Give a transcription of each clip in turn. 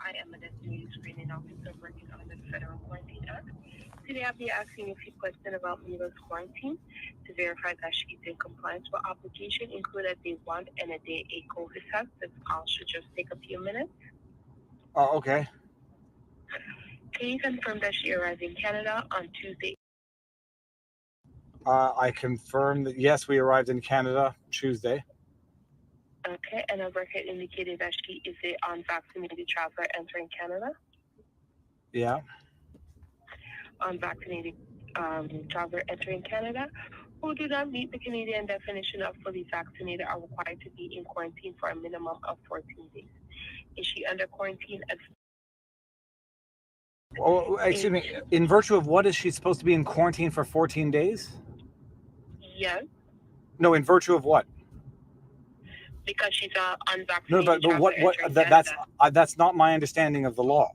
I am a designated screening officer working under the Federal Quarantine Act. Today I'll be asking a few questions about Viva's quarantine to verify that she's in compliance with obligation, including a day 1 and a day 8 COVID test. This call should just take a few minutes. Oh, okay. Can you confirm that she arrived in Canada on Tuesday? I confirm that, yes, we arrived in Canada Tuesday. Okay, and a record indicated that she is an unvaccinated traveler entering Canada. Yeah. Unvaccinated traveler entering Canada who do not meet the Canadian definition of fully vaccinated are required to be in quarantine for a minimum of 14 days. Is she under quarantine? Oh, excuse me. In virtue of what is she supposed to be in quarantine for 14 days? Yes. No, in virtue of what? Because she's unvaccinated. No, but that's not my understanding of the law.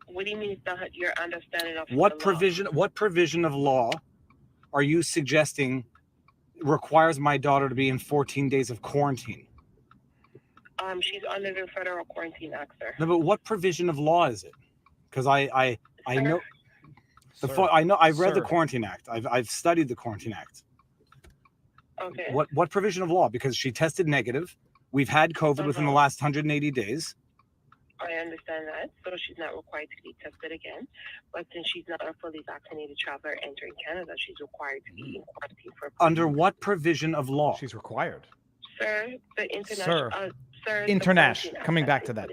What do you mean it's not your understanding of what the provision? law? What provision of law are you suggesting requires my daughter to be in 14 days of quarantine? She's under the Federal Quarantine Act, sir. No, but what provision of law is it? Because I know I've read the Quarantine Act. I've studied the Quarantine Act. Okay. What provision of law? Because she tested negative. We've had COVID within the last 180 days. I understand that. So she's not required to be tested again. But since she's not a fully vaccinated traveler entering Canada, she's required to be in quarantine for. Under what provision of law? She's required. Sir, the international. International. Coming back to that.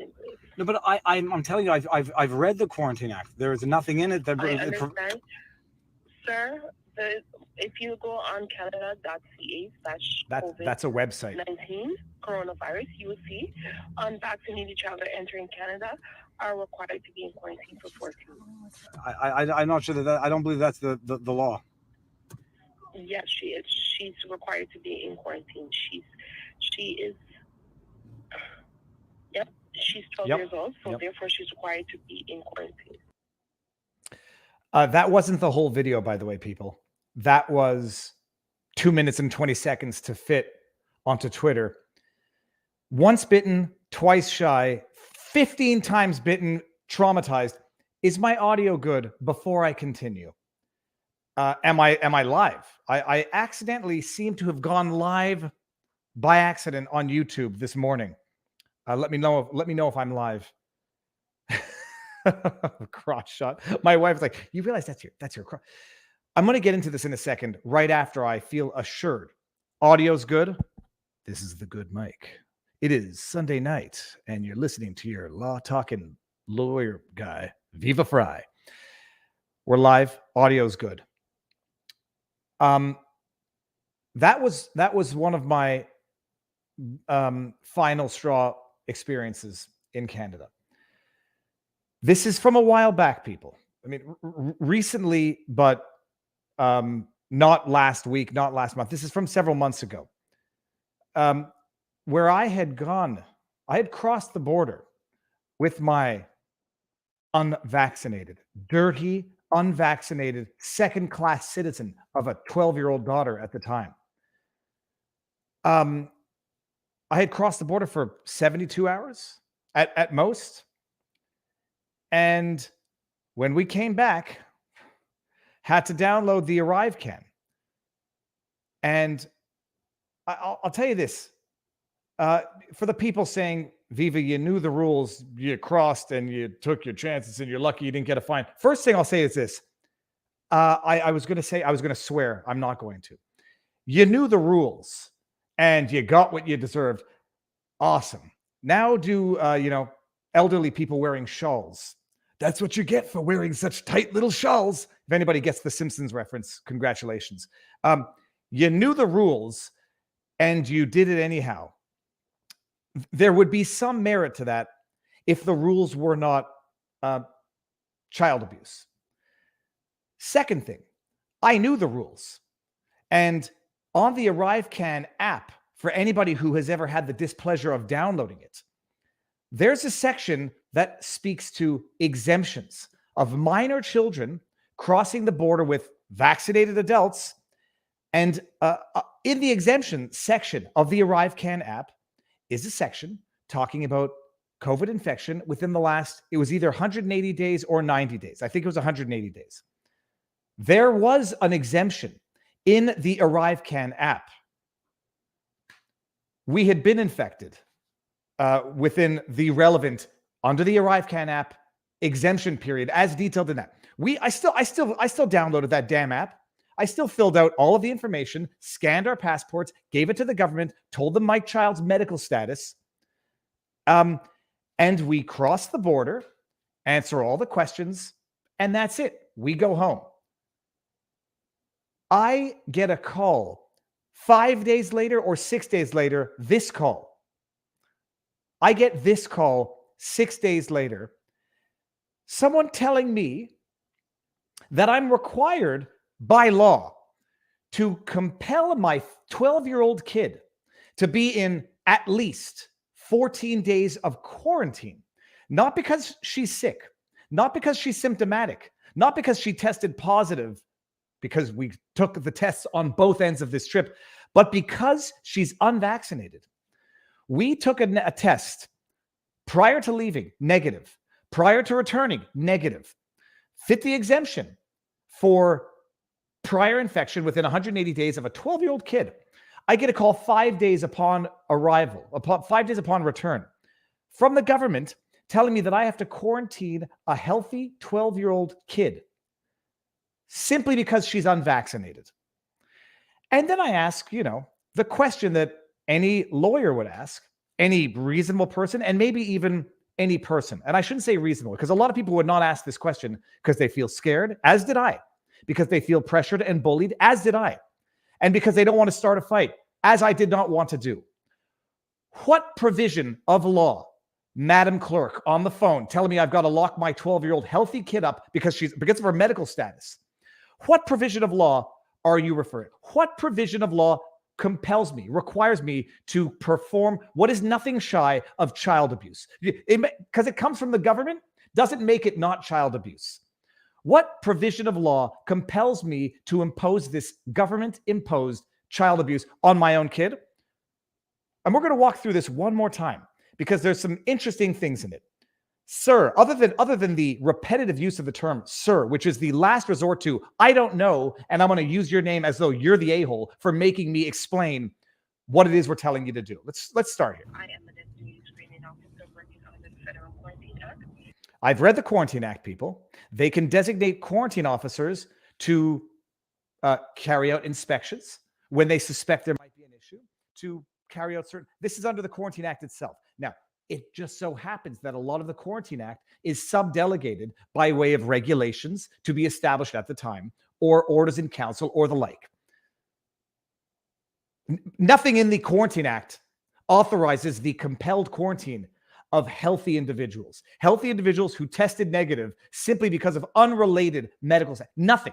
No, but I'm telling you, I've read the Quarantine Act. There is nothing in it that. I understand, sir. If you go on canada.ca/COVID-19 that's a website. Coronavirus, you will see unvaccinated travelers entering Canada are required to be in quarantine for 14 days. I'm not sure that I don't believe that's the law. Yes, she is. She's required to be in quarantine. She is. Yep, she's 12 years old, so therefore she's required to be in quarantine. That wasn't the whole video, by the way, people. That was 2 minutes and 20 seconds to fit onto Twitter. Once bitten, twice shy, 15 times bitten, traumatized. Is my audio good before I continue? Am I live? I accidentally seem to have gone live by accident on YouTube this morning. Let me know if I'm live. Cross shot. My wife's like, you realize that's your cross. I'm going to get into this in a second, right after I feel assured. Audio's good. This is the good mic. It is Sunday night, and you're listening to your law-talking lawyer guy, Viva Fry. We're live. Audio's good. That was one of my final straw experiences in Canada. This is from a while back, people. I mean, recently, but not last week, not last month. This is from several months ago. Where I had crossed the border with my unvaccinated, dirty, unvaccinated, second-class citizen of a 12-year-old daughter at the time. I had crossed the border for 72 hours at most. And when we came back, had to download the ArriveCan. And I'll tell you this. For the people saying, Viva, you knew the rules, you crossed and you took your chances and you're lucky you didn't get a fine. First thing I'll say is this. I was going to swear. I'm not going to. You knew the rules and you got what you deserved. Awesome. Now do, elderly people wearing shawls. That's what you get for wearing such tight little shawls. If anybody gets the Simpsons reference, congratulations. You knew the rules and you did it anyhow. There would be some merit to that if the rules were not child abuse. Second thing, I knew the rules. And on the ArriveCan app, for anybody who has ever had the displeasure of downloading it, there's a section that speaks to exemptions of minor children crossing the border with vaccinated adults. And in the exemption section of the ArriveCan app is a section talking about COVID infection within the last, it was either 180 days or 90 days. I think it was 180 days. There was an exemption in the ArriveCan app. We had been infected within the relevant, under the ArriveCan app, exemption period as detailed in that. I still downloaded that damn app. I still filled out all of the information, scanned our passports, gave it to the government, told them my child's medical status. And we cross the border, answer all the questions, and that's it. We go home. I get a call 5 days later or 6 days later, this call. I get this call 6 days later. Someone telling me that I'm required by law to compel my 12-year-old kid to be in at least 14 days of quarantine, not because she's sick, not because she's symptomatic, not because she tested positive, because we took the tests on both ends of this trip, but because she's unvaccinated. We took a test prior to leaving, negative. Prior to returning, negative. Fit the exemption for prior infection within 180 days of a 12-year-old kid. I get a call 5 days upon arrival, 5 days upon return, from the government telling me that I have to quarantine a healthy 12-year-old kid simply because she's unvaccinated. And then I ask, the question that any lawyer would ask, any reasonable person, and maybe even any person. And I shouldn't say reasonable, because a lot of people would not ask this question because they feel scared, as did I, because they feel pressured and bullied, as did I, and because they don't want to start a fight, as I did not want to do. What provision of law, Madam Clerk on the phone telling me I've got to lock my 12-year-old healthy kid up because of her medical status? What provision of law are you referring? What provision of law compels me, requires me to perform what is nothing shy of child abuse? Because it comes from the government, doesn't make it not child abuse. What provision of law compels me to impose this government-imposed child abuse on my own kid? And we're going to walk through this one more time because there's some interesting things in it. Sir, other than the repetitive use of the term sir, which is the last resort to, I don't know, and I'm going to use your name as though you're the a-hole for making me explain what it is we're telling you to do. Let's start here. I am an FDA screening officer working on the Federal Quarantine Act. I've read the Quarantine Act, people. They can designate quarantine officers to carry out inspections when they suspect there might be an issue, to carry out certain... This is under the Quarantine Act itself. Now, it just so happens that a lot of the Quarantine Act is subdelegated by way of regulations to be established at the time, or orders in council, or the like. Nothing in the Quarantine Act authorizes the compelled quarantine of healthy individuals who tested negative simply because of unrelated medical... Nothing.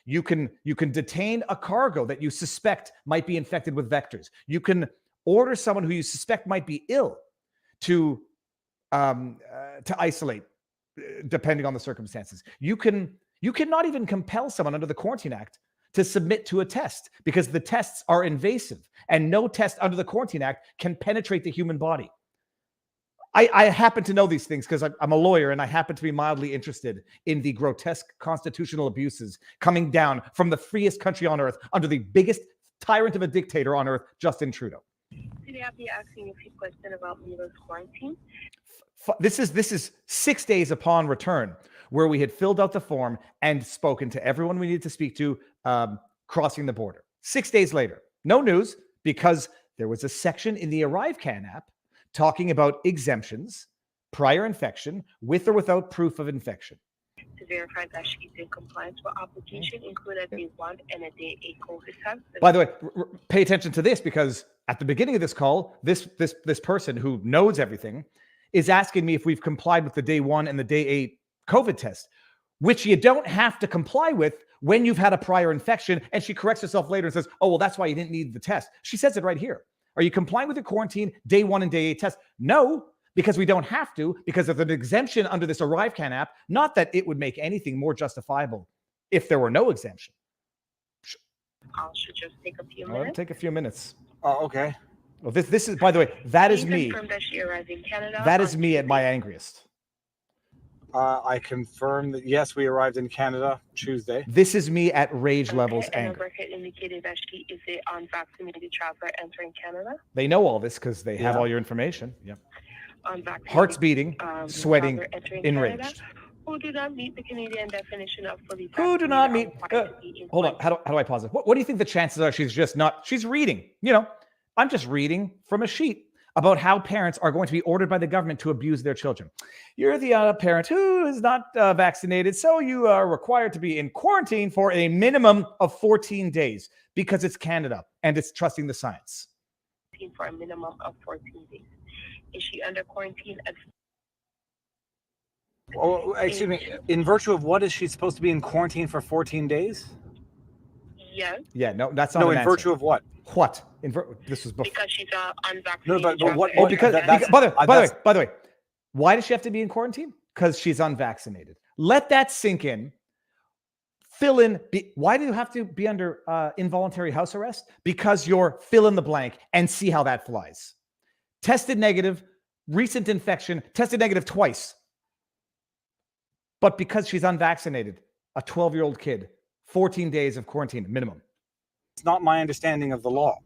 You can detain a cargo that you suspect might be infected with vectors. You can order someone who you suspect might be ill to isolate, depending on the circumstances. You cannot even compel someone under the Quarantine Act to submit to a test because the tests are invasive and no test under the Quarantine Act can penetrate the human body. I happen to know these things because I'm a lawyer and I happen to be mildly interested in the grotesque constitutional abuses coming down from the freest country on earth under the biggest tyrant of a dictator on earth, Justin Trudeau. Today I'll be asking a few questions about Viva's quarantine. This is 6 days upon return where we had filled out the form and spoken to everyone we needed to speak to crossing the border. 6 days later, no news because there was a section in the ArriveCan app talking about exemptions, prior infection, with or without proof of infection. To verify that she's in compliance with obligation, include a day 1 and a day 8 COVID test. By the way, pay attention to this because at the beginning of this call, this person who knows everything is asking me if we've complied with the day 1 and the day 8 COVID test, which you don't have to comply with when you've had a prior infection. And she corrects herself later and says, oh, well, that's why you didn't need the test. She says it right here. Are you complying with your quarantine day 1 and day 8 test? No, because we don't have to, because of an exemption under this ArriveCan app. Not that it would make anything more justifiable if there were no exemption. Should just take a few minutes. Take a few minutes. Oh, okay. Well, this is, by the way, that is me. Confirmed that she arrived in Canada. That is me at my angriest. I confirm that, yes, we arrived in Canada Tuesday. This is me at rage levels and angry. her record indicated that she is an unvaccinated traveler entering Canada. They know all this because they have all your information. Yeah. Hearts beating, sweating, enraged. Who do not meet the Canadian definition of fully vaccinated. Who do not meet? Hold on. How do I pause it? What do you think the chances are she's just not? She's reading. You know, I'm just reading from a sheet about how parents are going to be ordered by the government to abuse their children. You're the parent who is not vaccinated, so you are required to be in quarantine for a minimum of 14 days because it's Canada and it's trusting the science. For a minimum of 14 days. Is she under quarantine? Oh, excuse me. In virtue of what is she supposed to be in quarantine for 14 days? Yes. Yeah, no, that's not no. an In answer. virtue of what? What? This was before. Because she's unvaccinated. No, but what? Oh, because by the way, why does she have to be in quarantine? Because she's unvaccinated. Let that sink in. Fill in. Why do you have to be under involuntary house arrest? Because you're fill in the blank and see how that flies. Tested negative, recent infection, tested negative twice. But because she's unvaccinated, a 12-year-old kid, 14 days of quarantine minimum. It's not my understanding of the law.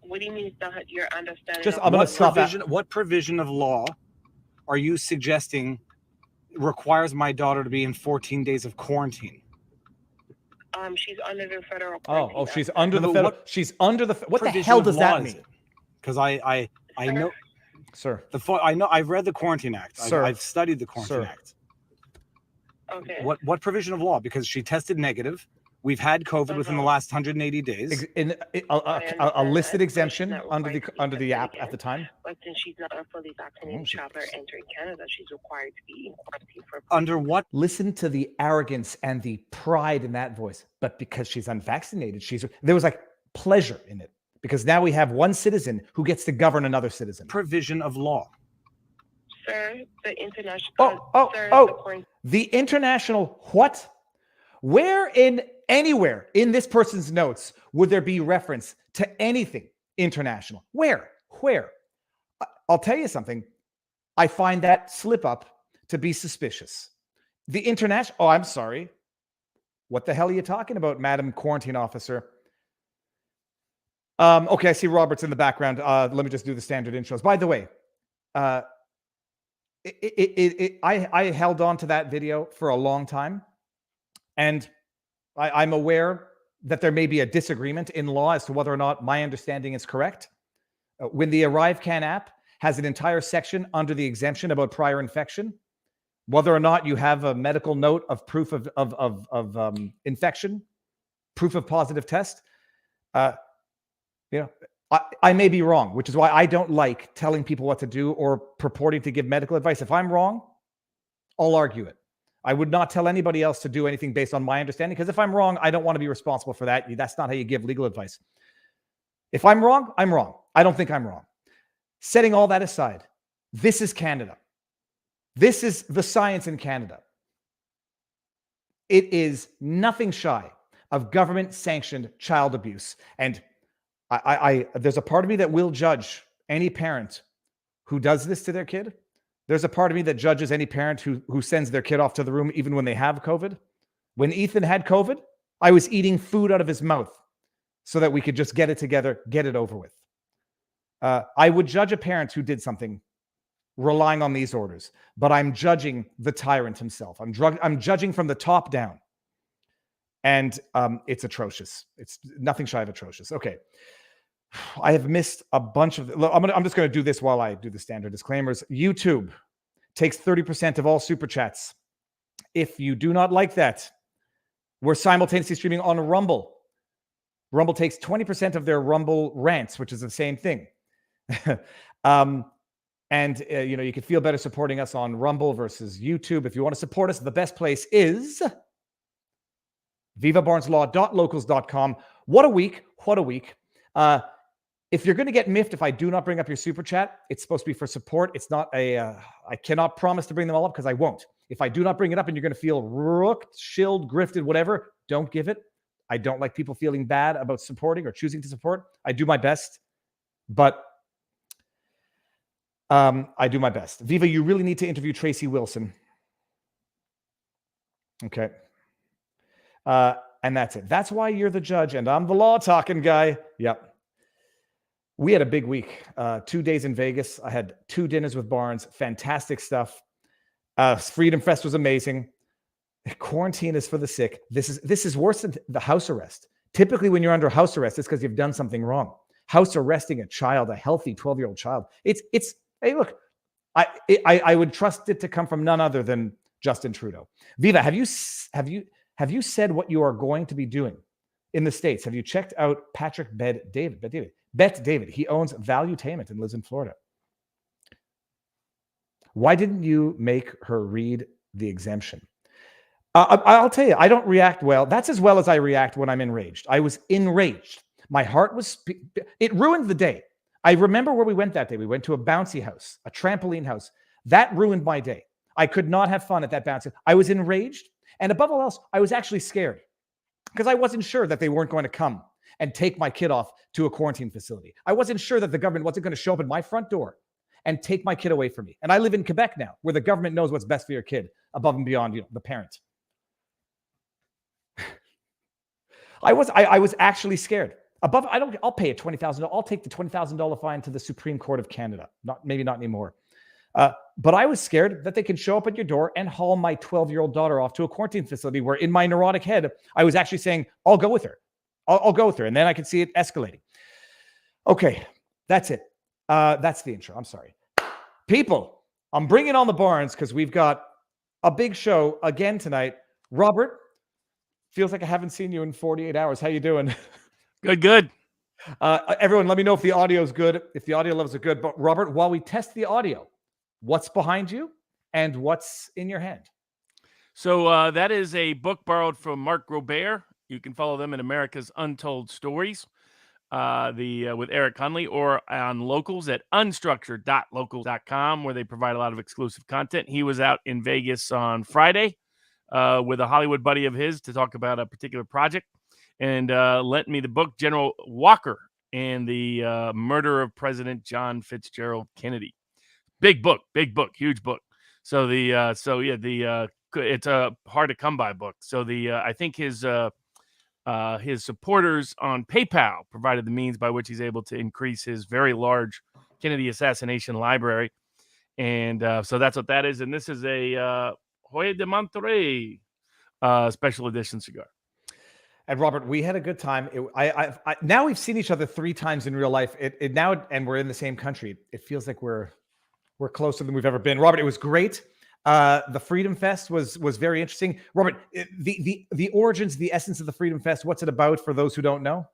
What do you mean it's not your understanding? Just I'm going to stop that. What provision of law are you suggesting requires my daughter to be in 14 days of quarantine? She's under the federal quarantine. Oh, she's under the federal. She's under the. What the hell does that mean? Because I know, sir. I know. I've read the Quarantine Act. Sir. I've studied the Quarantine Act. Okay. What provision of law? Because she tested negative. We've had COVID within the last 180 days. A listed exemption under the app at the time. But since she's not a fully vaccinated traveler entering Canada, she's required to be in quarantine for. Under what? Listen to the arrogance and the pride in that voice. But because she's unvaccinated, there was like pleasure in it. Because now we have one citizen who gets to govern another citizen. Provision of law. Sir, the international. The international what? Where anywhere in this person's notes would there be reference to anything international? Where? I'll tell you something. I find that slip up to be suspicious. The international. Oh, I'm sorry. What the hell are you talking about, Madam Quarantine Officer? Okay, I see Robert's in the background. Let me just do the standard intros. By the way, I held on to that video for a long time. And I'm aware that there may be a disagreement in law as to whether or not my understanding is correct. When the ArriveCan app has an entire section under the exemption about prior infection, whether or not you have a medical note of proof of infection, proof of positive test, I may be wrong, which is why I don't like telling people what to do or purporting to give medical advice. If I'm wrong, I'll argue it. I would not tell anybody else to do anything based on my understanding, because if I'm wrong, I don't want to be responsible for that. That's not how you give legal advice. If I'm wrong, I'm wrong. I don't think I'm wrong. Setting all that aside, this is Canada. This is the science in Canada. It is nothing shy of government-sanctioned child abuse. And there's a part of me that will judge any parent who does this to their kid. There's a part of me that judges any parent who sends their kid off to the room even when they have COVID. When Ethan had COVID, I was eating food out of his mouth so that we could just get it together, get it over with. I would judge a parent who did something relying on these orders, but I'm judging the tyrant himself. I'm judging from the top down. And it's atrocious. It's nothing shy of atrocious. Okay. I have missed a bunch of. I'm just going to do this while I do the standard disclaimers. YouTube takes 30% of all super chats. If you do not like that, we're simultaneously streaming on Rumble. Rumble takes 20% of their Rumble rants, which is the same thing. You can feel better supporting us on Rumble versus YouTube. If you want to support us, the best place is vivabarneslaw.locals.com. What a week. If you're going to get miffed if I do not bring up your super chat, it's supposed to be for support. It's not I cannot promise to bring them all up because I won't. If I do not bring it up and you're going to feel rooked, shilled, grifted, whatever, don't give it. I don't like people feeling bad about supporting or choosing to support. I do my best, but I do my best. Viva, you really need to interview Tracy Wilson. Okay. And that's it. That's why you're the judge and I'm the law talking guy. Yep. We had a big week. 2 days in Vegas. I had 2 dinners with Barnes. Fantastic stuff. FreedomFest was amazing. Quarantine is for the sick. This is worse than the house arrest. Typically, when you're under house arrest, it's because you've done something wrong. House arresting a child, a healthy 12-year-old child. It's hey, look, I would trust it to come from none other than Justin Trudeau. Viva, have you said what you are going to be doing in the States? Have you checked out Patrick Bet David? He owns Valuetainment and lives in Florida. Why didn't you make her read the exemption? I'll tell you, I don't react well. That's as well as I react when I'm enraged. I was enraged. My heart was, it ruined the day. I remember where we went that day. We went to a bouncy house, a trampoline house. That ruined my day. I could not have fun at that bouncy. I was enraged. And above all else, I was actually scared because I wasn't sure that they weren't going to come and take my kid off to a quarantine facility. I wasn't sure that the government wasn't going to show up at my front door and take my kid away from me. And I live in Quebec now, where the government knows what's best for your kid above and beyond, the parent. I was actually scared. I'll pay a $20,000. I'll take the $20,000 fine to the Supreme Court of Canada. Maybe not anymore. But I was scared that they can show up at your door and haul my 12-year-old daughter off to a quarantine facility where in my neurotic head, I was actually saying, I'll go with her. I'll go with her. And then I could see it escalating. Okay, that's it. That's the intro. I'm sorry. People, I'm bringing on the Barnes because we've got a big show again tonight. Robert, feels like I haven't seen you in 48 hours. How you doing? Good. Everyone, let me know if the audio is good, if the audio levels are good. But Robert, while we test the audio, what's behind you and what's in your hand? So that is a book borrowed from Mark Robert. You can follow them in America's Untold Stories, with Eric Hunley, or on Locals at unstructured.locals.com, where they provide a lot of exclusive content. He was out in Vegas on Friday with a Hollywood buddy of his to talk about a particular project, and lent me the book General Walker and the Murder of President John Fitzgerald Kennedy. Big book, huge book. So it's a hard to come by book. So I think his supporters on PayPal provided the means by which he's able to increase his very large Kennedy assassination library. And so that's what that is. And this is a Hoya de Monterrey special edition cigar. And Robert, we had a good time. Now we've seen each other 3 times in real life. And we're in the same country. It feels like we're closer than we've ever been. Robert, it was great. The Freedom Fest was very interesting. Robert, the origins, the essence of the Freedom Fest, what's it about for those who don't know?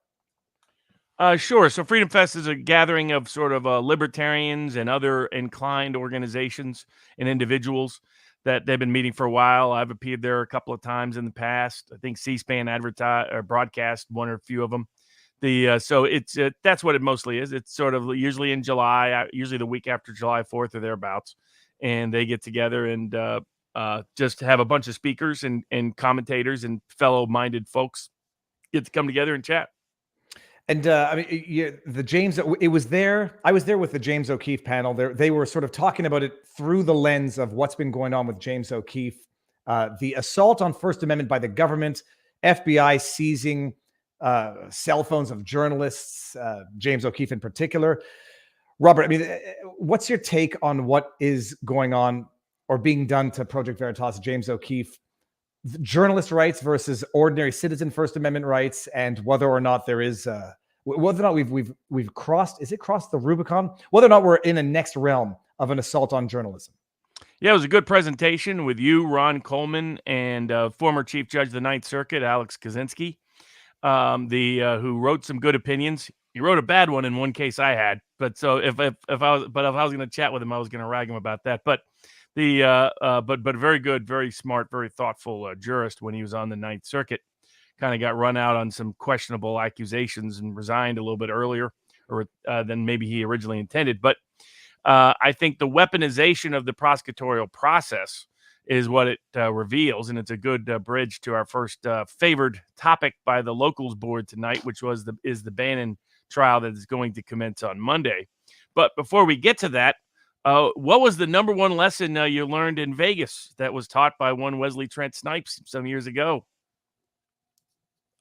Sure. So Freedom Fest is a gathering of sort of libertarians and other inclined organizations and individuals that they've been meeting for a while. I've appeared there a couple of times in the past. I think C-SPAN broadcast one or a few of them. So it's that's what it mostly is. It's sort of usually in July, usually the week after July 4th or thereabouts, and they get together and just have a bunch of speakers and commentators and fellow-minded folks get to come together and chat. And the James, it was there. I was there with the James O'Keefe panel. They were sort of talking about it through the lens of what's been going on with James O'Keefe, the assault on First Amendment by the government, FBI seizing cell phones of journalists, James O'Keefe in particular. Robert, I mean, what's your take on what is going on or being done to Project Veritas, James O'Keefe? Journalist rights versus ordinary citizen First Amendment rights, and whether or not there is whether or not we've crossed the Rubicon, whether or not we're in a next realm of an assault on journalism. Yeah, it was a good presentation with you, Ron Coleman, and former Chief Judge of the Ninth Circuit, Alex Kaczynski, who wrote some good opinions. He wrote a bad one in one case I had, but so if I was going to chat with him, I was going to rag him about that. But but very good, very smart, very thoughtful jurist when he was on the Ninth Circuit. Kind of got run out on some questionable accusations and resigned a little bit earlier than maybe he originally intended. But I think the weaponization of the prosecutorial process is what it reveals. And it's a good bridge to our first favored topic by the locals board tonight, which is the Bannon trial that is going to commence on Monday. But before we get to that, what was the number one lesson you learned in Vegas that was taught by one Wesley Trent Snipes some years ago?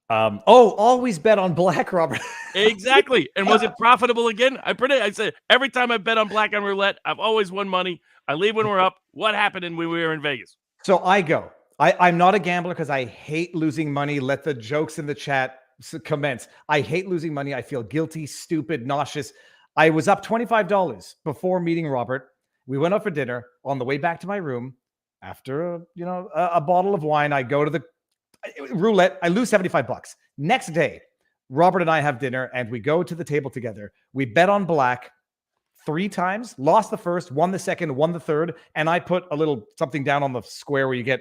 Always bet on black, Robert. Exactly. And was it profitable again? I said every time I bet on black on roulette, I've always won money. I leave when we're up. What happened when we were in Vegas? So I'm not a gambler because I hate losing money. Let the jokes in the chat commence. I hate losing money. I feel guilty, stupid, nauseous. I was up $25 before meeting Robert. We went out for dinner. On the way back to my room, after a bottle of wine, I go to the roulette. I lose $75. Next day, Robert and I have dinner and we go to the table together. We bet on black 3 times, lost the first, won the second, won the third. And I put a little something down on the square where you get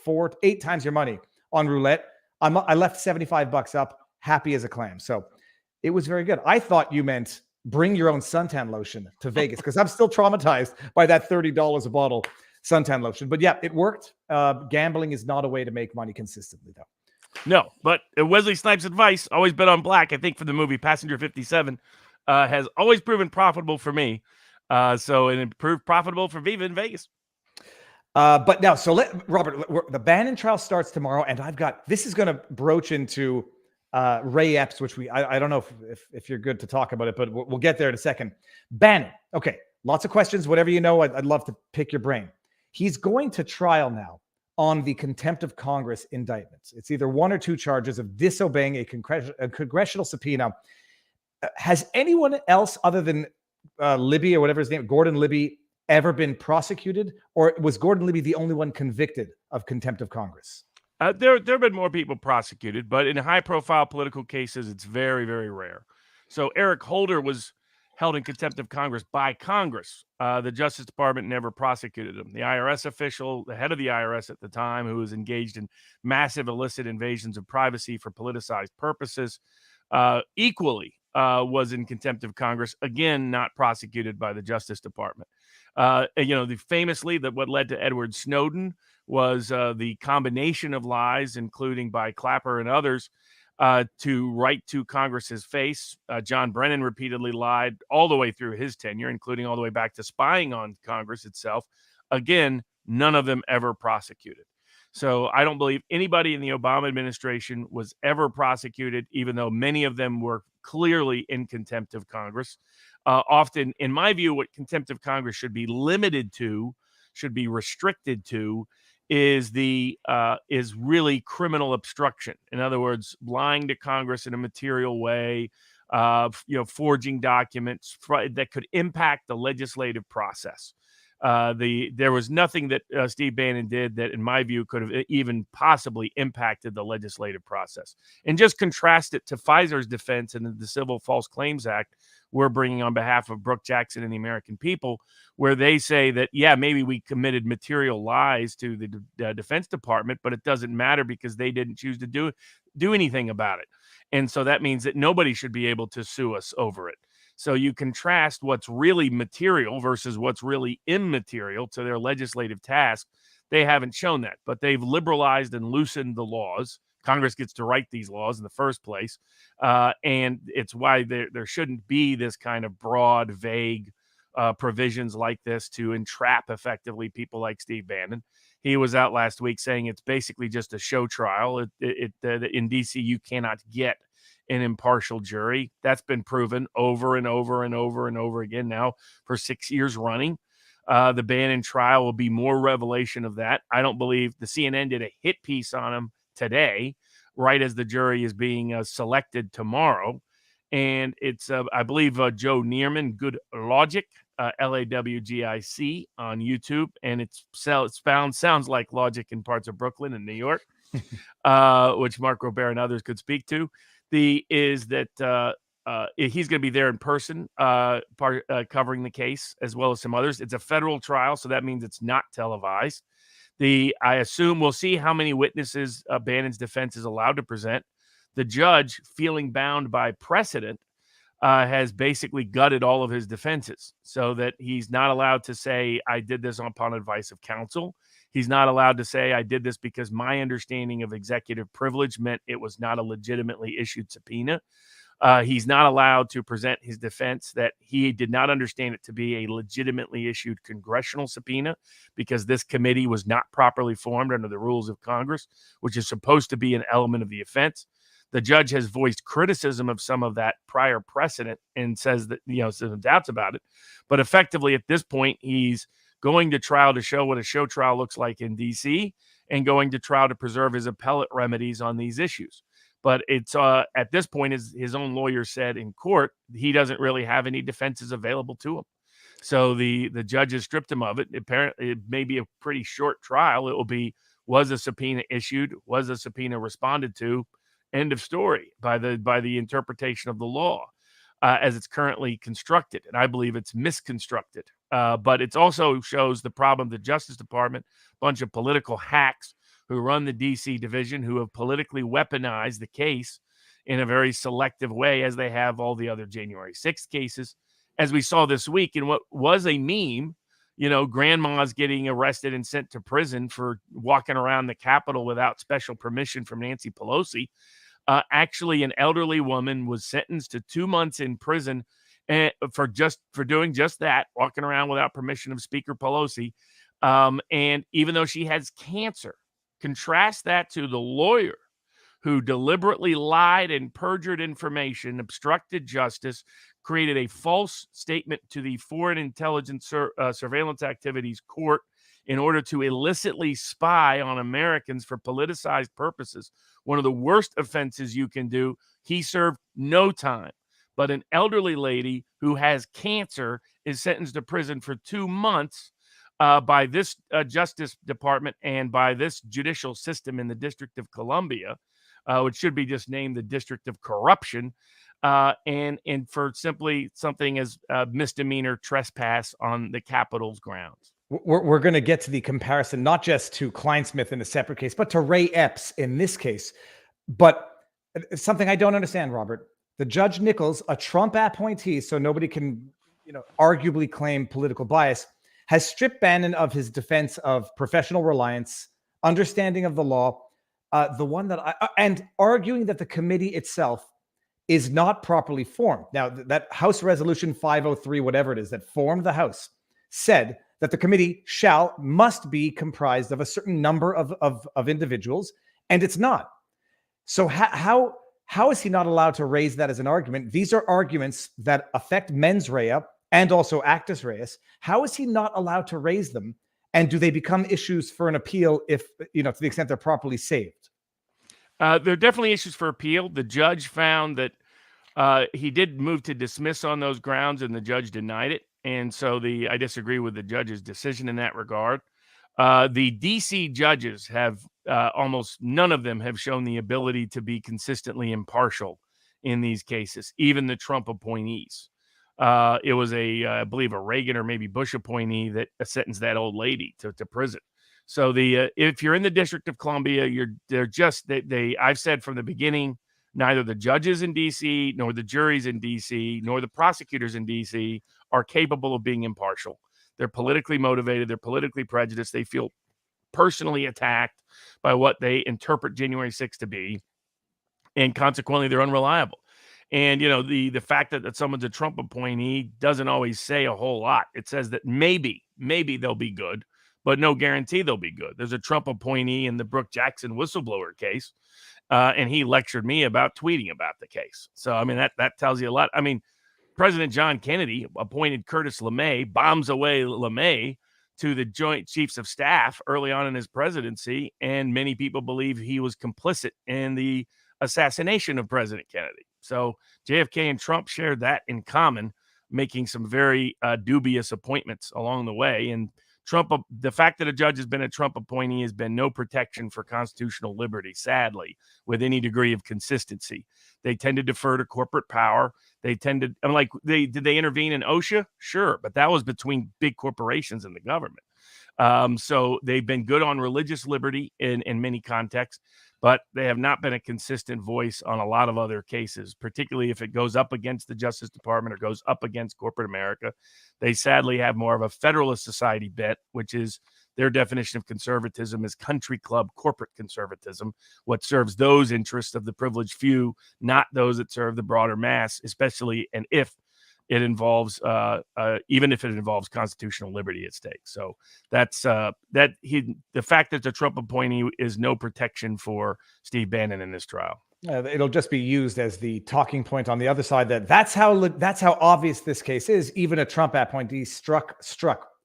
8 times your money on roulette. I left $75 up, happy as a clam. So it was very good. I thought you meant bring your own suntan lotion to Vegas because I'm still traumatized by that $30 a bottle suntan lotion. But yeah, it worked. Gambling is not a way to make money consistently, though. No, but Wesley Snipes' advice, always bet on black, I think for the movie Passenger 57, has always proven profitable for me. So it proved profitable for Viva in Vegas. But now, Robert, the Bannon trial starts tomorrow, and this is going to broach into Ray Epps, which I don't know if you're good to talk about it, but we'll get there in a second. Bannon. Okay. Lots of questions, whatever you know, I'd love to pick your brain. He's going to trial now on the contempt of Congress indictments. It's either 1 or 2 charges of disobeying a congressional subpoena. Has anyone else other than Libby or whatever his name, Gordon Libby, ever been prosecuted? Or was Gordon Libby the only one convicted of contempt of Congress? There have been more people prosecuted, but in high-profile political cases, it's very, very rare. So Eric Holder was held in contempt of Congress by Congress. The Justice Department never prosecuted him. The IRS official, the head of the IRS at the time, who was engaged in massive illicit invasions of privacy for politicized purposes, equally was in contempt of Congress, again, not prosecuted by the Justice Department. Famously, what led to Edward Snowden was the combination of lies, including by Clapper and others, to write to Congress's face. John Brennan repeatedly lied all the way through his tenure, including all the way back to spying on Congress itself. Again, none of them ever prosecuted. So I don't believe anybody in the Obama administration was ever prosecuted, even though many of them were clearly in contempt of Congress. Often, in my view, what contempt of Congress should be limited to, should be restricted to, is really criminal obstruction. In other words, lying to Congress in a material way, forging documents that could impact the legislative process. There was nothing that Steve Bannon did that, in my view, could have even possibly impacted the legislative process. And just contrast it to Pfizer's defense and the Civil False Claims Act we're bringing on behalf of Brooke Jackson and the American people, where they say that, yeah, maybe we committed material lies to the Defense Department, but it doesn't matter because they didn't choose to do anything about it. And so that means that nobody should be able to sue us over it. So you contrast what's really material versus what's really immaterial to their legislative task. They haven't shown that, but they've liberalized and loosened the laws. Congress gets to write these laws in the first place. And it's why there shouldn't be this kind of broad, vague provisions like this to entrap effectively people like Steve Bannon. He was out last week saying it's basically just a show trial. In D.C., you cannot get an impartial jury. That's been proven over and over and over and over again now for 6 years running. The Bannon trial will be more revelation of that. I don't believe the CNN did a hit piece on him today, right as the jury is being selected tomorrow. And it's, I believe, Joe Neerman, Good Logic, Lawgic on YouTube. And sounds like logic in parts of Brooklyn and New York, which Mark Robert and others could speak to. He's going to be there in person, covering the case, as well as some others. It's a federal trial, so that means it's not televised. I assume we'll see how many witnesses Bannon's defense is allowed to present. The judge, feeling bound by precedent, has basically gutted all of his defenses so that he's not allowed to say, I did this upon advice of counsel. He's not allowed to say, I did this because my understanding of executive privilege meant it was not a legitimately issued subpoena. He's not allowed to present his defense that he did not understand it to be a legitimately issued congressional subpoena because this committee was not properly formed under the rules of Congress, which is supposed to be an element of the offense. The judge has voiced criticism of some of that prior precedent and says that, some doubts about it. But effectively, at this point, he's going to trial to show what a show trial looks like in D.C. and going to trial to preserve his appellate remedies on these issues. But it's at this point, as his own lawyer said in court, he doesn't really have any defenses available to him. So the judge has stripped him of it. Apparently, it may be a pretty short trial. It will be, was a subpoena issued? Was a subpoena responded to? End of story by the interpretation of the law as it's currently constructed. And I believe it's misconstructed. But it also shows the problem of the Justice Department, bunch of political hacks who run the D.C. division, who have politically weaponized the case in a very selective way, as they have all the other January 6th cases, as we saw this week in what was a meme, grandmas getting arrested and sent to prison for walking around the Capitol without special permission from Nancy Pelosi. Actually, an elderly woman was sentenced to 2 months in prison for doing just that, walking around without permission of Speaker Pelosi. And even though she has cancer, contrast that to the lawyer who deliberately lied and perjured information, obstructed justice, created a false statement to the Foreign Intelligence Surveillance Activities Court in order to illicitly spy on Americans for politicized purposes. One of the worst offenses you can do. He served no time. But an elderly lady who has cancer is sentenced to prison for 2 months by this Justice Department and by this judicial system in the District of Columbia, which should be just named the District of Corruption, and for simply something as misdemeanor trespass on the Capitol's grounds. We're going to get to the comparison, not just to Kleinsmith in a separate case, but to Ray Epps in this case. But something I don't understand, Robert. The Judge Nichols, a Trump appointee, so nobody can, arguably claim political bias, has stripped Bannon of his defense of professional reliance, understanding of the law, the one that and arguing that the committee itself is not properly formed. Now, that House Resolution 503, whatever it is, that formed the House, said that the committee must be comprised of a certain number of individuals, and it's not. So how is he not allowed to raise that as an argument? These are arguments that affect mens rea and also actus reus. How is he not allowed to raise them? And do they become issues for an appeal if, to the extent they're properly saved? There are definitely issues for appeal. The judge found that he did move to dismiss on those grounds, and the judge denied it. And so I disagree with the judge's decision in that regard. The D.C. judges have almost none of them have shown the ability to be consistently impartial in these cases, even the Trump appointees. It was I believe a Reagan or maybe Bush appointee that sentenced that old lady to prison. So if you're in the District of Columbia, I've said from the beginning, neither the judges in D.C., nor the juries in D.C., nor the prosecutors in D.C. are capable of being impartial. They're politically motivated. They're politically prejudiced. They feel personally attacked by what they interpret January 6th to be. And consequently, they're unreliable. And, the fact that someone's a Trump appointee doesn't always say a whole lot. It says that maybe they'll be good, but no guarantee they'll be good. There's a Trump appointee in the Brooke Jackson whistleblower case, and he lectured me about tweeting about the case. So, I mean, that tells you a lot. I mean, President John Kennedy appointed Curtis LeMay, bombs away LeMay to the Joint Chiefs of Staff early on in his presidency, and many people believe he was complicit in the assassination of President Kennedy. So JFK and Trump shared that in common, making some very dubious appointments along the way. And the fact that a judge has been a Trump appointee has been no protection for constitutional liberty, sadly, with any degree of consistency. They tend to defer to corporate power. Did they intervene in OSHA? Sure, but that was between big corporations and the government. So they've been good on religious liberty in many contexts, but they have not been a consistent voice on a lot of other cases, particularly if it goes up against the Justice Department or goes up against corporate America. They sadly have more of a Federalist Society bent, which is Their definition of conservatism is country club corporate conservatism, what serves those interests of the privileged few, not those that serve the broader mass, especially and if it involves, even if it involves constitutional liberty at stake. So that's the fact that the Trump appointee is no protection for Steve Bannon in this trial. It'll just be used as the talking point on the other side that's how obvious this case is. Even a Trump appointee struck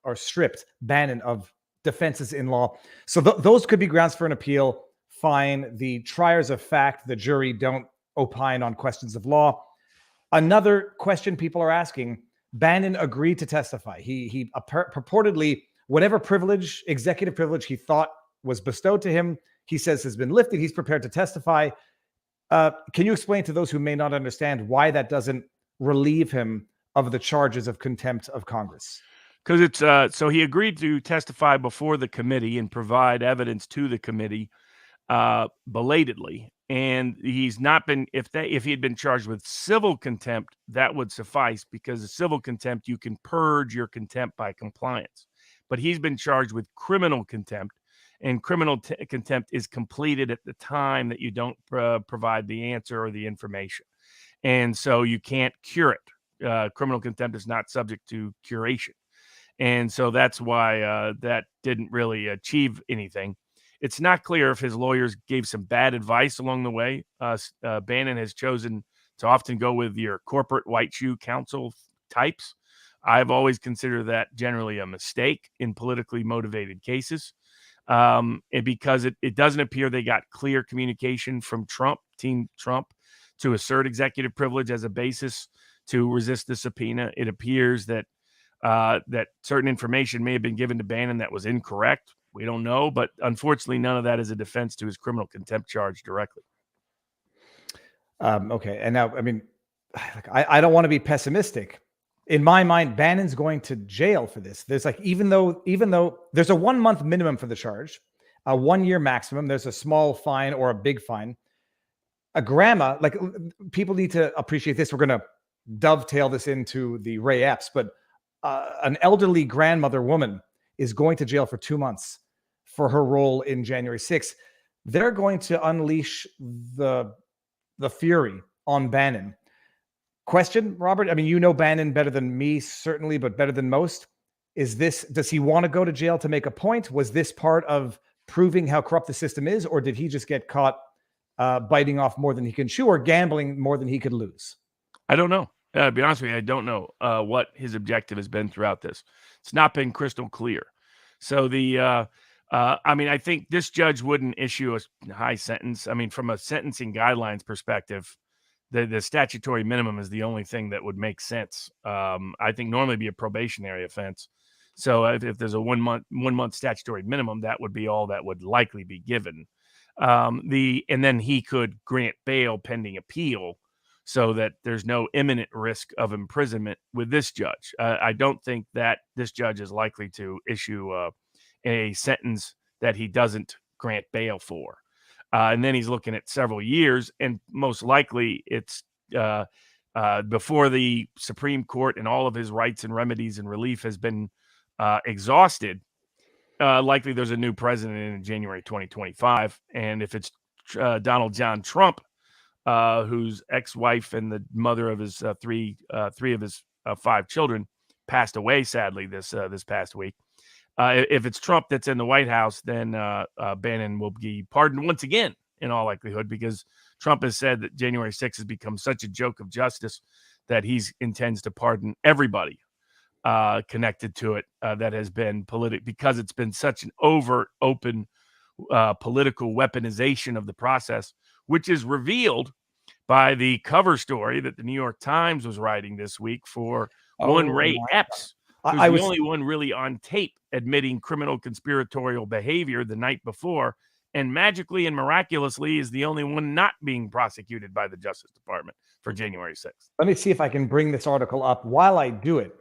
or stripped Bannon of defenses in law. So those could be grounds for an appeal. Fine. The triers of fact, the jury, don't opine on questions of law. Another question people are asking: Bannon agreed to testify. He purportedly, whatever privilege, executive privilege he thought was bestowed to him, he says has been lifted. He's prepared to testify. Can you explain to those who may not understand why that doesn't relieve him of the charges of contempt of Congress? Because it's so he agreed to testify before the committee and provide evidence to the committee belatedly, and he's not been. If he had been charged with civil contempt, that would suffice, because the civil contempt, you can purge your contempt by compliance. But he's been charged with criminal contempt, and criminal contempt is completed at the time that you don't provide the answer or the information, and so you can't cure it. Criminal contempt is not subject to curation. And so that's why that didn't really achieve anything. It's not clear if his lawyers gave some bad advice along the way. Bannon has chosen to often go with your corporate white shoe counsel types. I've always considered that generally a mistake in politically motivated cases, and because it doesn't appear they got clear communication from Team Trump, to assert executive privilege as a basis to resist the subpoena. It appears that that certain information may have been given to Bannon that was incorrect. We don't know, but unfortunately, none of that is a defense to his criminal contempt charge directly. Okay, and now, I mean, I don't want to be pessimistic. In my mind, Bannon's going to jail for this. There's like, even though there's a 1 month minimum for the charge, a 1 year maximum, there's a small fine or a big fine. A grandma, like, people need to appreciate this. We're going to dovetail this into the Ray Epps, but an elderly grandmother woman is going to jail for 2 months for her role in January 6th. They're going to unleash the fury on Bannon. Question, Robert? I mean, you know Bannon better than me, certainly, but better than most. Does he want to go to jail to make a point? Was this part of proving how corrupt the system is, or did he just get caught biting off more than he can chew, or gambling more than he could lose? I don't know. To be honest with you, I don't know what his objective has been throughout this. It's not been crystal clear. So I mean, I think this judge wouldn't issue a high sentence. I mean, from a sentencing guidelines perspective, the statutory minimum is the only thing that would make sense. I think normally be a probationary offense. So if there's a 1 month statutory minimum, that would be all that would likely be given. And then he could grant bail pending appeal, so that there's no imminent risk of imprisonment with this judge. I don't think that this judge is likely to issue a sentence that he doesn't grant bail for. And then he's looking at several years, and most likely it's before the Supreme Court and all of his rights and remedies and relief has been exhausted. Likely there's a new president in January 2025. And if it's Donald John Trump, whose ex-wife and the mother of his three of his 5 children passed away sadly this past week. If it's Trump that's in the White House, then Bannon will be pardoned once again, in all likelihood, because Trump has said that January 6th has become such a joke of justice that he intends to pardon everybody connected to it that has been because it's been such an overt, open political weaponization of the process, which is revealed by the cover story that the New York Times was writing this week for one Ray Epps, who's the only one really on tape admitting criminal conspiratorial behavior the night before, and magically and miraculously is the only one not being prosecuted by the Justice Department for January 6th. Let me see if I can bring this article up. While I do it,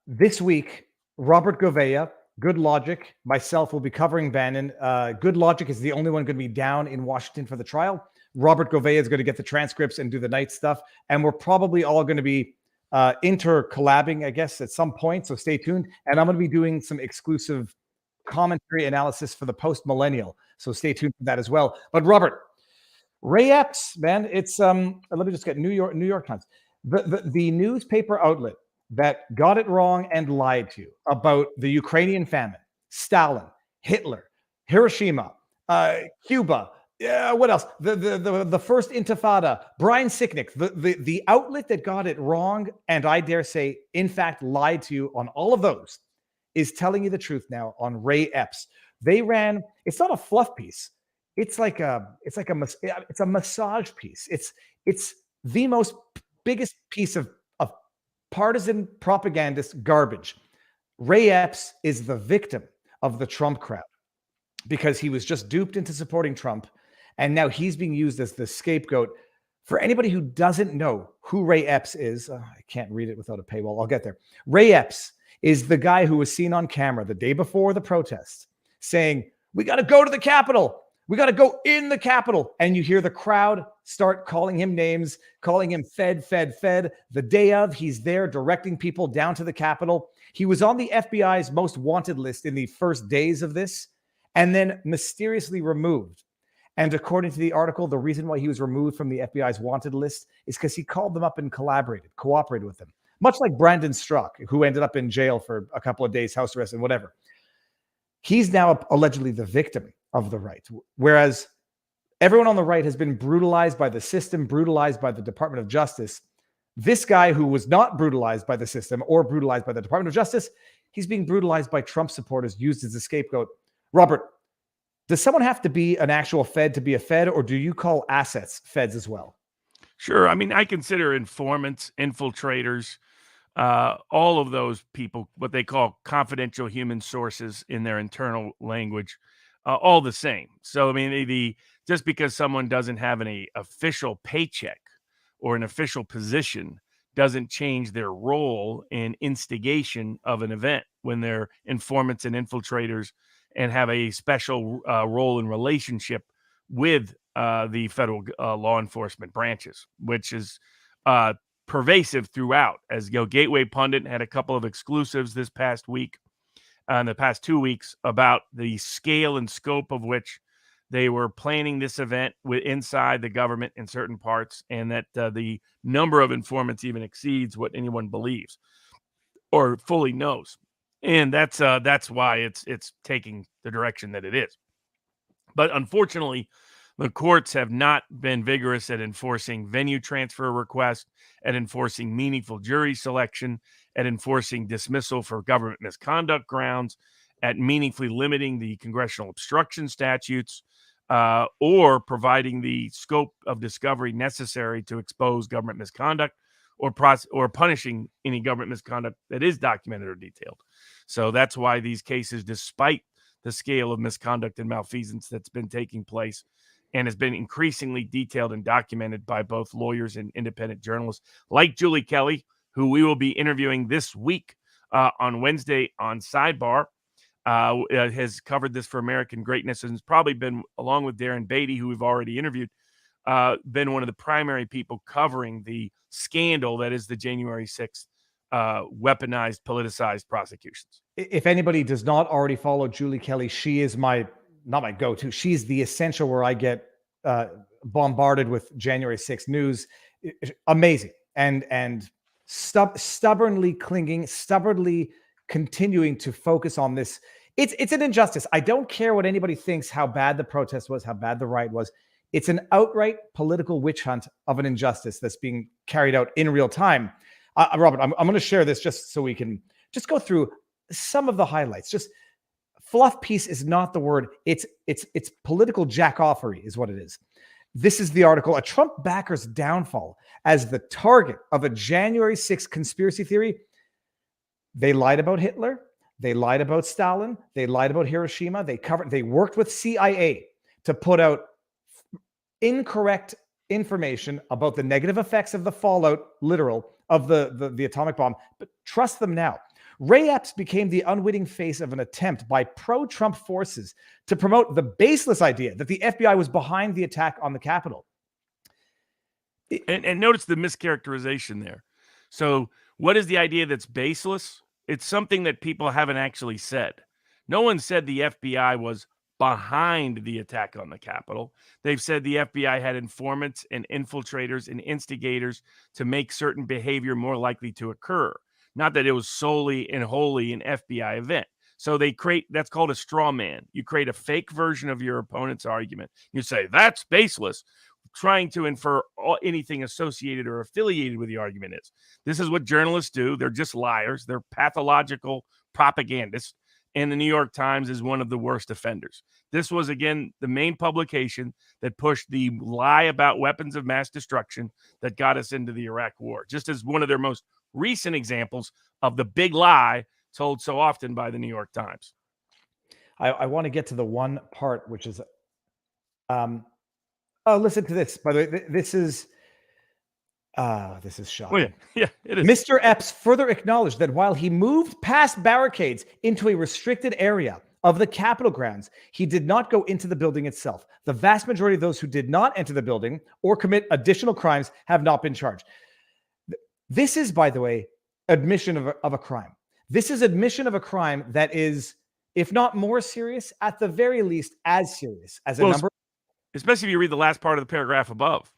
this week, Robert Gouveia, Good Logic, myself will be covering Bannon. Good Logic is the only one going to be down in Washington for the trial. Robert Gouveia is going to get the transcripts and do the night stuff. And we're probably all going to be intercollabing, I guess, at some point. So stay tuned. And I'm going to be doing some exclusive commentary analysis for the post-millennial. So stay tuned for that as well. But Robert, Ray Epps, man, it's let me just get New York Times. The newspaper outlet that got it wrong and lied to you about the Ukrainian famine, Stalin, Hitler, Hiroshima, Cuba, what else? The first Intifada, Brian Sicknick, the outlet that got it wrong and I dare say, in fact, lied to you on all of those, is telling you the truth now on Ray Epps. They ran. It's not a fluff piece. It's a massage piece. It's the most biggest piece of partisan propagandist garbage. Ray Epps is the victim of the Trump crowd because he was just duped into supporting Trump. And now he's being used as the scapegoat. For anybody who doesn't know who Ray Epps is, I can't read it without a paywall. I'll get there. Ray Epps is the guy who was seen on camera the day before the protests saying, we got to go to the Capitol. We got to go in the Capitol. And you hear the crowd start calling him names, calling him Fed. The day of, he's there directing people down to the Capitol. He was on the FBI's most wanted list in the first days of this and then mysteriously removed. And according to the article, the reason why he was removed from the FBI's wanted list is because he called them up and cooperated with them. Much like Brandon Strzok, who ended up in jail for a couple of days, house arrest and whatever. He's now allegedly the victim of the right, whereas everyone on the right has been brutalized by the system, brutalized by the Department of Justice. This guy who was not brutalized by the system or brutalized by the Department of Justice, he's being brutalized by Trump supporters, used as a scapegoat. Robert, does someone have to be an actual Fed to be a Fed, or do you call assets Feds as well? Sure. I mean, I consider informants, infiltrators, all of those people, what they call confidential human sources in their internal language, all the same. So, I mean, just because someone doesn't have an official paycheck or an official position doesn't change their role in instigation of an event when they're informants and infiltrators and have a special role in relationship with the federal law enforcement branches, which is pervasive throughout. As Gateway Pundit had a couple of exclusives this past week, in the past 2 weeks, about the scale and scope of which they were planning this event inside the government in certain parts, and that the number of informants even exceeds what anyone believes or fully knows. And that's why it's taking the direction that it is. But unfortunately, the courts have not been vigorous at enforcing venue transfer requests, at enforcing meaningful jury selection, at enforcing dismissal for government misconduct grounds, at meaningfully limiting the congressional obstruction statutes, or providing the scope of discovery necessary to expose government misconduct or punishing any government misconduct that is documented or detailed. So that's why these cases, despite the scale of misconduct and malfeasance that's been taking place and has been increasingly detailed and documented by both lawyers and independent journalists like Julie Kelly, who we will be interviewing this week on Wednesday on Sidebar, has covered this for American Greatness and has probably been, along with Darren Beatty, who we've already interviewed, been one of the primary people covering the scandal that is the January 6th weaponized, politicized prosecutions. If anybody does not already follow Julie Kelly, she is not my go-to. She's the essential where I get bombarded with January 6th news. Amazing. And stubbornly clinging, stubbornly continuing to focus on this. It's an injustice. I don't care what anybody thinks, how bad the protest was, how bad the riot was. It's an outright political witch hunt of an injustice that's being carried out in real time. Robert, I'm going to share this just so we can just go through some of the highlights. Just fluff piece is not the word. It's political jackoffery is what it is. This is the article, A Trump Backer's Downfall as the Target of a January 6th Conspiracy Theory. They lied about Hitler. They lied about Stalin. They lied about Hiroshima. They worked with CIA to put out incorrect information about the negative effects of the fallout, literal, of the atomic bomb. But trust them now. Ray Epps became the unwitting face of an attempt by pro-Trump forces to promote the baseless idea that the FBI was behind the attack on the Capitol. And notice the mischaracterization there. So what is the idea that's baseless? It's something that people haven't actually said. No one said the FBI was behind the attack on the Capitol. They've said the FBI had informants and infiltrators and instigators to make certain behavior more likely to occur. Not that it was solely and wholly an FBI event. So they create, that's called a straw man. You create a fake version of your opponent's argument. You say, that's baseless, trying to infer anything associated or affiliated with the argument is. This is what journalists do. They're just liars. They're pathological propagandists. And the New York Times is one of the worst offenders. This was, again, the main publication that pushed the lie about weapons of mass destruction that got us into the Iraq War, just as one of their most recent examples of the big lie told so often by the New York Times. I want to get to the one part, which is, listen to this. By the way, this is shocking. Oh, yeah, it is. Mr. Epps further acknowledged that while he moved past barricades into a restricted area of the Capitol grounds, he did not go into the building itself. The vast majority of those who did not enter the building or commit additional crimes have not been charged. This is, by the way, admission of a crime. This is admission of a crime that is, if not more serious, at the very least as serious as a number. Especially if you read the last part of the paragraph above.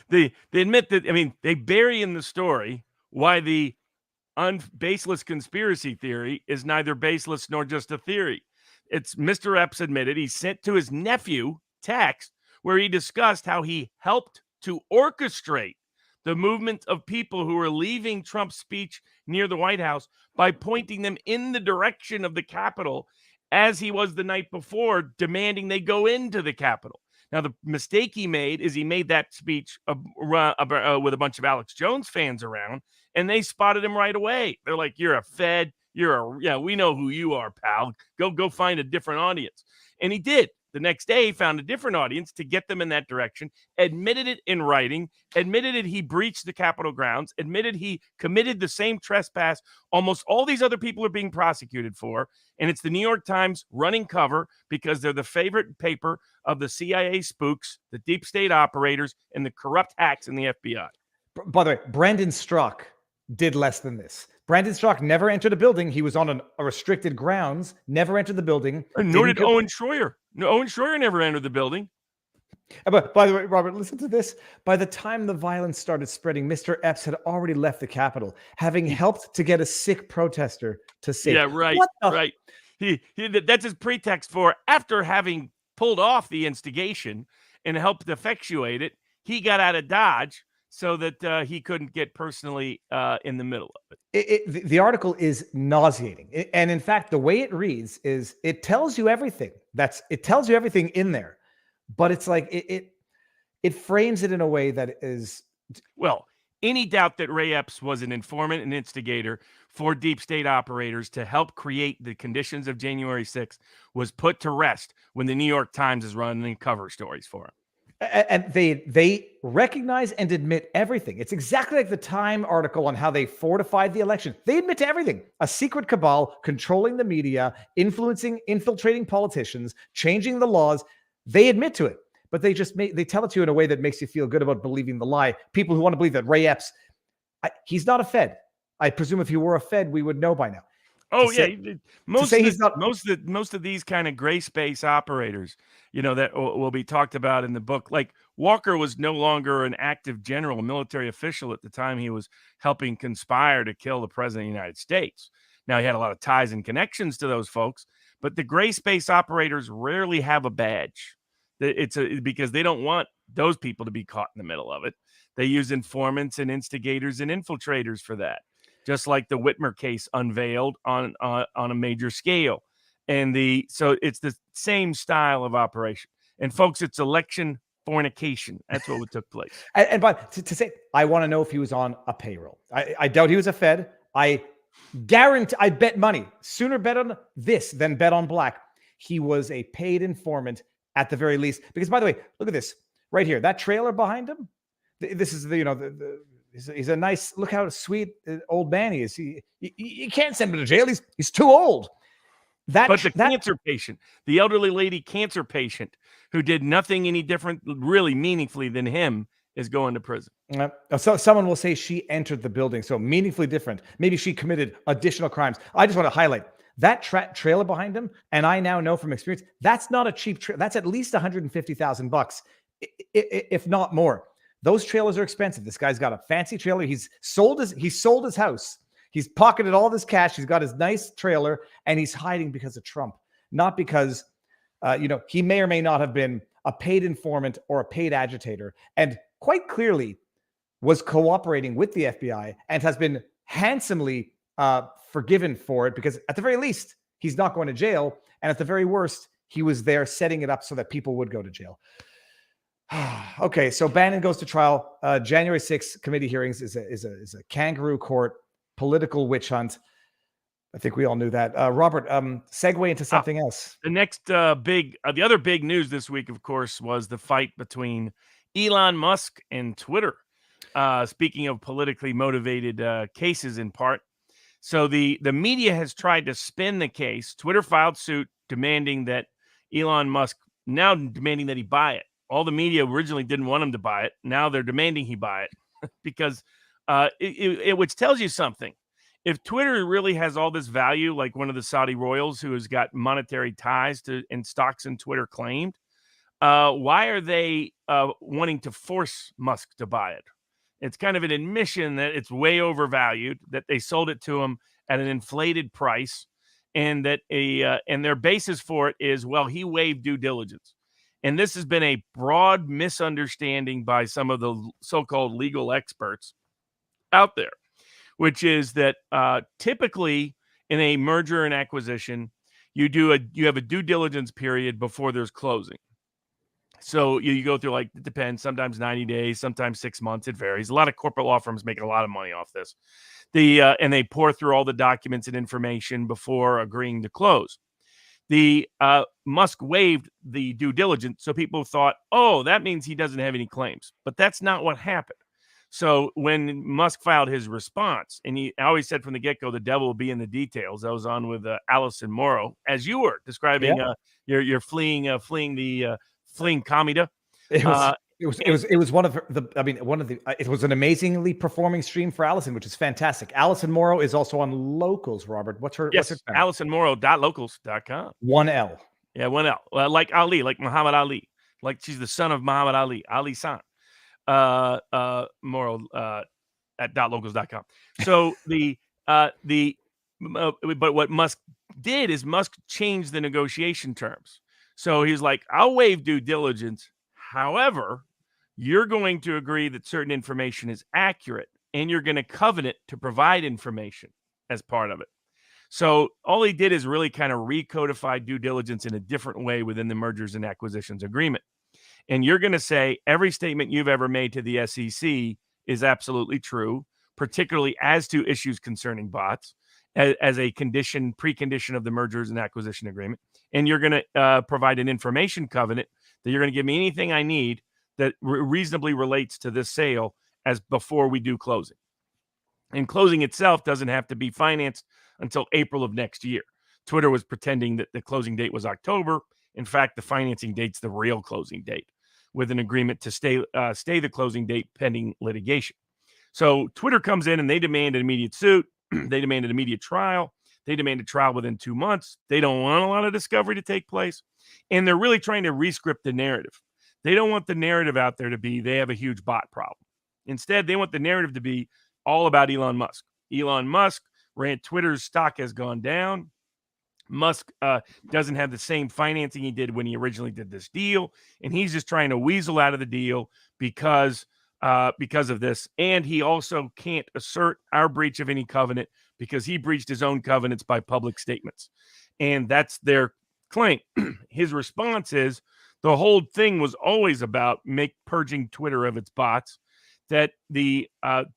They admit that, I mean, they bury in the story why the baseless conspiracy theory is neither baseless nor just a theory. It's Mr. Epps admitted he sent to his nephew text where he discussed how he helped to orchestrate the movement of people who were leaving Trump's speech near the White House by pointing them in the direction of the Capitol as he was the night before, demanding they go into the Capitol. Now, the mistake he made is he made that speech with a bunch of Alex Jones fans around, and they spotted him right away. They're like, you're a Fed. We know who you are, pal. Go find a different audience. And he did. The next day, he found a different audience to get them in that direction, admitted it in writing, admitted it he breached the Capitol grounds, admitted he committed the same trespass almost all these other people are being prosecuted for. And it's the New York Times running cover because they're the favorite paper of the CIA spooks, the deep state operators, and the corrupt hacks in the FBI. By the way, Brandon Strzok did less than this. Brandon Strzok never entered a building. He was on a restricted grounds, never entered the building. Nor did Owen Schroyer. No, Owen Schroyer never entered the building. But by the way, Robert, listen to this. By the time the violence started spreading, Mr. Epps had already left the Capitol, having helped to get a sick protester to safety. Yeah, right, right. That's his pretext for, after having pulled off the instigation and helped effectuate it, he got out of Dodge so that he couldn't get personally in the middle of it. The article is nauseating. And in fact, the way it reads is it tells you everything. It tells you everything in there. But it's like it frames it in a way that is... Well, any doubt that Ray Epps was an informant and instigator for deep state operators to help create the conditions of January 6th was put to rest when the New York Times is running cover stories for him. And they recognize and admit everything. It's exactly like the Time article on how they fortified the election. They admit to everything. A secret cabal controlling the media, infiltrating politicians, changing the laws. They admit to it, but they tell it to you in a way that makes you feel good about believing the lie. People who want to believe that Ray Epps, he's not a Fed. I presume if he were a Fed, we would know by now. Oh, most of these kind of gray space operators, that will be talked about in the book. Like Walker was no longer an active general, military official at the time he was helping conspire to kill the president of the United States. Now, he had a lot of ties and connections to those folks, but the gray space operators rarely have a badge. Because they don't want those people to be caught in the middle of it. They use informants and instigators and infiltrators for that. Just like the Whitmer case unveiled on a major scale. So it's the same style of operation. And folks, it's election fornication. That's what took place. But to say, I want to know if he was on a payroll. I doubt he was a Fed. I guarantee, I bet money. Sooner bet on this than bet on black. He was a paid informant at the very least. Because by the way, look at this right here. That trailer behind him. This is he's a nice, look how sweet old man he is. You can't send him to jail. He's too old. Cancer patient, the elderly lady cancer patient who did nothing any different, really meaningfully than him, is going to prison. So someone will say she entered the building. So meaningfully different. Maybe she committed additional crimes. I just want to highlight That trailer behind him, and I now know from experience, that's not a cheap trailer. That's at least $150,000, if not more. Those trailers are expensive. This guy's got a fancy trailer. He's sold his house. He's pocketed all this cash. He's got his nice trailer, and he's hiding because of Trump, not because he may or may not have been a paid informant or a paid agitator, and quite clearly was cooperating with the FBI and has been handsomely forgiven for it, because at the very least, he's not going to jail. And at the very worst, he was there setting it up so that people would go to jail. Okay, so Bannon goes to trial. January 6th committee hearings is a kangaroo court, political witch hunt. I think we all knew that. Robert, segue into something else. The next the other big news this week, of course, was the fight between Elon Musk and Twitter. Speaking of politically motivated cases in part. So the media has tried to spin the case. Twitter filed suit demanding that Elon Musk, now demanding that he buy it. All the media originally didn't want him to buy it. Now they're demanding he buy it because which tells you something. If Twitter really has all this value, like one of the Saudi royals who has got monetary ties to and stocks in Twitter claimed, why are they wanting to force Musk to buy it? It's kind of an admission that it's way overvalued, that they sold it to him at an inflated price, and that and their basis for it is, well, he waived due diligence. And this has been a broad misunderstanding by some of the so-called legal experts out there, which is that typically in a merger and acquisition, you have a due diligence period before there's closing. So you go through, like, it depends, sometimes 90 days, sometimes 6 months. It varies. A lot of corporate law firms make a lot of money off this. And they pour through all the documents and information before agreeing to close. The Musk waived the due diligence, so people thought, oh, that means he doesn't have any claims. But that's not what happened. So when Musk filed his response, and I always said from the get-go, the devil will be in the details. I was on with Allison Morrow, as you were describing your fleeing Kamida. It was an amazingly performing stream for Allison, which is fantastic. Allison Morrow is also on Locals, Robert. What's her channel? AllisonMorrow.locals.com. 1L. Yeah, 1L. Like Ali, like Muhammad Ali. Like she's the son of Muhammad Ali, Ali San. Morrow at .locals.com. So but what Musk did is Musk changed the negotiation terms. So he's like, I'll waive due diligence. However, you're going to agree that certain information is accurate, and you're going to covenant to provide information as part of it. So all he did is really kind of recodify due diligence in a different way within the mergers and acquisitions agreement. And you're going to say every statement you've ever made to the SEC is absolutely true, particularly as to issues concerning bots, as a precondition of the mergers and acquisition agreement. And you're going to provide an information covenant that you're going to give me anything I need that reasonably relates to this sale as before we do closing. And closing itself doesn't have to be financed until April of next year. Twitter was pretending that the closing date was October. In fact, the financing date's the real closing date, with an agreement to stay the closing date pending litigation. So Twitter comes in and they demand an immediate suit. They demand an immediate trial. They demand a trial within 2 months. They don't want a lot of discovery to take place. And they're really trying to re-script the narrative. They don't want the narrative out there to be they have a huge bot problem. Instead, they want the narrative to be all about Elon Musk. Elon Musk ran Twitter's stock has gone down. Musk doesn't have the same financing he did when he originally did this deal. And he's just trying to weasel out of the deal because of this. And he also can't assert our breach of any covenant because he breached his own covenants by public statements. And that's their claim. His response is the whole thing was always about purging Twitter of its bots, that they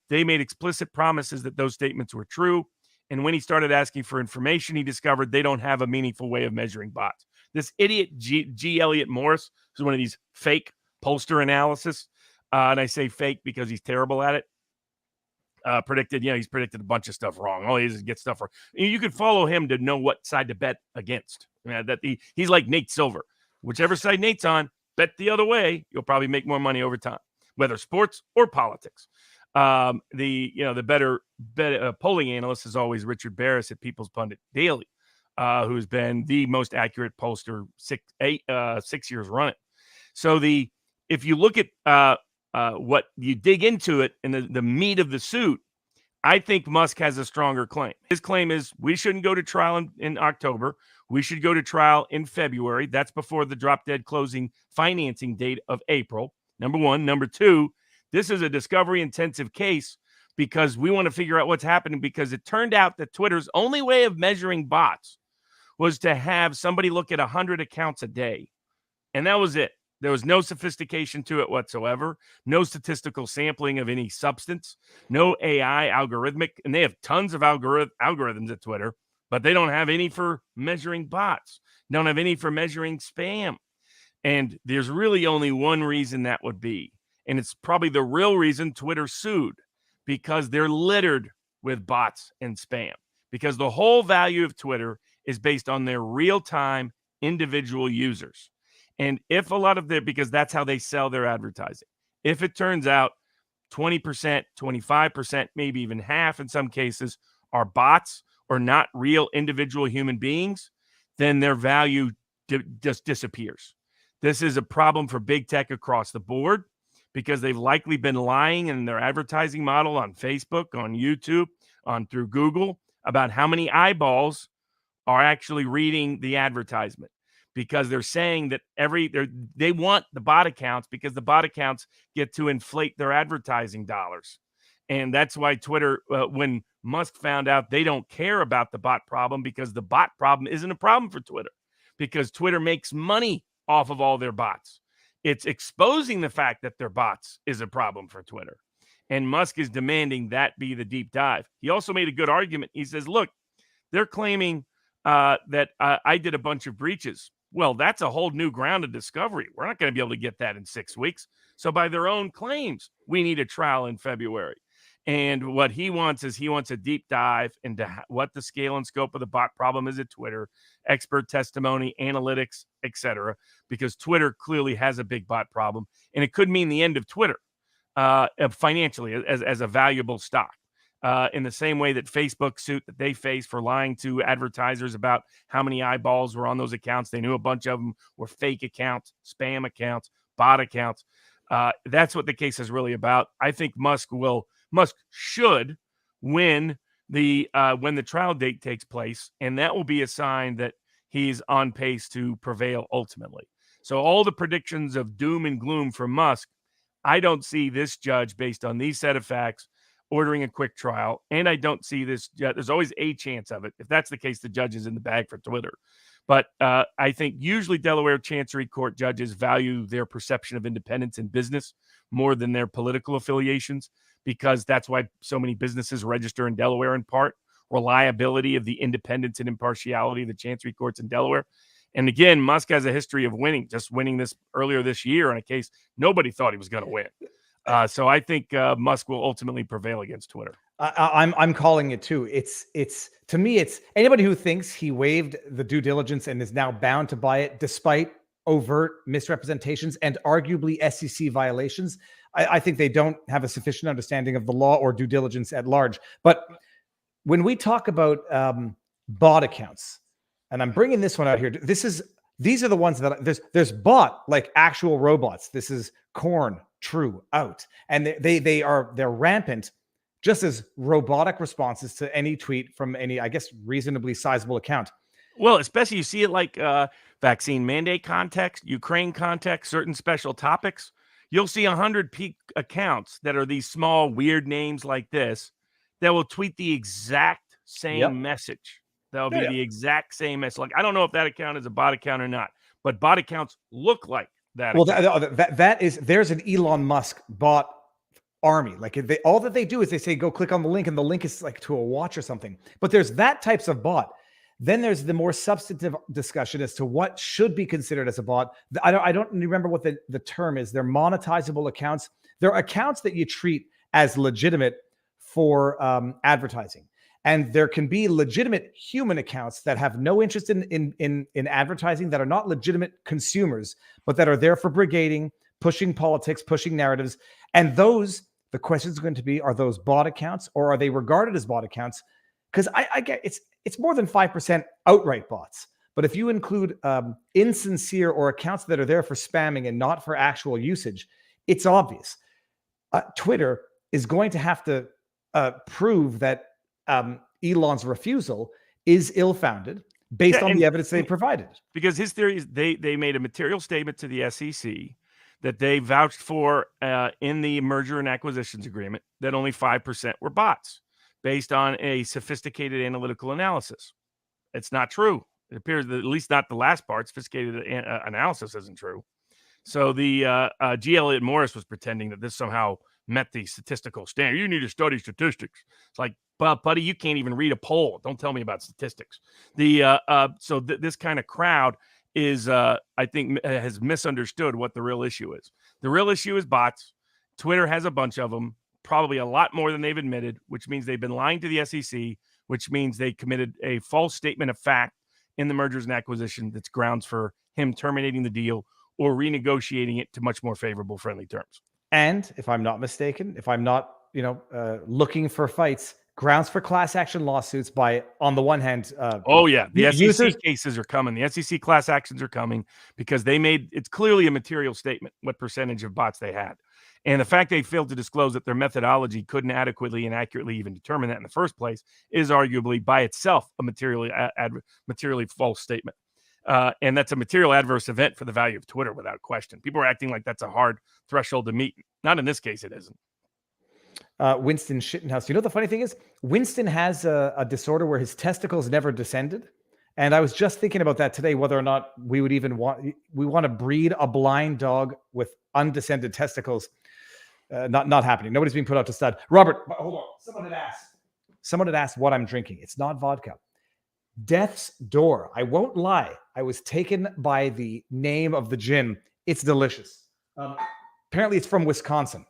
made explicit promises that those statements were true. And when he started asking for information, he discovered they don't have a meaningful way of measuring bots. This idiot G. Elliott Morris, who's one of these fake pollster analysis, and I say fake because he's terrible at it, he's predicted a bunch of stuff wrong. All he is get stuff wrong. You can follow him to know what side to bet against. He's like Nate Silver. Whichever side Nate's on, bet the other way. You'll probably make more money over time, whether sports or politics. The better polling analyst is always Richard Barris at People's Pundit Daily. who's been the most accurate pollster 6 years running. So if you look at what you dig into it and the meat of the suit, I think Musk has a stronger claim. His claim is we shouldn't go to trial in October. We should go to trial in February. That's before the drop dead closing financing date of April. Number one. Number two, this is a discovery intensive case because we want to figure out what's happening, because it turned out that Twitter's only way of measuring bots was to have somebody look at 100 accounts a day. And that was it. There was no sophistication to it whatsoever, no statistical sampling of any substance, no AI algorithmic, and they have tons of algorithms at Twitter, but they don't have any for measuring bots, don't have any for measuring spam. And there's really only one reason that would be, and it's probably the real reason Twitter sued, because they're littered with bots and spam, because the whole value of Twitter is based on their real-time individual users. And if a lot of because that's how they sell their advertising. If it turns out 20%, 25%, maybe even half in some cases are bots or not real individual human beings, then their value just disappears. This is a problem for big tech across the board because they've likely been lying in their advertising model on Facebook, on YouTube, through Google about how many eyeballs are actually reading the advertisement. Because they're saying that they want the bot accounts because the bot accounts get to inflate their advertising dollars. And that's why Twitter, when Musk found out they don't care about the bot problem, because the bot problem isn't a problem for Twitter, because Twitter makes money off of all their bots. It's exposing the fact that their bots is a problem for Twitter. And Musk is demanding that be the deep dive. He also made a good argument. He says, look, they're claiming that I did a bunch of breaches. Well, that's a whole new ground of discovery. We're not going to be able to get that in 6 weeks. So by their own claims, we need a trial in February. And what he wants is a deep dive into what the scale and scope of the bot problem is at Twitter, expert testimony, analytics, etc. Because Twitter clearly has a big bot problem. And it could mean the end of Twitter financially as a valuable stock. In the same way that Facebook suit that they faced for lying to advertisers about how many eyeballs were on those accounts. They knew a bunch of them were fake accounts, spam accounts, bot accounts. That's what the case is really about. I think Musk should win when the trial date takes place, and that will be a sign that he's on pace to prevail ultimately. So all the predictions of doom and gloom for Musk, I don't see this judge, based on these set of facts, ordering a quick trial. And I don't see this. There's always a chance of it. If that's the case, the judge is in the bag for Twitter. But I think usually Delaware Chancery Court judges value their perception of independence in business more than their political affiliations, because that's why so many businesses register in Delaware, in part. Reliability of the independence and impartiality of the Chancery Courts in Delaware. And again, Musk has a history of winning this earlier this year in a case nobody thought he was going to win. So I think Musk will ultimately prevail against Twitter. I'm calling it too. It's to me, it's anybody who thinks he waived the due diligence and is now bound to buy it despite overt misrepresentations and arguably SEC violations. I think they don't have a sufficient understanding of the law or due diligence at large. But when we talk about bot accounts, and I'm bringing this one out here, these are the ones that there's bot, like actual robots. This is Corn, True, Out, and they're rampant, just as robotic responses to any tweet from any, I guess, reasonably sizable account. Well, especially you see it like vaccine mandate context, Ukraine context, certain special topics. You'll see 100 peak accounts that are these small weird names like this that will tweet the exact same message. That'll be the exact same message. Like, I don't know if that account is a bot account or not, but bot accounts look like that. Well, there's an Elon Musk bot army. Like all that they do is they say, go click on the link, and the link is like to a watch or something. But there's that types of bot. Then there's the more substantive discussion as to what should be considered as a bot. I don't remember what the term is. They're monetizable accounts. They're accounts that you treat as legitimate for advertising. And there can be legitimate human accounts that have no interest in advertising, that are not legitimate consumers, but that are there for brigading, pushing politics, pushing narratives. And the question is going to be, are those bot accounts, or are they regarded as bot accounts because I get it's more than 5% outright bots. But if you include insincere or accounts that are there for spamming and not for actual usage, it's obvious. Twitter is going to have to prove that Elon's refusal is ill-founded based on the evidence they provided. Because his theory is they made a material statement to the SEC that they vouched for in the merger and acquisitions agreement that only 5% were bots based on a sophisticated analytical analysis. It's not true. It appears that at least not the last part. Sophisticated analysis isn't true. So the G. Elliott Morris was pretending that this somehow met the statistical standard. You need to study statistics. It's like, well, buddy, you can't even read a poll. Don't tell me about statistics. So this kind of crowd is, I think, has misunderstood what the real issue is. The real issue is bots. Twitter has a bunch of them, probably a lot more than they've admitted, which means they've been lying to the SEC, which means they committed a false statement of fact in the mergers and acquisition that's grounds for him terminating the deal or renegotiating it to much more favorable, friendly terms. And if I'm not mistaken, if I'm not, looking for fights, grounds for class action lawsuits by, on the one hand, the SEC cases are coming. The SEC class actions are coming because it's clearly a material statement what percentage of bots they had. And the fact they failed to disclose that their methodology couldn't adequately and accurately even determine that in the first place is arguably by itself a materially false statement. And that's a material adverse event for the value of Twitter without question. People are acting like that's a hard threshold to meet. Not in this case, it isn't. Winston Shittenhouse. You know, the funny thing is, Winston has a disorder where his testicles never descended. And I was just thinking about that today, whether or not we would even want to breed a blind dog with undescended testicles. Not happening. Nobody's being put out to stud. Robert, hold on. Someone had asked what I'm drinking. It's not vodka. Death's Door. I won't lie. I was taken by the name of the gin. It's delicious. Apparently, it's from Wisconsin.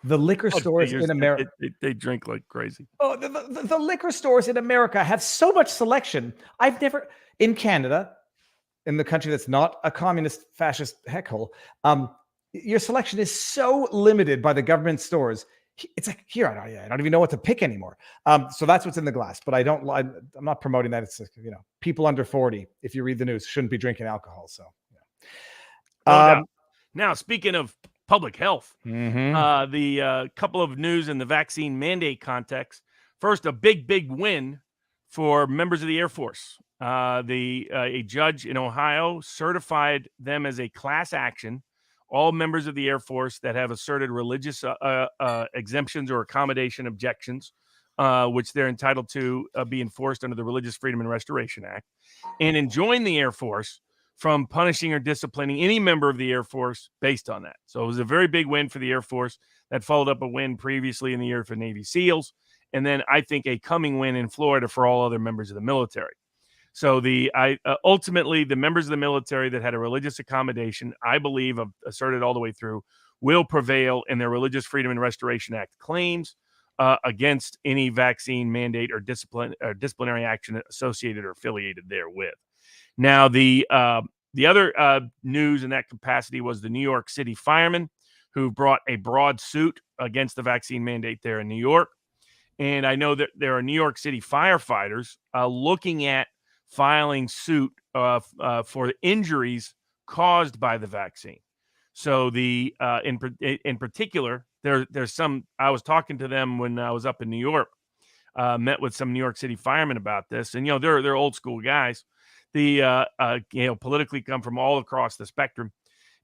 The liquor stores in America. They drink like crazy. Oh, the liquor stores in America have so much selection. I've never, in Canada, in the country that's not a communist fascist heckhole, your selection is so limited by the government stores. It's like, here, I don't even know what to pick anymore. So that's what's in the glass. But I'm not promoting that. It's, people under 40, if you read the news, shouldn't be drinking alcohol. So, now, speaking of public health, the couple of news in the vaccine mandate context. First, a big win for members of the Air Force. A judge in Ohio certified them as a class action. All members of the Air Force that have asserted religious exemptions or accommodation objections, which they're entitled to be enforced under the Religious Freedom and Restoration Act, and enjoin the Air Force from punishing or disciplining any member of the Air Force based on that. So it was a very big win for the Air Force that followed up a win previously in the year for Navy SEALs. And then I think a coming win in Florida for all other members of the military. So ultimately, the members of the military that had a religious accommodation, I believe, asserted all the way through, will prevail in their Religious Freedom and Restoration Act claims against any vaccine mandate or disciplinary action associated or affiliated therewith. Now, the other news in that capacity was the New York City firemen who brought a broad suit against the vaccine mandate there in New York. And I know that there are New York City firefighters looking at filing suit for injuries caused by the vaccine. So in particular, there's some. I was talking to them when I was up in New York. Met with some New York City firemen about this, and they're old school guys. Politically come from all across the spectrum,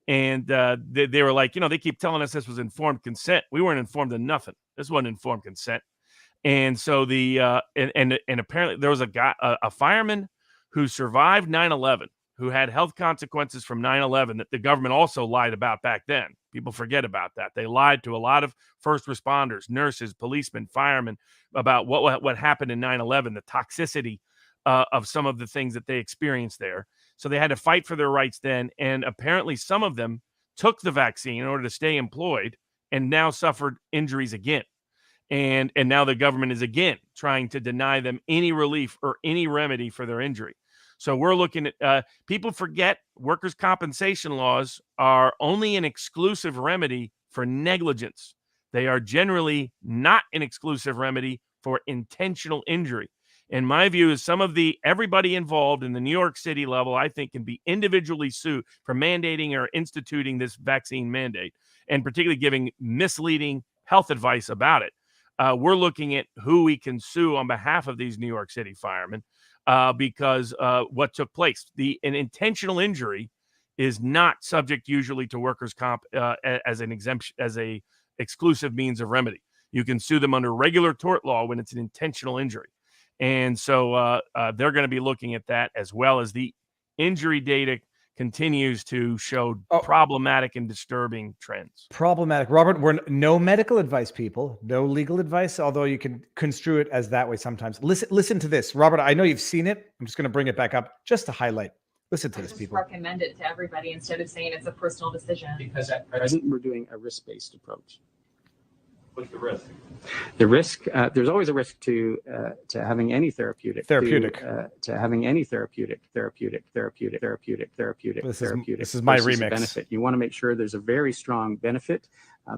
and they were like, they keep telling us this was informed consent. We weren't informed of nothing. This wasn't informed consent. And so and apparently there was a fireman who survived 9/11, who had health consequences from 9/11 that the government also lied about back then. People forget about that. They lied to a lot of first responders, nurses, policemen, firemen about what happened in 9/11, the toxicity of some of the things that they experienced there. So they had to fight for their rights then. And apparently some of them took the vaccine in order to stay employed and now suffered injuries again. And now the government is again trying to deny them any relief or any remedy for their injury. So we're looking at people forget workers' compensation laws are only an exclusive remedy for negligence. They are generally not an exclusive remedy for intentional injury. And my view is everybody involved in the New York City level, I think, can be individually sued for mandating or instituting this vaccine mandate, and particularly giving misleading health advice about it. We're looking at who we can sue on behalf of these New York City firemen because what took place. An intentional injury is not subject usually to workers' comp as an exemption, as a exclusive means of remedy. You can sue them under regular tort law when it's an intentional injury. And so they're going to be looking at that, as well as the injury data continues to show problematic and disturbing trends. Problematic. Robert, we're no medical advice, people, no legal advice, although you can construe it as that way sometimes. Listen to this. Robert, I know you've seen it. I'm just going to bring it back up just to highlight. Listen to this, people. Recommend it to everybody instead of saying it's a personal decision. Because at present, we're doing a risk-based approach. What's the risk? The risk, there's always a risk to having any therapeutic. To having any therapeutic. This is my remix. Benefit. You want to make sure there's a very strong benefit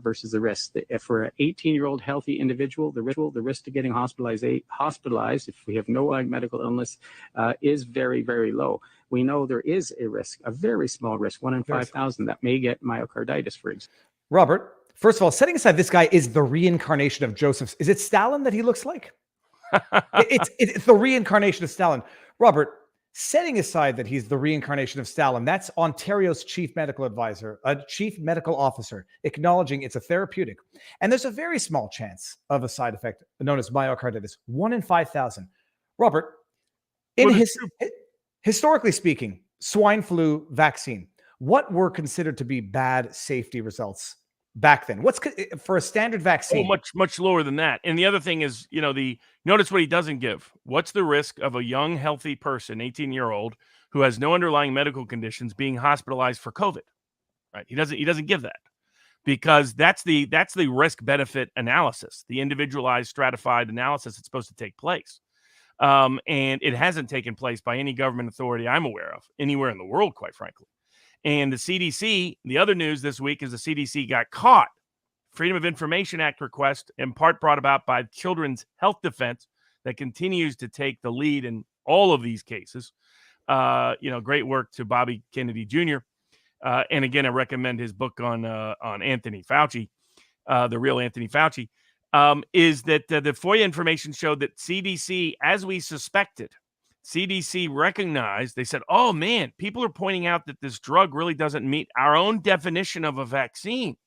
versus the risk. If we're an 18-year-old healthy individual, the risk to getting hospitalized if we have no medical illness is very, very low. We know there is a risk, a very small risk, 1 in 5,000 that may get myocarditis, for example. Robert, first of all, setting aside this guy is the reincarnation of Joseph. Is it Stalin that he looks like? it's the reincarnation of Stalin. Robert, setting aside that he's the reincarnation of Stalin, that's Ontario's chief medical advisor, a chief medical officer, acknowledging it's a therapeutic. And there's a very small chance of a side effect known as myocarditis, 1 in 5,000. Robert, historically speaking, swine flu vaccine, what were considered to be bad safety results back then? What's for a standard vaccine? Much lower than that. And the other thing is, notice what he doesn't give. What's the risk of a young, healthy person, 18-year-old, who has no underlying medical conditions being hospitalized for COVID? Right? He doesn't give that, because that's the risk benefit analysis, the individualized stratified analysis that's supposed to take place. And it hasn't taken place by any government authority I'm aware of anywhere in the world, quite frankly. And the CDC, the other news this week is the CDC got caught. Freedom of Information Act request, in part brought about by Children's Health Defense, that continues to take the lead in all of these cases. Great work to Bobby Kennedy Jr. And again, I recommend his book on Anthony Fauci, the real Anthony Fauci. Is that the FOIA information showed that CDC, as we suspected, CDC recognized, they said, oh man, people are pointing out that this drug really doesn't meet our own definition of a vaccine,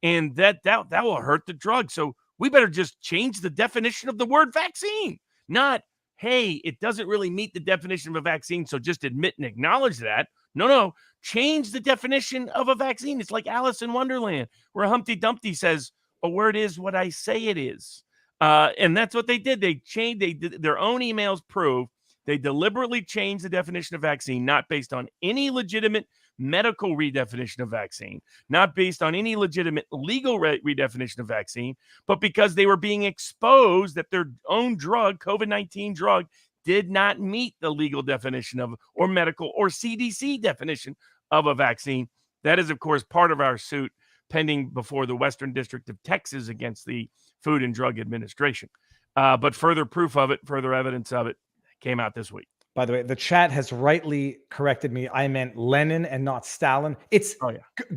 and that will hurt the drug. So we better just change the definition of the word vaccine. Not, hey, it doesn't really meet the definition of a vaccine, so just admit and acknowledge that. No, change the definition of a vaccine. It's like Alice in Wonderland, where Humpty Dumpty says, a word is what I say it is. And that's what they did. They did their own emails prove they deliberately changed the definition of vaccine, not based on any legitimate medical redefinition of vaccine, not based on any legitimate legal redefinition of vaccine, but because they were being exposed that their own drug, COVID-19 drug, did not meet the legal definition of, or medical or CDC definition of a vaccine. That is, of course, part of our suit pending before the Western District of Texas against the Food and Drug Administration. But further proof of it, further evidence of it, came out this week. By the way, the chat has rightly corrected me. I meant Lenin and not Stalin. It's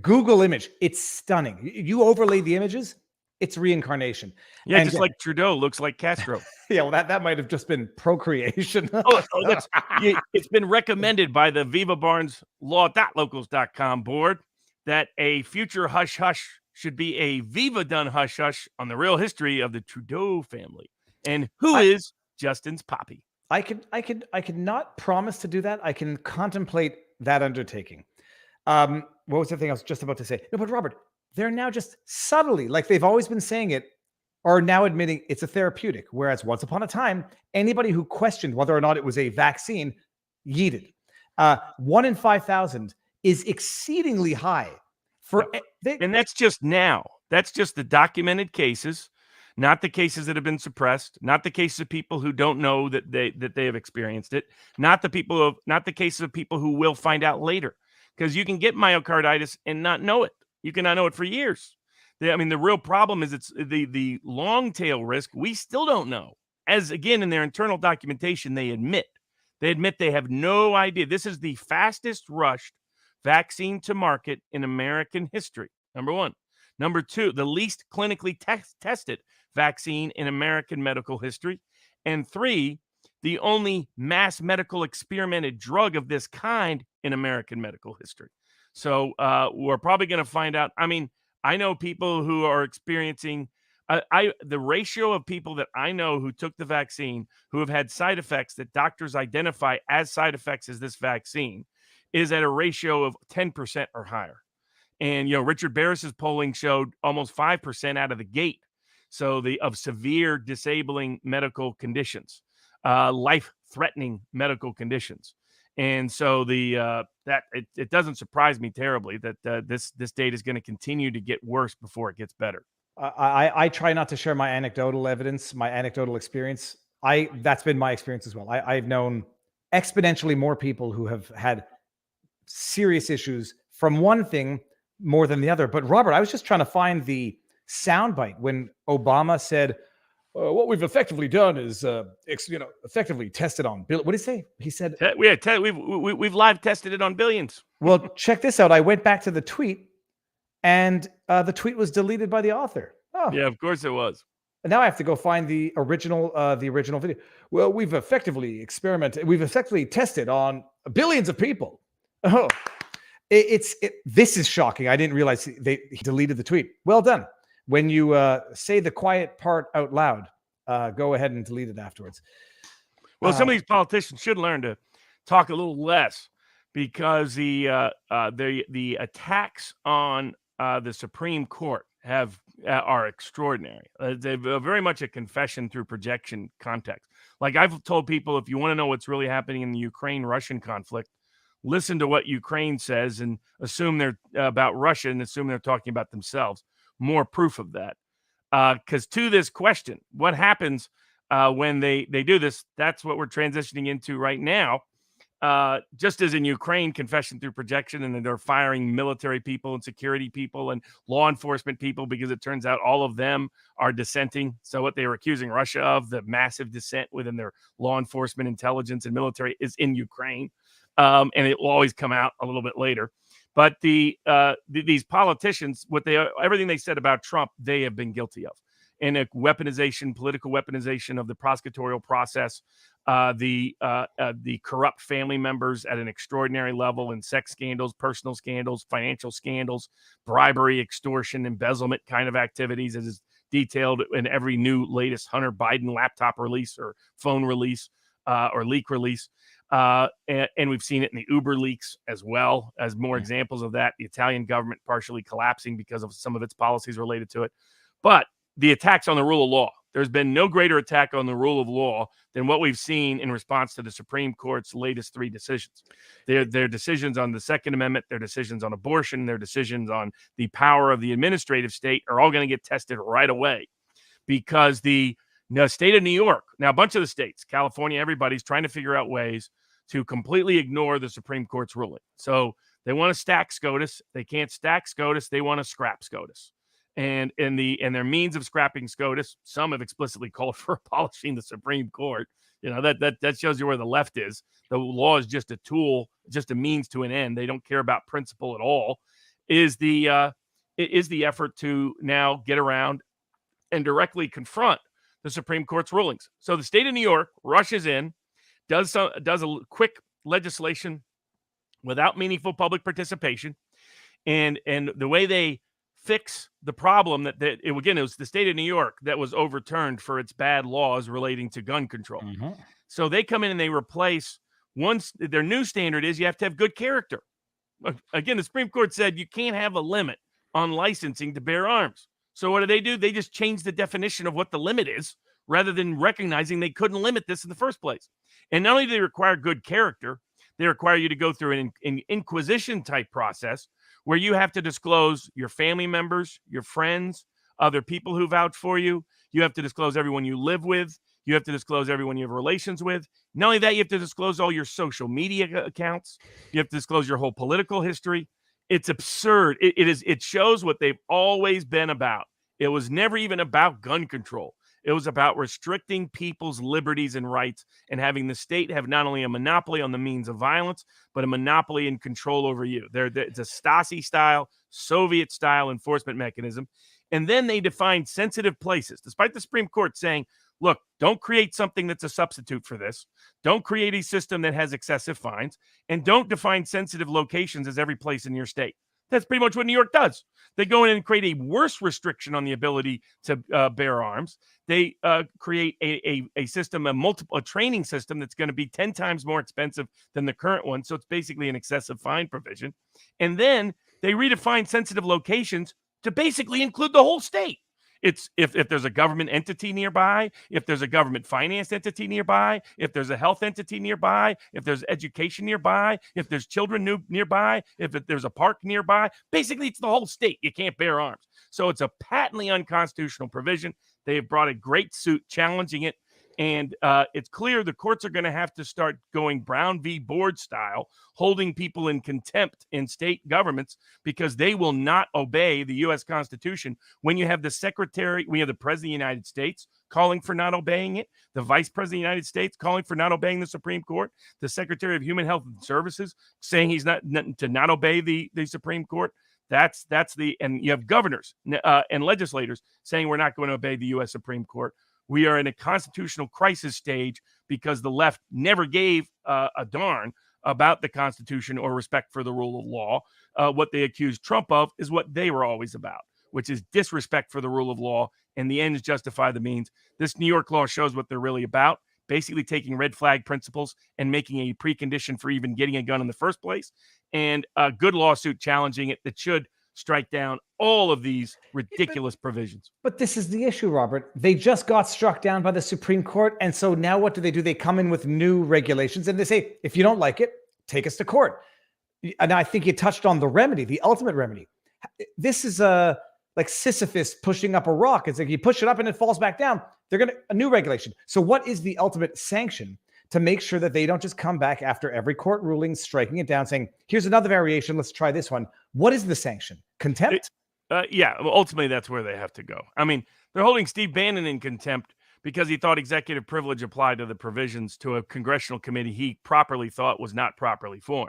Google image. It's stunning. You overlay the images, it's reincarnation. Yeah, and just like Trudeau looks like Castro. Yeah, well, that might have just been procreation. It's been recommended by the Viva Barnes Law.locals.com board that a future hush hush should be a Viva done hush hush on the real history of the Trudeau family and who is Justin's poppy. I could not promise to do that. I can contemplate that undertaking. What was the thing I was just about to say? No, but Robert, they're now just subtly, like they've always been saying it, are now admitting it's a therapeutic. Whereas once upon a time, anybody who questioned whether or not it was a vaccine yeeted. 1 in 5,000 is exceedingly high. And that's just now. That's just the documented cases. Not the cases that have been suppressed, not the cases of people who don't know that they have experienced it, not the cases of people who will find out later. Because you can get myocarditis and not know it. You cannot know it for years. I mean, the real problem is it's the long tail risk. We still don't know. As again, in their internal documentation, they admit they have no idea. This is the fastest rushed vaccine to market in American history. Number one. Number two, the least clinically tested vaccine in American medical history. And three, the only mass medical experimented drug of this kind in American medical history. So we're probably going to find out. I mean, I know people who are experiencing the ratio of people that I know who took the vaccine who have had side effects that doctors identify as side effects as this vaccine is at a ratio of 10% or higher. And, Richard Barris's polling showed almost 5% out of the gate. So of severe disabling medical conditions, life-threatening medical conditions. And so it doesn't surprise me terribly that this data is going to continue to get worse before it gets better. I try not to share my anecdotal evidence, my anecdotal experience. That's been my experience as well. I've known exponentially more people who have had serious issues from one thing more than the other. But Robert, I was just trying to find the soundbite when Obama said, what we've effectively done is, effectively tested on What did he say? He said, we've live tested it on billions. Well, check this out. I went back to the tweet, and the tweet was deleted by the author. Oh. Yeah, of course it was. And now I have to go find the original video. Well, we've effectively tested on billions of people. Oh, this is shocking. I didn't realize he deleted the tweet. Well done. When you say the quiet part out loud, go ahead and delete it afterwards. Well, some of these politicians should learn to talk a little less, because the attacks on the Supreme Court are extraordinary. They're very much a confession through projection context. Like I've told people, if you want to know what's really happening in the Ukraine-Russian conflict, listen to what Ukraine says and assume they're about Russia and assume they're talking about themselves. More proof of that. Because to this question, what happens when they do this? That's what we're transitioning into right now. Just as in Ukraine, confession through projection, and then they're firing military people and security people and law enforcement people, because it turns out all of them are dissenting. So what they were accusing Russia of, the massive dissent within their law enforcement, intelligence, and military, is in Ukraine. And it will always come out a little bit later. But these politicians, everything they said about Trump, they have been guilty of. And a political weaponization of the prosecutorial process, the corrupt family members at an extraordinary level in sex scandals, personal scandals, financial scandals, bribery, extortion, embezzlement kind of activities, as is detailed in every new latest Hunter Biden laptop release or phone release or leak release. And we've seen it in the Uber leaks as well as more examples of that. The Italian government partially collapsing because of some of its policies related to it. But the attacks on the rule of law, there's been no greater attack on the rule of law than what we've seen in response to the Supreme Court's latest three decisions. Their decisions on the Second Amendment, their decisions on abortion, their decisions on the power of the administrative state are all going to get tested right away, because the state of New York, now a bunch of the states, California, everybody's trying to figure out ways to completely ignore the Supreme Court's ruling. So they want to stack SCOTUS. They can't stack SCOTUS. They want to scrap SCOTUS. And their means of scrapping SCOTUS, some have explicitly called for abolishing the Supreme Court. That shows you where the left is. The law is just a tool, just a means to an end. They don't care about principle at all. Is the effort to now get around and directly confront the Supreme Court's rulings. So the state of New York rushes in, does a quick legislation without meaningful public participation, and the way they fix the problem it was the state of New York that was overturned for its bad laws relating to gun control. Mm-hmm. So they come in and they replace their new standard is you have to have good character. Again, the Supreme Court said you can't have a limit on licensing to bear arms. So what do? They just changed the definition of what the limit is, rather than recognizing they couldn't limit this in the first place. And not only do they require good character, they require you to go through an inquisition type process where you have to disclose your family members, your friends, other people who vouch for you. You have to disclose everyone you live with. You have to disclose everyone you have relations with. Not only that, you have to disclose all your social media accounts. You have to disclose your whole political history. It's absurd. It shows what they've always been about. It was never even about gun control. It was about restricting people's liberties and rights and having the state have not only a monopoly on the means of violence, but a monopoly and control over you. It's a Stasi-style, Soviet-style enforcement mechanism. And then they define sensitive places, despite the Supreme Court saying, look, don't create something that's a substitute for this. Don't create a system that has excessive fines. And don't define sensitive locations as every place in your state. That's pretty much what New York does. They go in and create a worse restriction on the ability to bear arms. They create a system, a training system that's going to be 10 times more expensive than the current one. So it's basically an excessive fine provision. And then they redefine sensitive locations to basically include the whole state. It's if there's a government entity nearby, if there's a government financed entity nearby, if there's a health entity nearby, if there's education nearby, if there's children nearby, if there's a park nearby, basically it's the whole state. You can't bear arms. So it's a patently unconstitutional provision. They have brought a great suit challenging it. And it's clear the courts are going to have to start going Brown v. Board style, holding people in contempt in state governments because they will not obey the U.S. Constitution. When you have the President of the United States calling for not obeying it, the Vice President of the United States calling for not obeying the Supreme Court, the Secretary of Human Health and Services saying he's not obey the Supreme Court. And you have governors and legislators saying we're not going to obey the U.S. Supreme Court. We are in a constitutional crisis stage because the left never gave a darn about the Constitution or respect for the rule of law. What they accused Trump of is what they were always about, which is disrespect for the rule of law, and the ends justify the means. This New York law shows what they're really about, basically taking red flag principles and making a precondition for even getting a gun in the first place, and a good lawsuit challenging it that should strike down all of these ridiculous provisions. But this is the issue, Robert. They just got struck down by the Supreme Court. And so now what do? They come in with new regulations and they say, if you don't like it, take us to court. And I think you touched on the remedy, the ultimate remedy. This is like Sisyphus pushing up a rock. It's like you push it up and it falls back down. A new regulation. So what is the ultimate sanction to make sure that they don't just come back after every court ruling, striking it down, saying, here's another variation, let's try this one. What is the sanction? Contempt? Yeah, well, ultimately, that's where they have to go. I mean, they're holding Steve Bannon in contempt because he thought executive privilege applied to the provisions to a congressional committee he properly thought was not properly formed.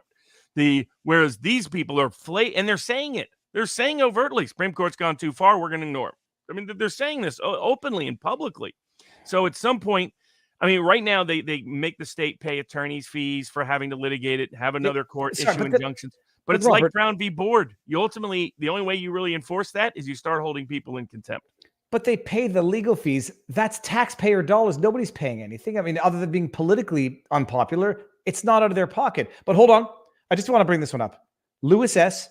Whereas these people are and they're saying it. They're saying overtly, Supreme Court's gone too far, we're going to ignore them. I mean, they're saying this openly and publicly. So at some point, I mean, right now they make the state pay attorney's fees for having to litigate it, have another court issue injunctions. But it's Robert, like Brown v. Board. The only way you really enforce that is you start holding people in contempt. But they pay the legal fees. That's taxpayer dollars. Nobody's paying anything. I mean, other than being politically unpopular, it's not out of their pocket. But hold on. I just want to bring this one up. Lewis S.,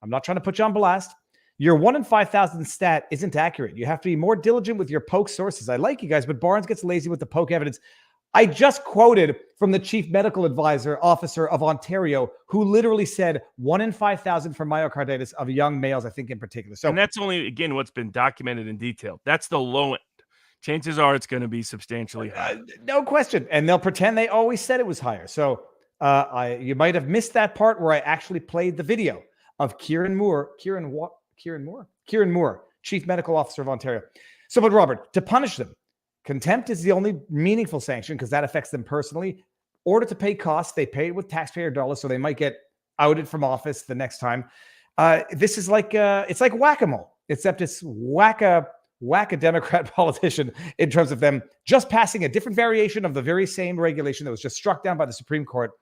I'm not trying to put you on blast. Your 1 in 5,000 stat isn't accurate. You have to be more diligent with your poke sources. I like you guys, but Barnes gets lazy with the poke evidence. I just quoted from the chief medical officer of Ontario, who literally said 1 in 5,000 for myocarditis of young males, I think in particular. So, and that's only, again, what's been documented in detail. That's the low end. Chances are it's going to be substantially higher. No question. And they'll pretend they always said it was higher. So you might have missed that part where I actually played the video of Kieran Moore, chief medical officer of Ontario. So, but Robert, to punish them, contempt is the only meaningful sanction because that affects them personally. Order to pay costs, they pay it with taxpayer dollars, so they might get outed from office the next time. This is like it's like whack-a-mole, except it's whack a Democrat politician in terms of them just passing a different variation of the very same regulation that was just struck down by the Supreme Court.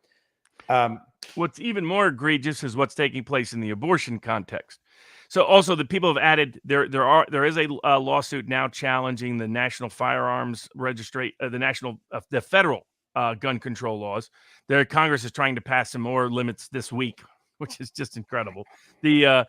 What's even more egregious is what's taking place in the abortion context. So also the people have added there is a lawsuit now challenging the national firearms registry, the federal gun control laws. Congress is trying to pass some more limits this week, which is just incredible. I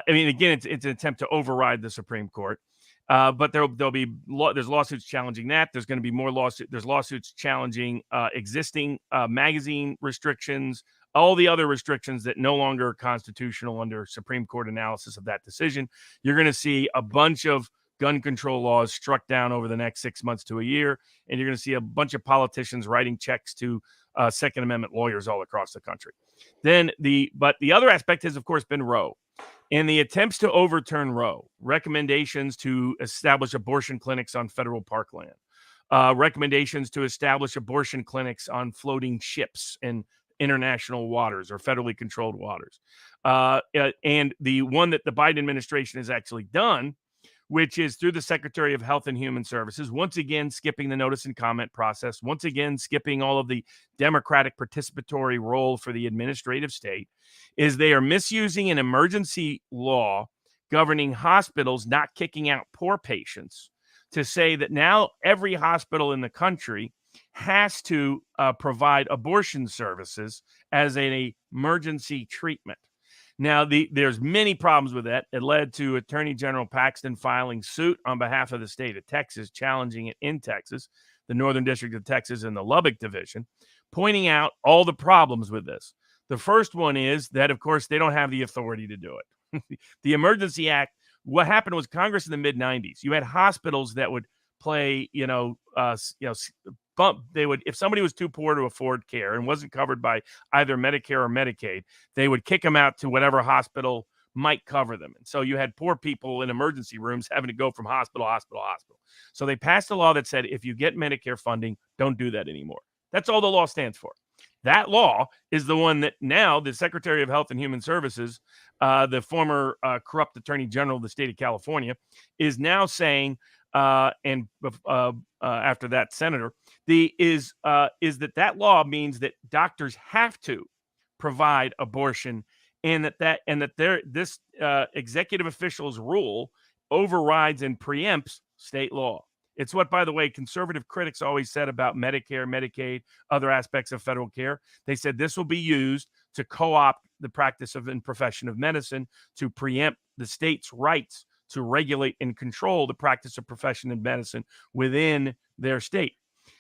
mean, again, it's an attempt to override the Supreme Court. But there's lawsuits challenging that. There's going to be more lawsuits. There's lawsuits challenging existing magazine restrictions, all the other restrictions that no longer are constitutional under Supreme Court analysis of that decision. You're going to see a bunch of gun control laws struck down over the next 6 months to a year, and you're going to see a bunch of politicians writing checks to Second Amendment lawyers all across the country. But the other aspect has, of course, been Roe. In the attempts to overturn Roe, recommendations to establish abortion clinics on federal parkland, recommendations to establish abortion clinics on floating ships in international waters or federally controlled waters. And the one that the Biden administration has actually done, which is through the Secretary of Health and Human Services, once again skipping the notice and comment process, once again skipping all of the democratic participatory role for the administrative state, is they are misusing an emergency law governing hospitals not kicking out poor patients to say that now every hospital in the country has to provide abortion services as an emergency treatment. Now, there's many problems with that. It led to Attorney General Paxton filing suit on behalf of the state of Texas, challenging it in Texas, the Northern District of Texas and the Lubbock Division, pointing out all the problems with this. The first one is that, of course, they don't have the authority to do it. The Emergency Act, what happened was Congress in the mid-90s, you had hospitals that would play, they would, if somebody was too poor to afford care and wasn't covered by either Medicare or Medicaid, they would kick them out to whatever hospital might cover them. And so you had poor people in emergency rooms having to go from hospital to hospital to hospital. So they passed a law that said, if you get Medicare funding, don't do that anymore. That's all the law stands for. That law is the one that now the Secretary of Health and Human Services, the former corrupt Attorney General of the state of California, is now saying, after that senator, is that law means that doctors have to provide abortion, and this executive official's rule overrides and preempts state law. It's what, by the way, conservative critics always said about Medicare, Medicaid, other aspects of federal care. They said this will be used to co-opt the practice of and profession of medicine to preempt the state's rights to regulate and control the practice of profession and medicine within their state.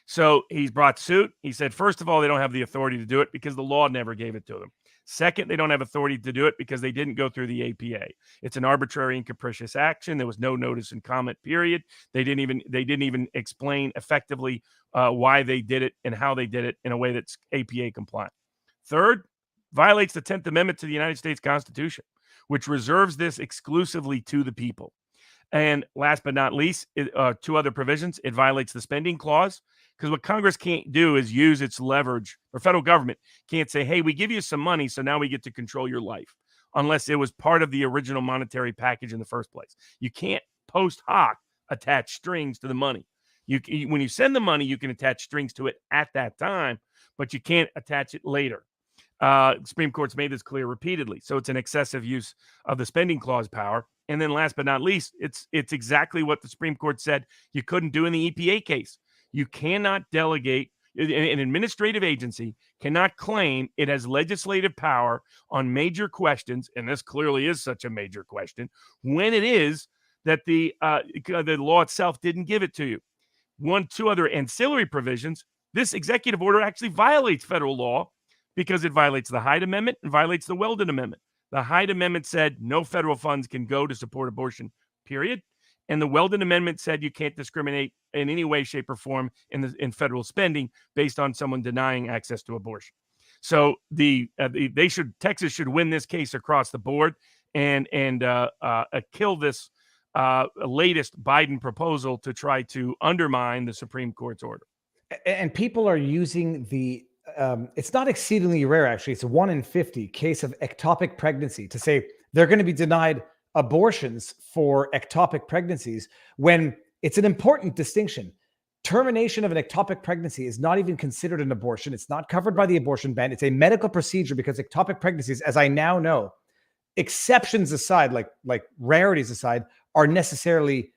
So he's brought suit. He said, first of all, they don't have the authority to do it because the law never gave it to them. Second, they don't have authority to do it because they didn't go through the APA. It's an arbitrary and capricious action. There was no notice and comment period. They didn't even explain effectively why they did it and how they did it in a way that's APA compliant. Third, violates the 10th Amendment to the United States Constitution, which reserves this exclusively to the people. And last but not least, two other provisions. It violates the spending clause, because what Congress can't do is use its leverage, or federal government can't say, hey, we give you some money, so now we get to control your life, unless it was part of the original monetary package in the first place. You can't post hoc attach strings to the money. When you send the money, you can attach strings to it at that time, but you can't attach it later. The Supreme Court's made this clear repeatedly. So it's an excessive use of the spending clause power. And then last but not least, it's exactly what the Supreme Court said you couldn't do in the EPA case. You cannot delegate, an administrative agency cannot claim it has legislative power on major questions, and this clearly is such a major question, when it is that the law itself didn't give it to you. Two other ancillary provisions. This executive order actually violates federal law because it violates the Hyde Amendment and violates the Weldon Amendment. The Hyde Amendment said no federal funds can go to support abortion, period. And the Weldon Amendment said you can't discriminate in any way, shape, or form in federal spending based on someone denying access to abortion. So Texas should win this case across the board and kill this latest Biden proposal to try to undermine the Supreme Court's order. And people are using it's not exceedingly rare, actually. It's a 1 in 50 case of ectopic pregnancy to say they're going to be denied abortions for ectopic pregnancies, when it's an important distinction. Termination of an ectopic pregnancy is not even considered an abortion. It's not covered by the abortion ban. It's a medical procedure, because ectopic pregnancies, as I now know, exceptions aside, like rarities aside, are necessarily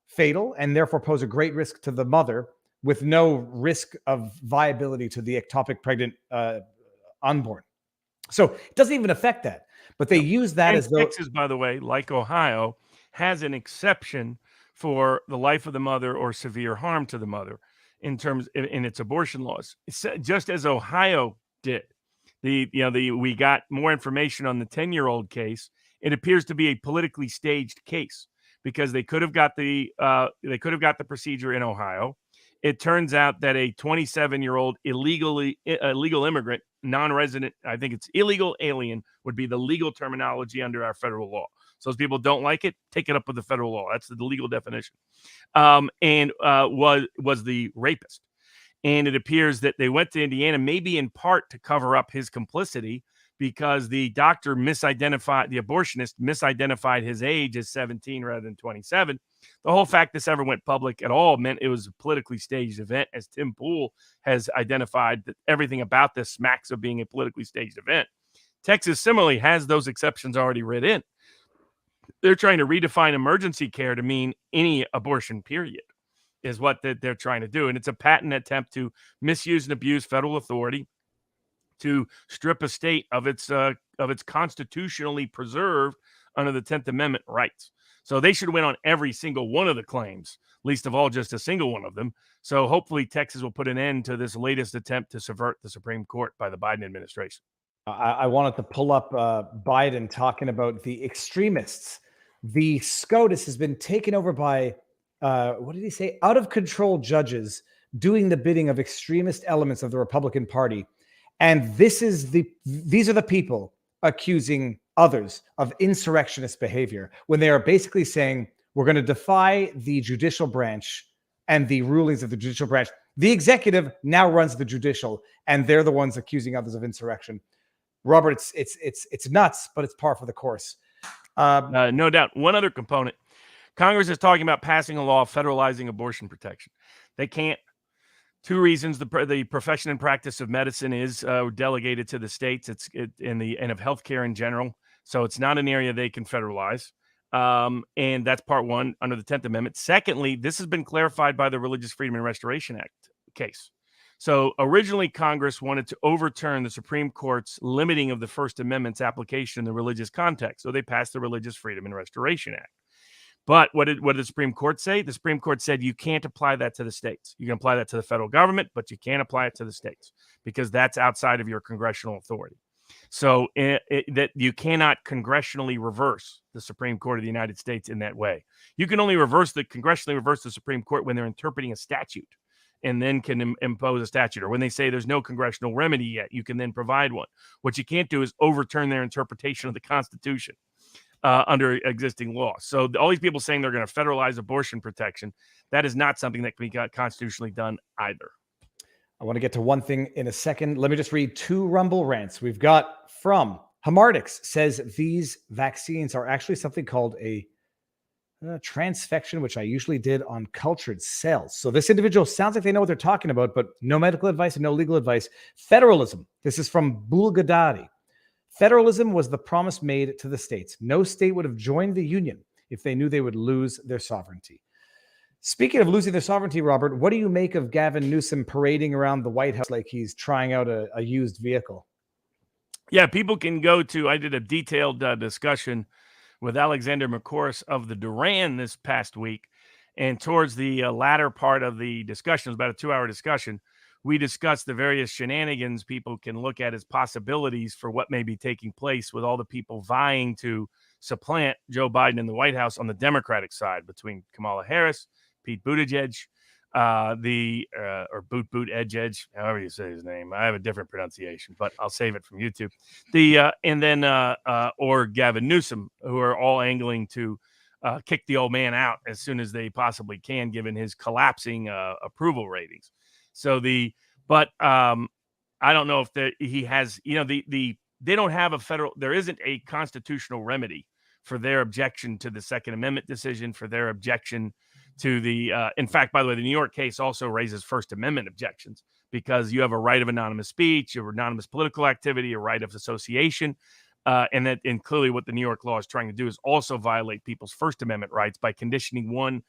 fatal and therefore pose a great risk to the mother, with no risk of viability to the ectopic pregnant unborn. So it doesn't even affect that. But they use that as though Texas, by the way, like Ohio, has an exception for the life of the mother or severe harm to the mother in its abortion laws. It's just as Ohio did. We got more information on the 10-year-old case. It appears to be a politically staged case, because they could have got the procedure in Ohio, It turns out that a 27-year-old illegal immigrant, non-resident, I think it's illegal alien, would be the legal terminology under our federal law. So if people don't like it, take it up with the federal law. That's the legal definition. And was the rapist. And it appears that they went to Indiana, maybe in part to cover up his complicity, because the doctor the abortionist misidentified his age as 17 rather than 27. The whole fact this ever went public at all meant it was a politically staged event, as Tim Pool has identified that everything about this smacks of being a politically staged event. Texas similarly has those exceptions already writ in. They're trying to redefine emergency care to mean any abortion, period, is what they're trying to do. And it's a patent attempt to misuse and abuse federal authority to strip a state of its constitutionally preserved under the 10th Amendment rights. So they should win on every single one of the claims, least of all just a single one of them. So hopefully Texas will put an end to this latest attempt to subvert the Supreme Court by the Biden administration. I wanted to pull up Biden talking about the extremists. The SCOTUS has been taken over by, what did he say? Out of control judges doing the bidding of extremist elements of the Republican Party. And these are the people accusing others of insurrectionist behavior when they are basically saying, we're going to defy the judicial branch and the rulings of the judicial branch. The executive now runs the judicial, and they're the ones accusing others of insurrection. Robert, it's nuts, but it's par for the course. No doubt. One other component. Congress is talking about passing a law federalizing abortion protection. They can't. Two reasons: the profession and practice of medicine is delegated to the states. And of healthcare in general. So it's not an area they can federalize. And that's part one under the 10th Amendment. Secondly, this has been clarified by the Religious Freedom and Restoration Act case. So originally, Congress wanted to overturn the Supreme Court's limiting of the First Amendment's application in the religious context. So they passed the Religious Freedom and Restoration Act. But what did the Supreme Court say? The Supreme Court said you can't apply that to the states. You can apply that to the federal government, but you can't apply it to the states because that's outside of your congressional authority. So that you cannot congressionally reverse the Supreme Court of the United States in that way. You can only congressionally reverse the Supreme Court when they're interpreting a statute and then can impose a statute, or when they say there's no congressional remedy yet, you can then provide one. What you can't do is overturn their interpretation of the Constitution under existing law. So all these people saying they're going to federalize abortion protection, that is not something that can be constitutionally done either. I want to get to one thing in a second. Let me just read two Rumble rants. We've got from Hamartix says these vaccines are actually something called a transfection, which I usually did on cultured cells. So this individual sounds like they know what they're talking about, but no medical advice and no legal advice. Federalism. This is from Bulgadari. Federalism was the promise made to the states. No state would have joined the union if they knew they would lose their sovereignty. Speaking of losing their sovereignty, Robert, what do you make of Gavin Newsom parading around the White House like he's trying out a used vehicle? Yeah, people can go to, I did a detailed discussion with Alexander McCourse of the Duran this past week. And towards the latter part of the discussion, it was about a 2-hour discussion, we discussed the various shenanigans people can look at as possibilities for what may be taking place with all the people vying to supplant Joe Biden in the White House on the Democratic side between Kamala Harris, Pete Buttigieg, or Boot Edge, however you say his name. I have a different pronunciation, but I'll save it from YouTube. Or Gavin Newsom, who are all angling to kick the old man out as soon as they possibly can, given his collapsing approval ratings. So I don't know if he has, they don't have a federal, there isn't a constitutional remedy for their objection to the Second Amendment decision, for their objection to in fact, by the way, the New York case also raises First Amendment objections because you have a right of anonymous speech, you have anonymous political activity, a right of association. And clearly what the New York law is trying to do is also violate people's First Amendment rights by conditioning one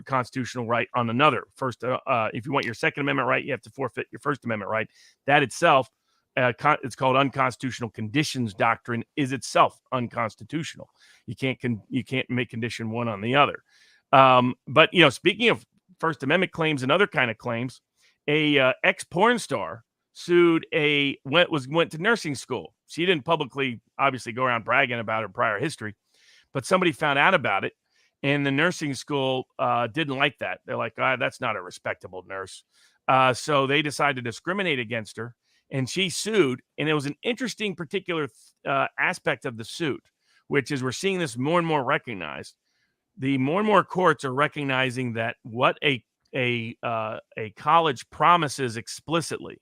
constitutional right on another. First, if you want your Second Amendment right, you have to forfeit your First Amendment right. That itself, it's called unconstitutional conditions doctrine, is itself unconstitutional. You can't make condition one on the other. But speaking of First Amendment claims and other kind of claims, a ex-porn star went to nursing school. She didn't publicly, obviously, go around bragging about her prior history, but somebody found out about it And the nursing school didn't like that. They're like, that's not a respectable nurse. So they decided to discriminate against her, and she sued. And it was an interesting particular aspect of the suit, which is we're seeing this more and more recognized. The more and more courts are recognizing that what a college promises explicitly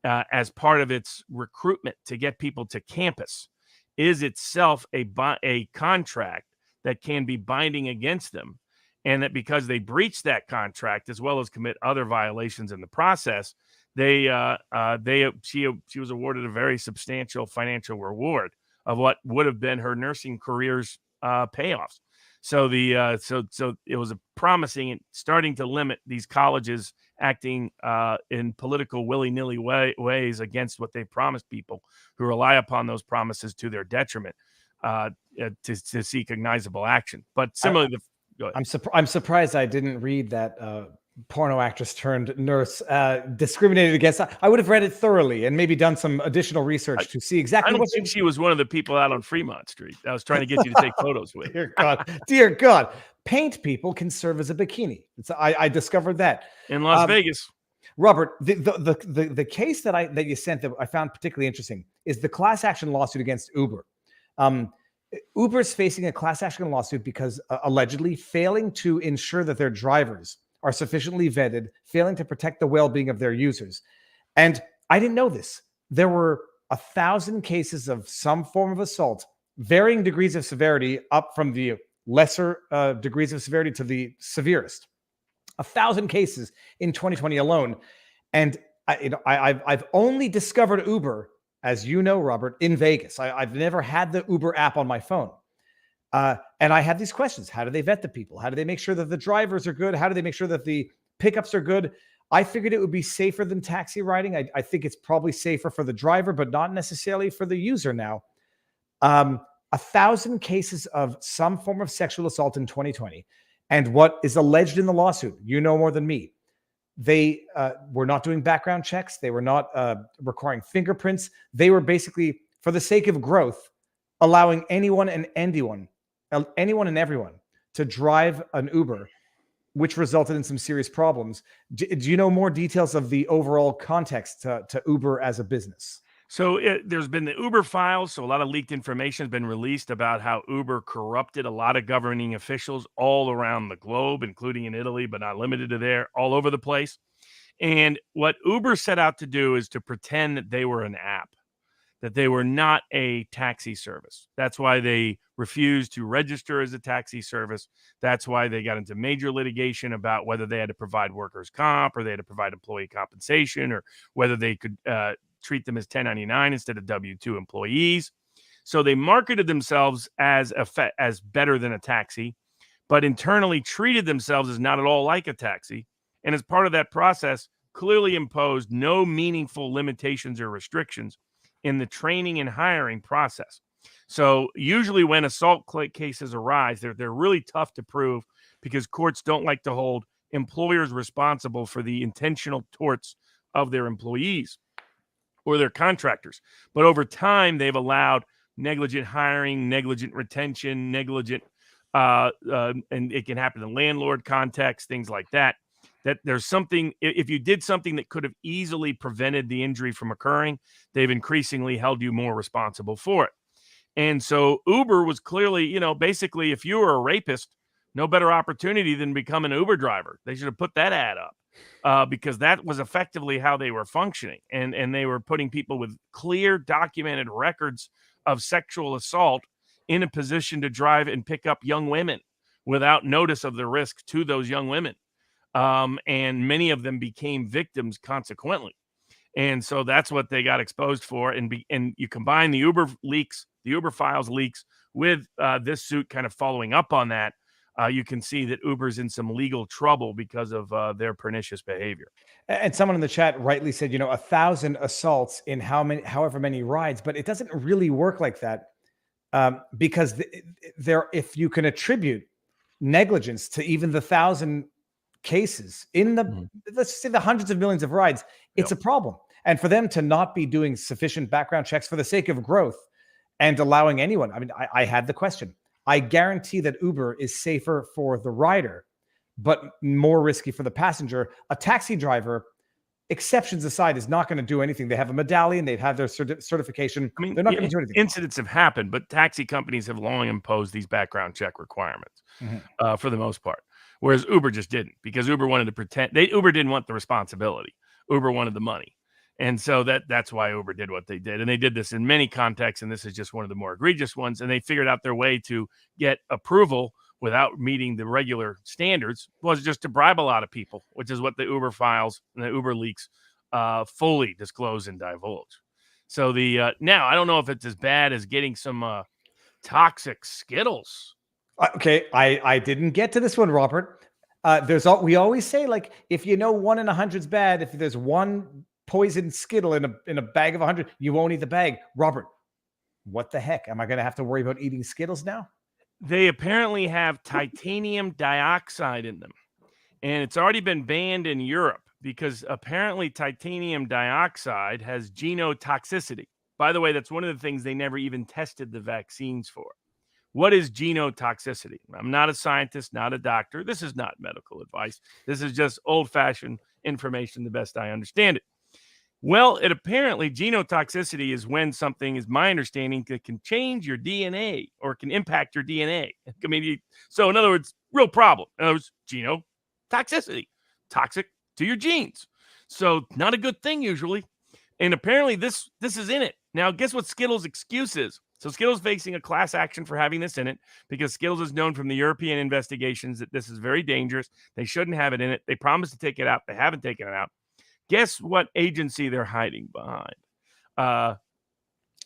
as part of its recruitment to get people to campus is itself a contract that can be binding against them, and that because they breach that contract as well as commit other violations in the process, she was awarded a very substantial financial reward of what would have been her nursing career's payoffs. So so it was a promising and starting to limit these colleges acting in political willy-nilly ways against what they promised people who rely upon those promises to their detriment to seek cognizable action. But similarly, I'm surprised I didn't read that porno actress turned nurse discriminated against. I would have read it thoroughly and maybe done some additional research to see exactly. I don't think she was one of the people out on Fremont Street. I was trying to get you to take photos with. Dear God, paint people can serve as a bikini. I discovered that in Las Vegas. Robert, the case that you sent that I found particularly interesting is the class action lawsuit against Uber. Uber's facing a class action lawsuit because allegedly failing to ensure that their drivers are sufficiently vetted, failing to protect the well-being of their users. And I didn't know this. There were 1,000 cases of some form of assault, varying degrees of severity, up from the lesser degrees of severity to the severest. 1,000 cases in 2020 alone. And I've only discovered Uber, as you know, Robert, in Vegas. I've never had the Uber app on my phone. And I had these questions. How do they vet the people? How do they make sure that the drivers are good? How do they make sure that the pickups are good? I figured it would be safer than taxi riding. I think it's probably safer for the driver, but not necessarily for the user now. 1,000 cases of some form of sexual assault in 2020. And what is alleged in the lawsuit, you know more than me. They were not doing background checks. They were not requiring fingerprints. They were basically, for the sake of growth, allowing anyone and everyone to drive an Uber, which resulted in some serious problems. Do you know more details of the overall context to Uber as a business? So there's been the Uber files. So a lot of leaked information has been released about how Uber corrupted a lot of governing officials all around the globe, including in Italy, but not limited to there, all over the place. And what Uber set out to do is to pretend that they were an app, that they were not a taxi service. That's why they refused to register as a taxi service. That's why they got into major litigation about whether they had to provide workers' comp or they had to provide employee compensation or whether they could treat them as 1099 instead of W-2 employees. So they marketed themselves as better than a taxi, but internally treated themselves as not at all like a taxi. And as part of that process, clearly imposed no meaningful limitations or restrictions in the training and hiring process. So usually when assault cases arise, they're really tough to prove because courts don't like to hold employers responsible for the intentional torts of their employees or their contractors. But over time, they've allowed negligent hiring, negligent retention, negligent, and it can happen in landlord context, things like that, that there's something, if you did something that could have easily prevented the injury from occurring, they've increasingly held you more responsible for it. And so Uber was clearly, basically, if you were a rapist, no better opportunity than become an Uber driver. They should have put that ad up. Because that was effectively how they were functioning. And they were putting people with clear documented records of sexual assault in a position to drive and pick up young women without notice of the risk to those young women. And many of them became victims consequently. And so that's what they got exposed for. And you combine the Uber leaks, the Uber files leaks with this suit kind of following up on that. You can see that Uber's in some legal trouble because of their pernicious behavior. And someone in the chat rightly said, 1,000 assaults in however many rides, but it doesn't really work like that because if you can attribute negligence to even the 1,000 cases in the, let's say the hundreds of millions of rides, it's a problem. And for them to not be doing sufficient background checks for the sake of growth and allowing anyone, I had the question. I guarantee that Uber is safer for the rider, but more risky for the passenger. A taxi driver, exceptions aside, is not going to do anything. They have a medallion. They have their certification. I mean, they're not going to do anything. Incidents have happened, but taxi companies have long imposed these background check requirements for the most part. Whereas Uber just didn't, because Uber wanted to pretend. Uber didn't want the responsibility. Uber wanted the money. And so that's why Uber did what they did. And they did this in many contexts, and this is just one of the more egregious ones. And they figured out their way to get approval without meeting the regular standards, was just to bribe a lot of people, which is what the Uber files and the Uber leaks fully disclose and divulge. So now I don't know if it's as bad as getting some toxic Skittles. Okay, I didn't get to this one, Robert. We always say, like, if you know 1 in 100's bad, if there's one poison Skittle in a bag of 100, you won't eat the bag. Robert, what the heck? Am I going to have to worry about eating Skittles now? They apparently have titanium dioxide in them, and it's already been banned in Europe because apparently titanium dioxide has genotoxicity. By the way, that's one of the things they never even tested the vaccines for. What is genotoxicity? I'm not a scientist, not a doctor. This is not medical advice. This is just old-fashioned information, the best I understand it. Well, apparently genotoxicity is when something, is my understanding, that can change your DNA or can impact your DNA. I mean, so in other words, real problem. In other words, genotoxicity, toxic to your genes. So not a good thing usually. And apparently this is in it. Now, guess what Skittles' excuse is? So Skittles facing a class action for having this in it because Skittles is known from the European investigations that this is very dangerous. They shouldn't have it in it. They promised to take it out. They haven't taken it out. Guess what agency they're hiding behind? Not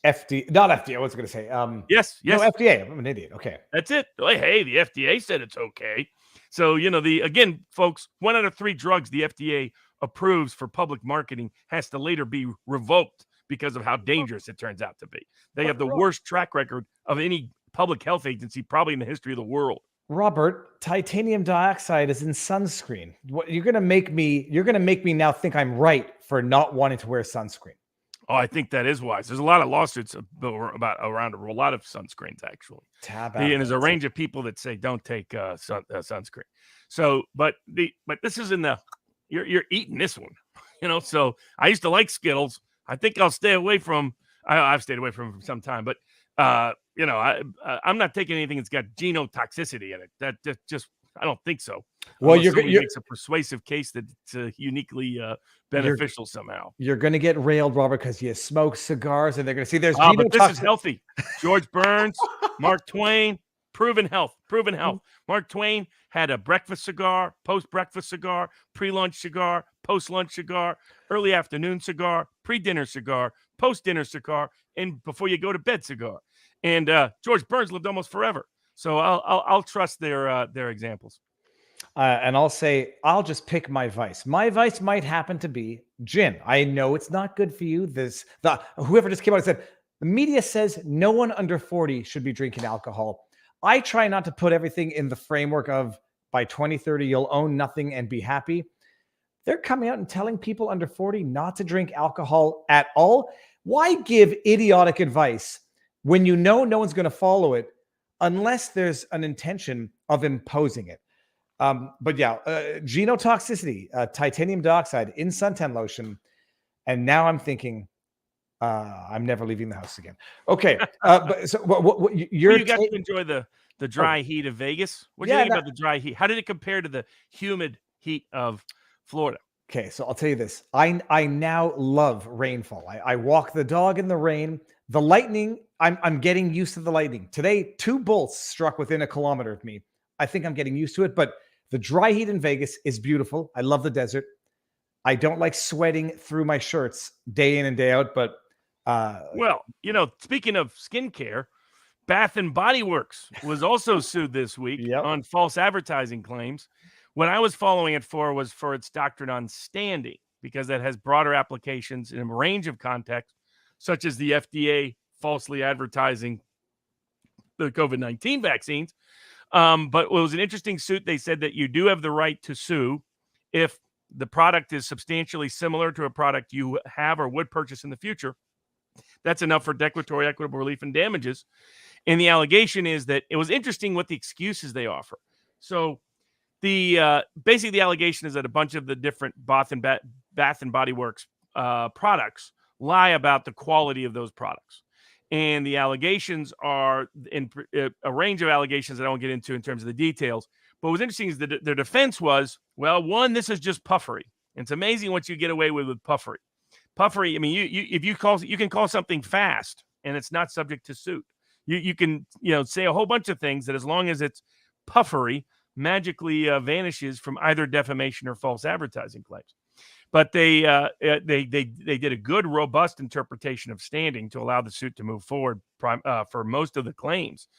FDA. I was going to say. Yes. No, FDA. I'm an idiot. Okay. That's it. Hey, the FDA said it's okay. So, again, folks, 1 out of 3 drugs the FDA approves for public marketing has to later be revoked because of how dangerous it turns out to be. They have the worst track record of any public health agency probably in the history of the world. Robert, titanium dioxide is in sunscreen. You're going to make me now think I'm right for not wanting to wear sunscreen. Oh, I think that is wise. There's a lot of lawsuits around a lot of sunscreens, actually. And there's a range of people that say don't take sunscreen. So, but this is in the you're eating this one, So I used to like Skittles. I think I'll stay away from. I've stayed away from them for some time, but I'm not taking anything that's got genotoxicity in it. That just I don't think so. Well, you're makes a persuasive case that it's uniquely beneficial somehow. You're going to get railed, Robert, because you smoke cigars, and they're going to see there's. But this is healthy. George Burns, Mark Twain, proven health. Mark Twain had a breakfast cigar, post-breakfast cigar, pre-lunch cigar, post-lunch cigar, early afternoon cigar, pre-dinner cigar, post-dinner cigar, and before you go to bed cigar. And George Burns lived almost forever. So I'll trust their examples. And I'll say, I'll just pick my vice. My vice might happen to be gin. I know it's not good for you. Whoever just came out and said, the media says no one under 40 should be drinking alcohol. I try not to put everything in the framework of by 2030, you'll own nothing and be happy. They're coming out and telling people under 40 not to drink alcohol at all. Why give idiotic advice when you know no one's going to follow it unless there's an intention of imposing it? But yeah, genotoxicity, titanium dioxide in suntan lotion. And now I'm thinking, I'm never leaving the house again. Okay. But so you got to enjoy the dry heat of Vegas. What do you think about the dry heat? How did it compare to the humid heat of Florida? Okay. So I'll tell you this. I now love rainfall. I walk the dog in the rain. The lightning, I'm getting used to the lightning. Today, 2 bolts struck within a kilometer of me. I think I'm getting used to it, but the dry heat in Vegas is beautiful. I love the desert. I don't like sweating through my shirts day in and day out, but well, speaking of skincare, Bath and Body Works was also sued this week on false advertising claims. What I was following it was for its doctrine on standing, because that has broader applications in a range of contexts, such as the FDA falsely advertising the COVID-19 vaccines. But it was an interesting suit. They said that you do have the right to sue if the product is substantially similar to a product you have or would purchase in the future. That's enough for declaratory equitable relief and damages. And the allegation is that it was interesting what the excuses they offer. So basically the allegation is that a bunch of the different Bath and Body Works products lie about the quality of those products. And the allegations are in a range of allegations that I won't get into in terms of the details. But what's interesting is that their defense was, well, one, this is just puffery. And it's amazing what you get away with puffery. Puffery, I mean, you can call something fast and it's not subject to suit. You can say a whole bunch of things that, as long as it's puffery, magically vanishes from either defamation or false advertising claims. But they did a good, robust interpretation of standing to allow the suit to move forward for most of the claims.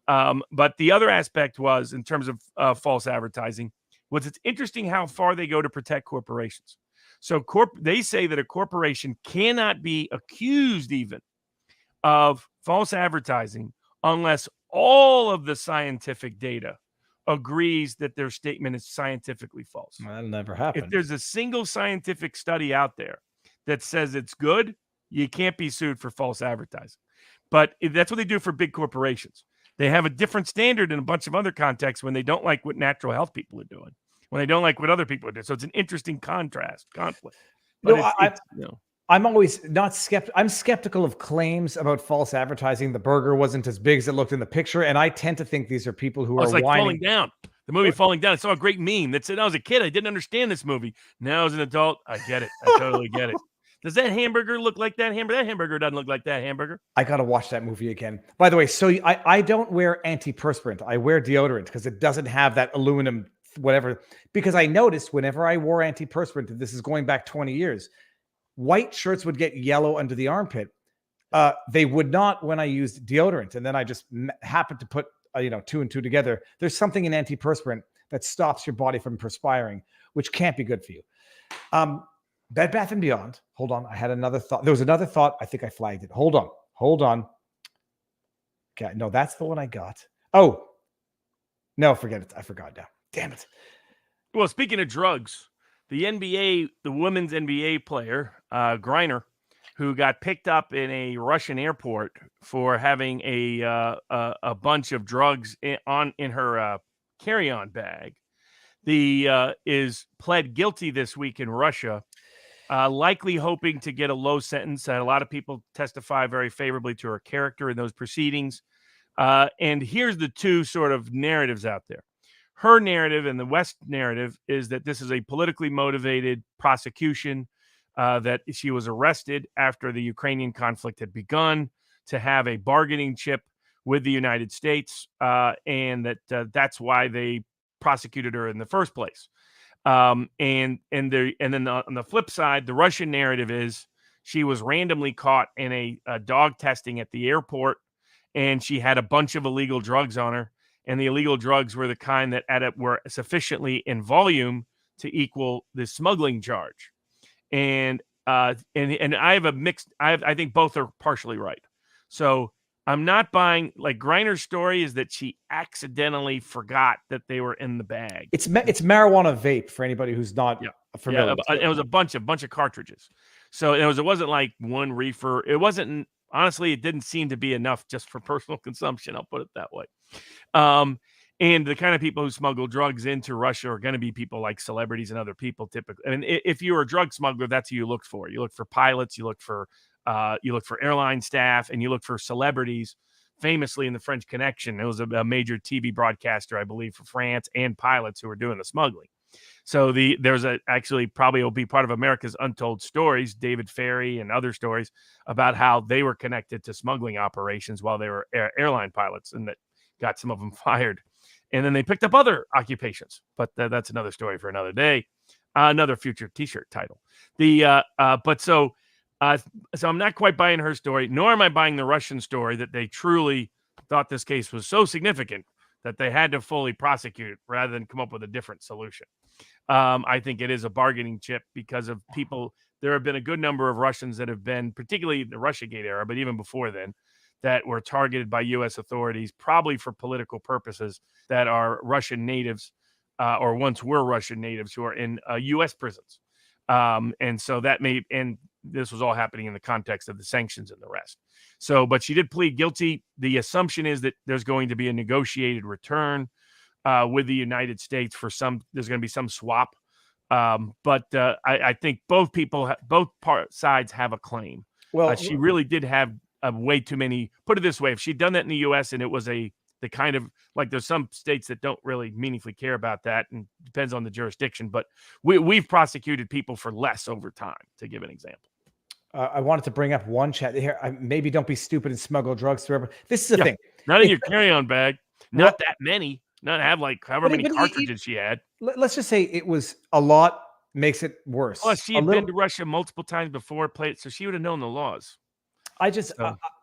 But the other aspect was, in terms of false advertising, it's interesting how far they go to protect corporations. So they say that a corporation cannot be accused even of false advertising unless all of the scientific data agrees that their statement is scientifically false. Well, that'll never happen. If there's a single scientific study out there that says it's good, you can't be sued for false advertising. But that's what they do for big corporations. They have a different standard in a bunch of other contexts when they don't like what natural health people are doing, when they don't like what other people are doing. So it's an interesting conflict. But I'm always I'm skeptical of claims about false advertising. The burger wasn't as big as it looked in the picture, and I tend to think these are people who are like whining. Falling Down. The movie Falling Down. I saw a great meme that said, I was a kid, I didn't understand this movie. Now as an adult, I get it. I totally get it. Does that hamburger look like that hamburger? That hamburger doesn't look like that hamburger. I got to watch that movie again. By the way, so I don't wear antiperspirant. I wear deodorant because it doesn't have that aluminum whatever. Because I noticed whenever I wore antiperspirant, and this is going back 20 years, white shirts would get yellow under the armpit. They would not when I used deodorant. And then I just happened to put two and two together. There's something in antiperspirant that stops your body from perspiring, which can't be good for you. Bed Bath & Beyond. Hold on. I had another thought. There was another thought. I think I flagged it. Hold on. Okay. No, that's the one I got. Oh, no, forget it. I forgot now. Damn it. Well, speaking of drugs, the women's NBA player, Griner, who got picked up in a Russian airport for having a bunch of drugs in her carry-on bag, is pled guilty this week in Russia, likely hoping to get a low sentence. A lot of people testify very favorably to her character in those proceedings. And here's the two sort of narratives out there. Her narrative and the West narrative is that this is a politically motivated prosecution, that she was arrested after the Ukrainian conflict had begun to have a bargaining chip with the United States, and that's why they prosecuted her in the first place. And then on the flip side, the Russian narrative is she was randomly caught in a dog testing at the airport, and she had a bunch of illegal drugs on her. And the illegal drugs were the kind that were sufficiently in volume to equal the smuggling charge. And I have a mixed. I think both are partially right. So I'm not buying. Like, Griner's story is that she accidentally forgot that they were in the bag. It's marijuana vape for anybody who's not familiar. Yeah, it was a bunch of cartridges. So it wasn't like one reefer. It wasn't. Honestly, it didn't seem to be enough just for personal consumption. I'll put it that way. And the kind of people who smuggle drugs into Russia are going to be people like celebrities and other people typically. I mean, if you're a drug smuggler, that's who you look for. You look for pilots, you look for airline staff, and you look for celebrities. Famously in the French Connection, it was a major TV broadcaster, I believe, for France, and pilots who were doing the smuggling. So there's actually probably will be part of America's Untold Stories, David Ferry and other stories about how they were connected to smuggling operations while they were airline pilots, and that got some of them fired. And then they picked up other occupations, but that's another story for another day, another future T-shirt title. So I'm not quite buying her story, nor am I buying the Russian story that they truly thought this case was so significant that they had to fully prosecute it rather than come up with a different solution. I think it is a bargaining chip because of people. There have been a good number of Russians that have been, particularly the Russiagate era, but even before then, that were targeted by U.S. authorities, probably for political purposes, that are Russian natives or once were Russian natives who are in U.S. prisons. And so that may, and this was all happening in the context of the sanctions and the rest. So, but she did plead guilty. The assumption is that there's going to be a negotiated return with the United States for there's going to be some swap. But I think both sides have a claim. Well, she really did have way too many. Put it this way: if she'd done that in the U.S. and it was the kind of like, there's some states that don't really meaningfully care about that, and depends on the jurisdiction. But we've prosecuted people for less over time. To give an example, I wanted to bring up one chat here. Maybe don't be stupid and smuggle drugs through. This is the thing. Not in your carry-on bag. Not that many. Not have like however many cartridges she had. Let's just say it was a lot. Makes it worse. Plus, she had been to Russia multiple times before, played, so she would have known the laws. I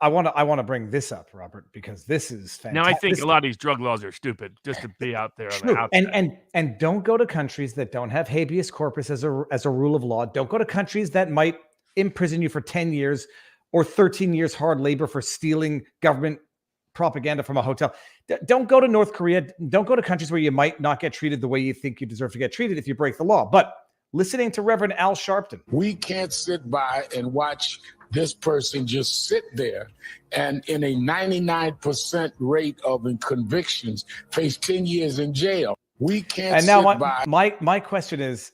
want to bring this up, Robert, because this is fantastic. Now I think a lot of these drug laws are stupid. Just to be out there, on the outside. And don't go to countries that don't have habeas corpus as a rule of law. Don't go to countries that might imprison you for 10 years or 13 years hard labor for stealing government propaganda from a hotel. Don't go to North Korea. Don't go to countries where you might not get treated the way you think you deserve to get treated if you break the law. But listening to Reverend Al Sharpton, we can't sit by and watch this person just sit there and in a 99% rate of convictions face 10 years in jail. We can't. And now my question is,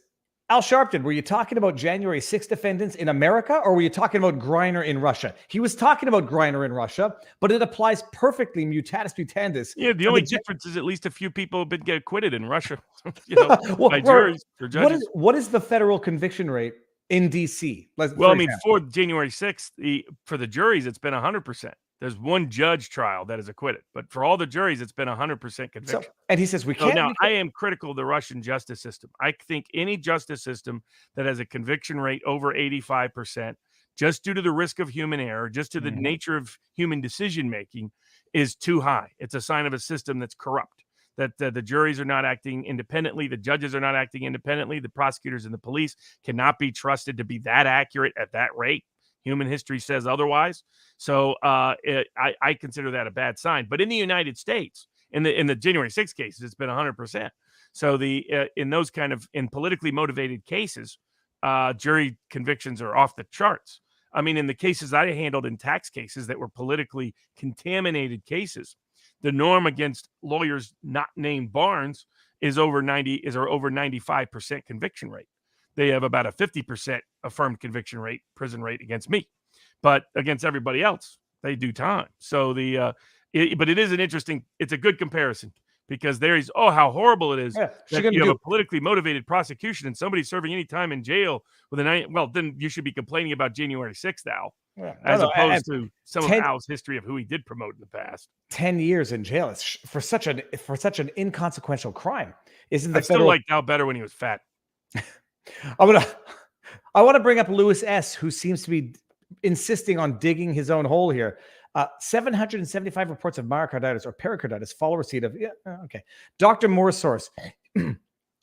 Al Sharpton, were you talking about January 6th defendants in America, or were you talking about Griner in Russia? He was talking about Griner in Russia, but it applies perfectly, mutatis mutandis. Yeah, the only difference is at least a few people have been get acquitted in Russia, by juries or judges. What is the federal conviction rate in D.C.? For January 6th, for the juries, it's been 100%. There's one judge trial that is acquitted, but for all the juries, it's been 100% conviction. And he says we can't. Now, I am critical of the Russian justice system. I think any justice system that has a conviction rate over 85%, just due to the risk of human error, just to the nature of human decision making, is too high. It's a sign of a system that's corrupt. That the juries are not acting independently, the judges are not acting independently, the prosecutors and the police cannot be trusted to be that accurate at that rate. Human history says otherwise. So I consider that a bad sign. But in the United States, in the January 6th cases, it's been 100%. So in those kind of politically motivated cases, jury convictions are off the charts. I mean, in the cases I handled in tax cases that were politically contaminated cases, the norm against lawyers not named Barnes is over 95% conviction rate. They have about a 50% affirmed conviction rate, prison rate against me, but against everybody else, they do time. So but it is it's a good comparison, because there is, how horrible it is that you have a politically motivated prosecution and somebody serving any time in jail with then you should be complaining about January 6th, Al, as opposed to some of Al's history of who he did promote in the past. 10 years in jail for such an inconsequential crime. I still liked Al better when he was fat. I want to bring up Lewis S., who seems to be insisting on digging his own hole here. 775 reports of myocarditis or pericarditis follow receipt of Dr. Moore's source.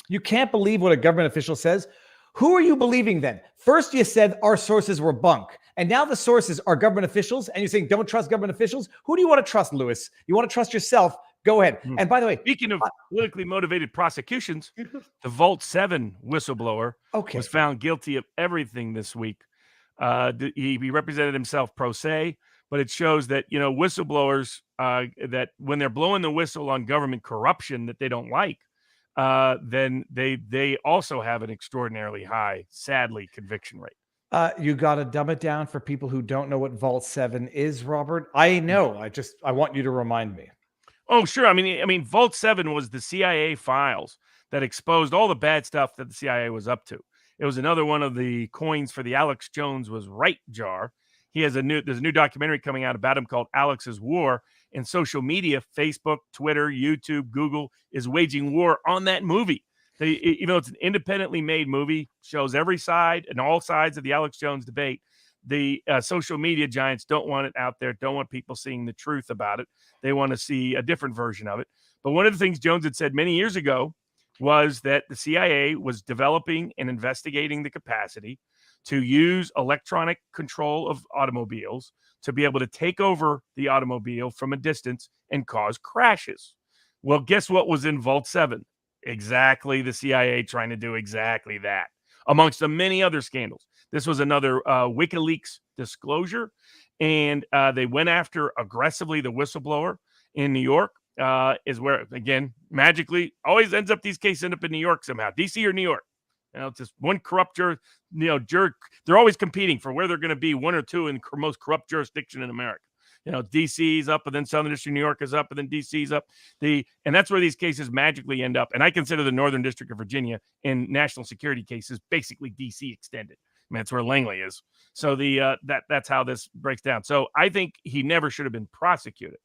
You can't believe what a government official says. Who are you believing then? First you said our sources were bunk, and now the sources are government officials, and you're saying don't trust government officials? Who do you want to trust, Lewis? You want to trust yourself? Go ahead. And by the way, speaking of politically motivated prosecutions, the Vault 7 whistleblower was found guilty of everything this week. He represented himself pro se, but it shows that, whistleblowers, that when they're blowing the whistle on government corruption that they don't like, then they also have an extraordinarily high, sadly, conviction rate. You got to dumb it down for people who don't know what Vault 7 is, Robert. I know. I want you to remind me. Oh, sure. I mean, Vault 7 was the CIA files that exposed all the bad stuff that the CIA was up to. It was another one of the coins for the Alex Jones was right jar. There's a new documentary coming out about him called Alex's War, and social media, Facebook, Twitter, YouTube, Google is waging war on that movie. Even though it's an independently made movie, shows every side and all sides of the Alex Jones debate. The social media giants don't want it out there, don't want people seeing the truth about it. They want to see a different version of it. But one of the things Jones had said many years ago was that the CIA was developing and investigating the capacity to use electronic control of automobiles to be able to take over the automobile from a distance and cause crashes. Well, guess what was in Vault 7? Exactly the CIA trying to do exactly that, amongst the many other scandals. This was another WikiLeaks disclosure, and they went after aggressively the whistleblower in New York. Is where, again, magically always ends up, these cases end up in New York somehow, DC or New York. It's just one corrupt jerk. They're always competing for where they're going to be, one or two in the most corrupt jurisdiction in America. DC's up, and then Southern District of New York is up, and then DC's up. And that's where these cases magically end up. And I consider the Northern District of Virginia in national security cases basically DC extended. I mean, that's where Langley is. So that's how this breaks down. So I think he never should have been prosecuted.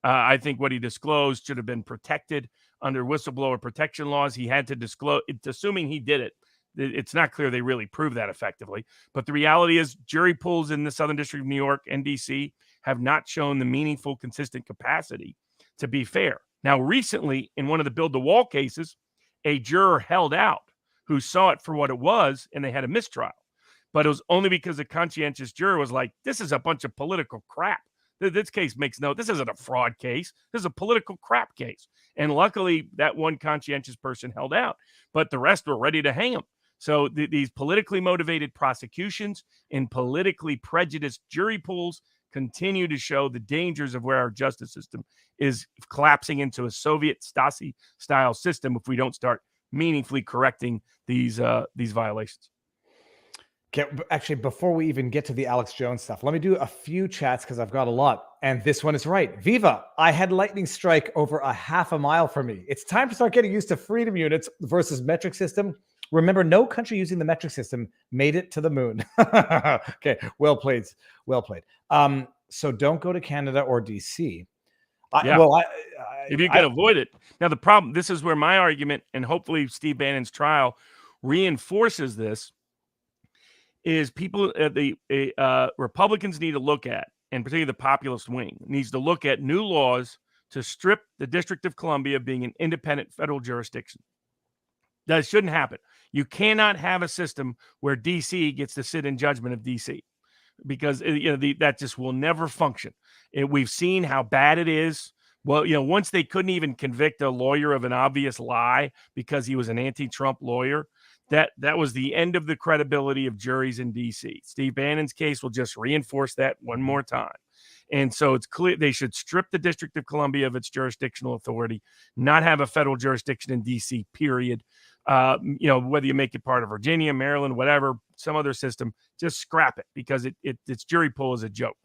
I think what he disclosed should have been protected under whistleblower protection laws. He had to disclose, assuming he did it. It's not clear they really proved that effectively. But the reality is jury pools in the Southern District of New York and DC have not shown the meaningful, consistent capacity to be fair. Now, recently, in one of the Build the Wall cases, a juror held out who saw it for what it was, and they had a mistrial. But it was only because the conscientious juror was like, this is a bunch of political crap. This case makes this isn't a fraud case. This is a political crap case. And luckily, that one conscientious person held out, but the rest were ready to hang him. So these politically motivated prosecutions and politically prejudiced jury pools continue to show the dangers of where our justice system is collapsing into a Soviet Stasi-style system if we don't start meaningfully correcting these violations. Okay, actually, before we even get to the Alex Jones stuff, let me do a few chats because I've got a lot. And this one is right. Viva, I had lightning strike over a half a mile from me. It's time to start getting used to freedom units versus metric system. Remember, no country using the metric system made it to the moon. Okay, well played. Well played. So don't go to Canada or DC. If you can avoid it. Now, the problem, this is where my argument, and hopefully Steve Bannon's trial reinforces this, is people, Republicans need to look at, and particularly the populist wing, needs to look at new laws to strip the District of Columbia being an independent federal jurisdiction. That shouldn't happen. You cannot have a system where DC gets to sit in judgment of DC, because that just will never function. We've seen how bad it is. Well, once they couldn't even convict a lawyer of an obvious lie because he was an anti-Trump lawyer, that was the end of the credibility of juries in DC. Steve Bannon's case will just reinforce that one more time. And so it's clear they should strip the District of Columbia of its jurisdictional authority, not have a federal jurisdiction in DC, period. Whether you make it part of Virginia, Maryland, whatever, some other system, just scrap it, because its jury pool is a joke.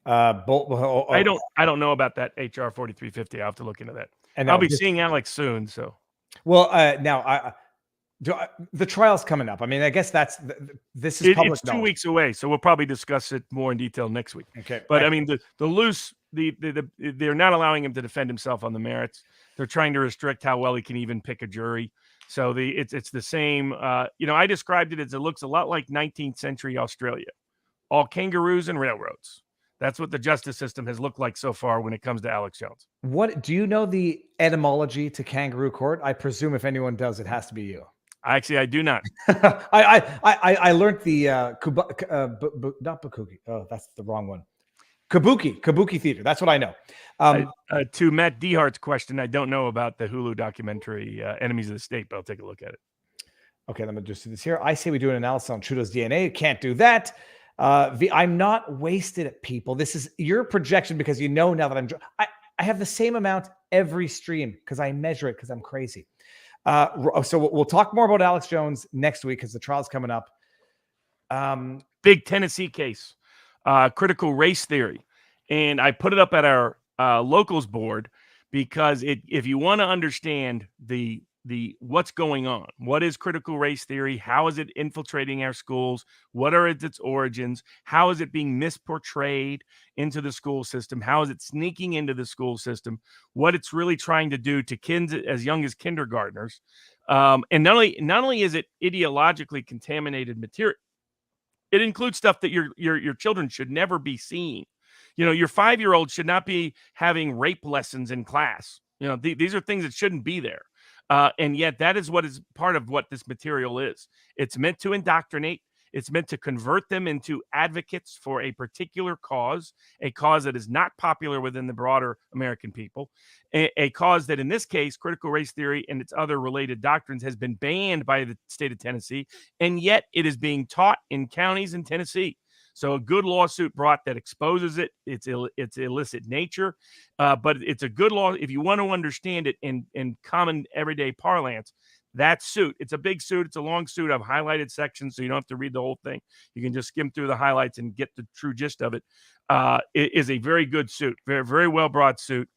I don't know about that HR 4350. I'll have to look into that. And I'll be seeing Alex soon. So, well, now the trial's coming up. I mean, I guess this is public. It's 2 weeks away, so we'll probably discuss it more in detail next week. Okay, but I mean, they're not allowing him to defend himself on the merits. They're trying to restrict how well he can even pick a jury. So it's the same. I described it as, it looks a lot like 19th century Australia, all kangaroos and railroads. That's what the justice system has looked like so far when it comes to Alex Jones. What do you know the etymology to kangaroo court? I presume if anyone does, it has to be you. Actually, I do not. I learned the not Bakugi. Oh, that's the wrong one. Kabuki theater. That's what I know. To Matt Dehart's question, I don't know about the Hulu documentary Enemies of the State, but I'll take a look at it. Okay, let me just do this here. I say we do an analysis on Trudeau's DNA. Can't do that. I'm not wasted at people. This is your projection, because now that I have the same amount every stream because I measure it because I'm crazy. So we'll talk more about Alex Jones next week because the trial's coming up. Big Tennessee case, critical race theory. And I put it up at our locals board because if you want to understand the what's going on, what is critical race theory? How is it infiltrating our schools? What are its origins? How is it being misportrayed into the school system? How is it sneaking into the school system? What it's really trying to do to kids as young as kindergartners. And not only is it ideologically contaminated material, it includes stuff that your children should never be seeing. Your 5-year-old should not be having rape lessons in class. These are things that shouldn't be there. And yet that is what is part of what this material is. It's meant to indoctrinate. It's meant to convert them into advocates for a particular cause, a cause that is not popular within the broader American people, a cause that in this case, critical race theory and its other related doctrines has been banned by the state of Tennessee, and yet it is being taught in counties in Tennessee. So a good lawsuit brought that exposes its illicit nature, but it's a good law if you want to understand it in common everyday parlance. That suit, it's a big suit, it's a long suit. I've highlighted sections so you don't have to read the whole thing. You can just skim through the highlights and get the true gist of it. It is a very good suit, very, very well brought suit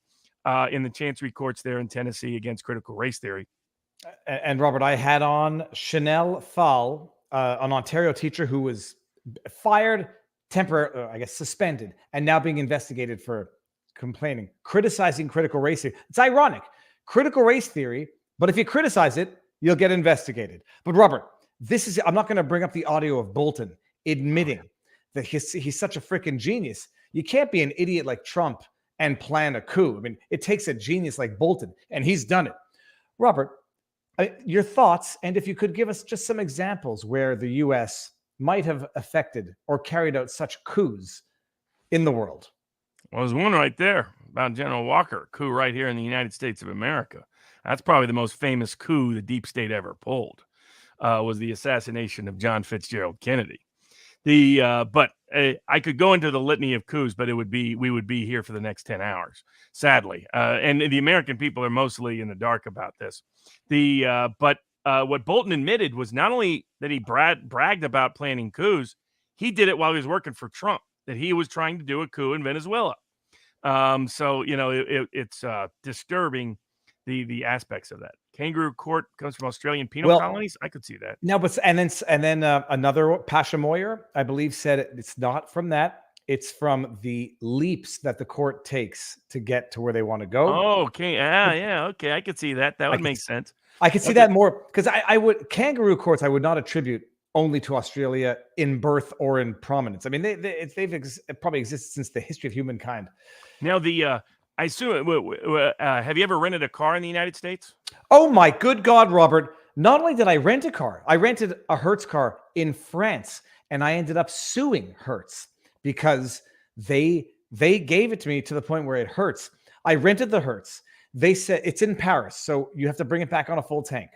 in the Chancery Courts there in Tennessee against critical race theory. And Robert, I had on Chanel Fall, an Ontario teacher who was fired, I guess suspended, and now being investigated for criticizing critical race theory. It's ironic. Critical race theory, but if you criticize it, you'll get investigated. But Robert, I'm not going to bring up the audio of Bolton admitting that he's such a freaking genius. You can't be an idiot like Trump and plan a coup. I mean, it takes a genius like Bolton, and he's done it. Robert, your thoughts, and if you could give us just some examples where the U.S. might have affected or carried out such coups in the world. Well, there's one right there about General Walker, coup right here in the United States of America. That's probably the most famous coup the deep state ever pulled, was the assassination of John Fitzgerald Kennedy. But I could go into the litany of coups, but we would be here for the next 10 hours, sadly. And the American people are mostly in the dark about this. But what Bolton admitted was not only that he bragged about planning coups, he did it while he was working for Trump, that he was trying to do a coup in Venezuela. So, it's disturbing the aspects of that. Kangaroo court comes from Australian penal colonies. I could see that. No, but and then another Pasha Moyer, I believe, said it's not from that. It's from the leaps that the court takes to get to where they want to go. Oh, okay. Yeah. Okay. I could see that. That would make sense. I could see that more because I would kangaroo courts. I would not attribute only to Australia in birth or in prominence. I mean, they've probably existed since the history of humankind. Now, I assume, have you ever rented a car in the United States? Oh my good God, Robert. Not only did I rent a car, I rented a Hertz car in France, and I ended up suing Hertz because they gave it to me to the point where it hurts. I rented the Hertz. They said it's in Paris, so you have to bring it back on a full tank.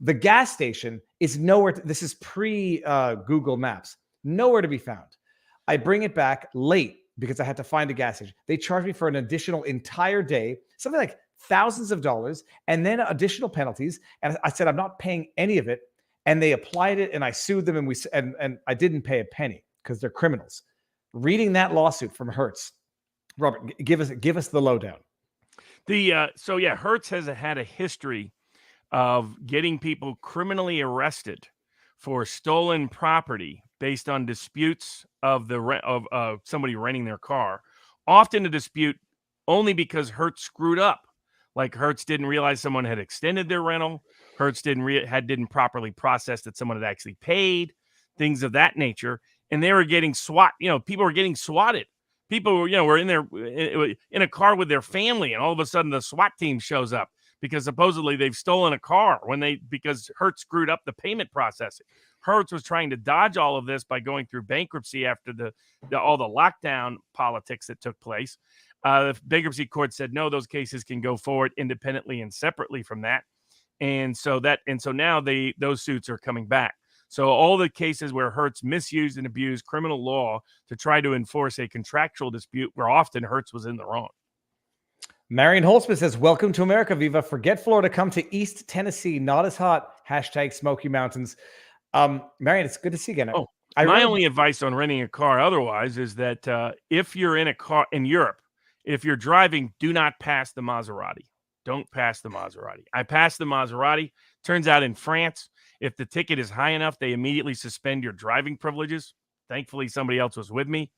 The gas station is nowhere. This is pre-Google Maps. Nowhere to be found. I bring it back late because I had to find a gas station. They charged me for an additional entire day, something like thousands of dollars, and then additional penalties. And I said, I'm not paying any of it. And they applied it, and I sued them, and I didn't pay a penny because they're criminals. Reading that lawsuit from Hertz, Robert, give us the lowdown. Hertz has had a history of getting people criminally arrested for stolen property based on disputes of somebody renting their car. Often a dispute only because Hertz screwed up. Like Hertz didn't realize someone had extended their rental. Hertz didn't properly process that someone had actually paid, things of that nature. And they were getting people were getting swatted. People were in a car with their family, and all of a sudden the SWAT team shows up because supposedly they've stolen a car because Hertz screwed up the payment processing. Hertz was trying to dodge all of this by going through bankruptcy after all the lockdown politics that took place. The bankruptcy court said, no, those cases can go forward independently and separately from that. And so now those suits are coming back. So all the cases where Hertz misused and abused criminal law to try to enforce a contractual dispute, where often Hertz was in the wrong. Marion Holtzman says, welcome to America, Viva. Forget Florida. Come to East Tennessee. Not as hot. # Smoky Mountains. Marion, it's good to see you again. Oh, my only advice on renting a car otherwise is that if you're in a car in Europe, if you're driving, do not pass the Maserati. Don't pass the Maserati. I passed the Maserati. Turns out in France, if the ticket is high enough, they immediately suspend your driving privileges. Thankfully, somebody else was with me.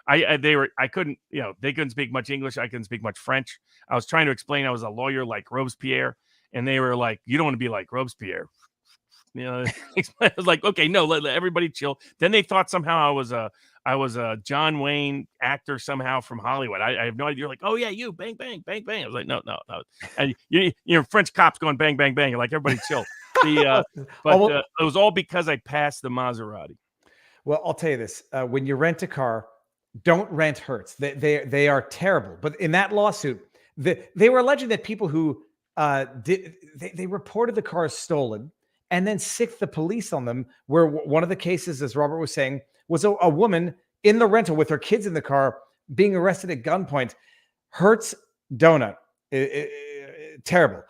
They couldn't speak much English. I couldn't speak much French. I was trying to explain I was a lawyer like Robespierre, and they were like, "You don't want to be like Robespierre." I was like, "Okay, no, let everybody chill." Then they thought somehow I was a John Wayne actor somehow from Hollywood. I have no idea. You're like, "Oh yeah, you bang bang bang bang." I was like, "No." And French cops going bang bang bang. You're like, everybody chill. It was all because I passed the Maserati. Well, I'll tell you this: when you rent a car, don't rent Hertz. They are terrible. But in that lawsuit, they were alleging that people who they reported the cars stolen and then sicked the police on them. Where one of the cases, as Robert was saying, was a woman in the rental with her kids in the car being arrested at gunpoint. Hertz donut, terrible.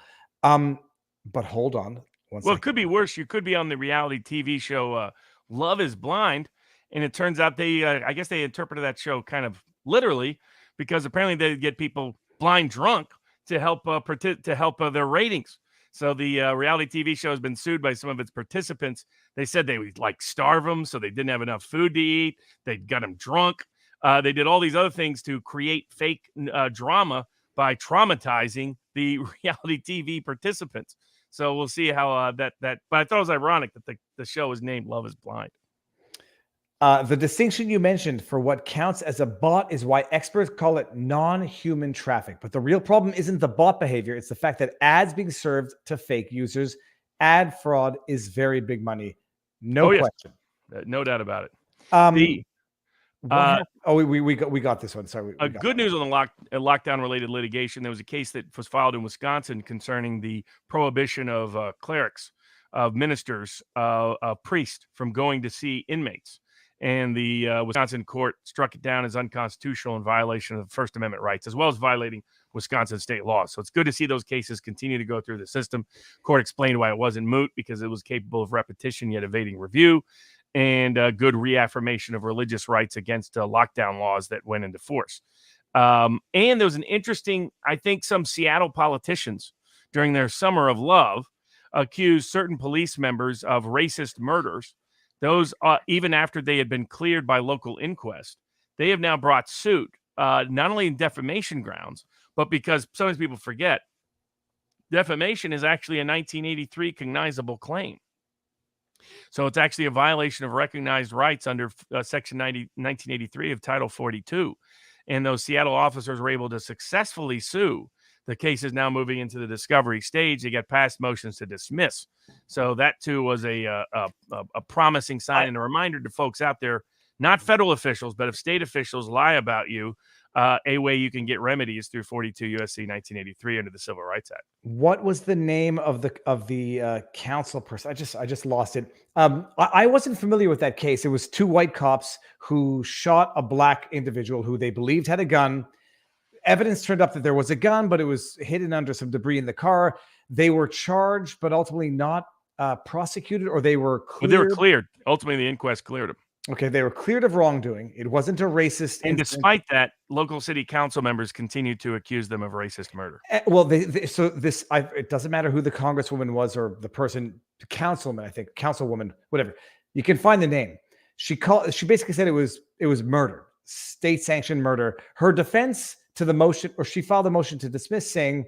But hold on. Well, it could be worse. You could be on the reality TV show Love is Blind, and it turns out they, I guess they interpreted that show kind of literally, because apparently they get people blind drunk to help their ratings. So the reality TV show has been sued by some of its participants. They said they would like starve them, so they didn't have enough food to eat. They got them drunk. They did all these other things to create fake drama by traumatizing the reality TV participants. So we'll see how that. But I thought it was ironic that the show is named Love is Blind. The distinction you mentioned for what counts as a bot is why experts call it non-human traffic. But the real problem isn't the bot behavior. It's the fact that ads being served to fake users. Ad fraud is very big money. No question. No doubt about it. We got this one. Sorry. Good news on the lockdown-related litigation. There was a case that was filed in Wisconsin concerning the prohibition of clerics, of ministers, priests from going to see inmates. And the Wisconsin court struck it down as unconstitutional in violation of First Amendment rights, as well as violating Wisconsin state laws. So it's good to see those cases continue to go through the system. Court explained why it wasn't moot, because it was capable of repetition yet evading review, and good reaffirmation of religious rights against lockdown laws that went into force. And there was an interesting, I think some Seattle politicians during their summer of love accused certain police members of racist murders. Those, even after they had been cleared by local inquest, they have now brought suit, not only in defamation grounds, but because sometimes people forget, defamation is actually a 1983 cognizable claim. So it's actually a violation of recognized rights under Section 1983 of Title 42. And those Seattle officers were able to successfully sue. The case is now moving into the discovery stage. They get past motions to dismiss. So that, too, was a promising sign and a reminder to folks out there, not federal officials, but if state officials lie about you, a way you can get remedies through 42 U.S.C. 1983 under the Civil Rights Act. What was the name of the council person? I just lost it. I wasn't familiar with that case. It was two white cops who shot a black individual who they believed had a gun. Evidence turned up that there was a gun, but it was hidden under some debris in the car. They were charged, but ultimately not prosecuted, or they were cleared. Well, they were cleared. Ultimately, the inquest cleared them. Okay, they were cleared of wrongdoing. It wasn't a racist. And despite that, local city council members continued to accuse them of racist murder. Well, it doesn't matter who the congresswoman was or the person, councilman, I think, councilwoman, whatever. You can find the name. She basically said it was murder, state-sanctioned murder. Her defense to the motion, or she filed a motion to dismiss, saying,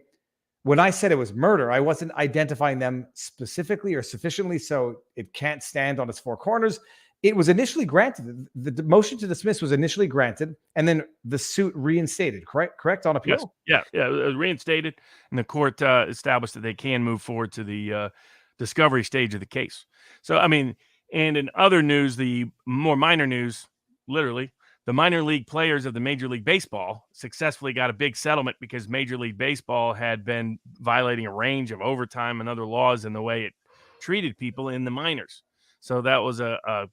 when I said it was murder, I wasn't identifying them specifically or sufficiently, so it can't stand on its four corners. It was initially granted. The motion to dismiss was initially granted, and then the suit reinstated. Correct on appeal. Yes. Yeah. It was reinstated, and the court established that they can move forward to the discovery stage of the case. So, I mean, and in other news, the more minor news, literally, the minor league players of the Major League Baseball successfully got a big settlement because Major League Baseball had been violating a range of overtime and other laws in the way it treated people in the minors. So that was a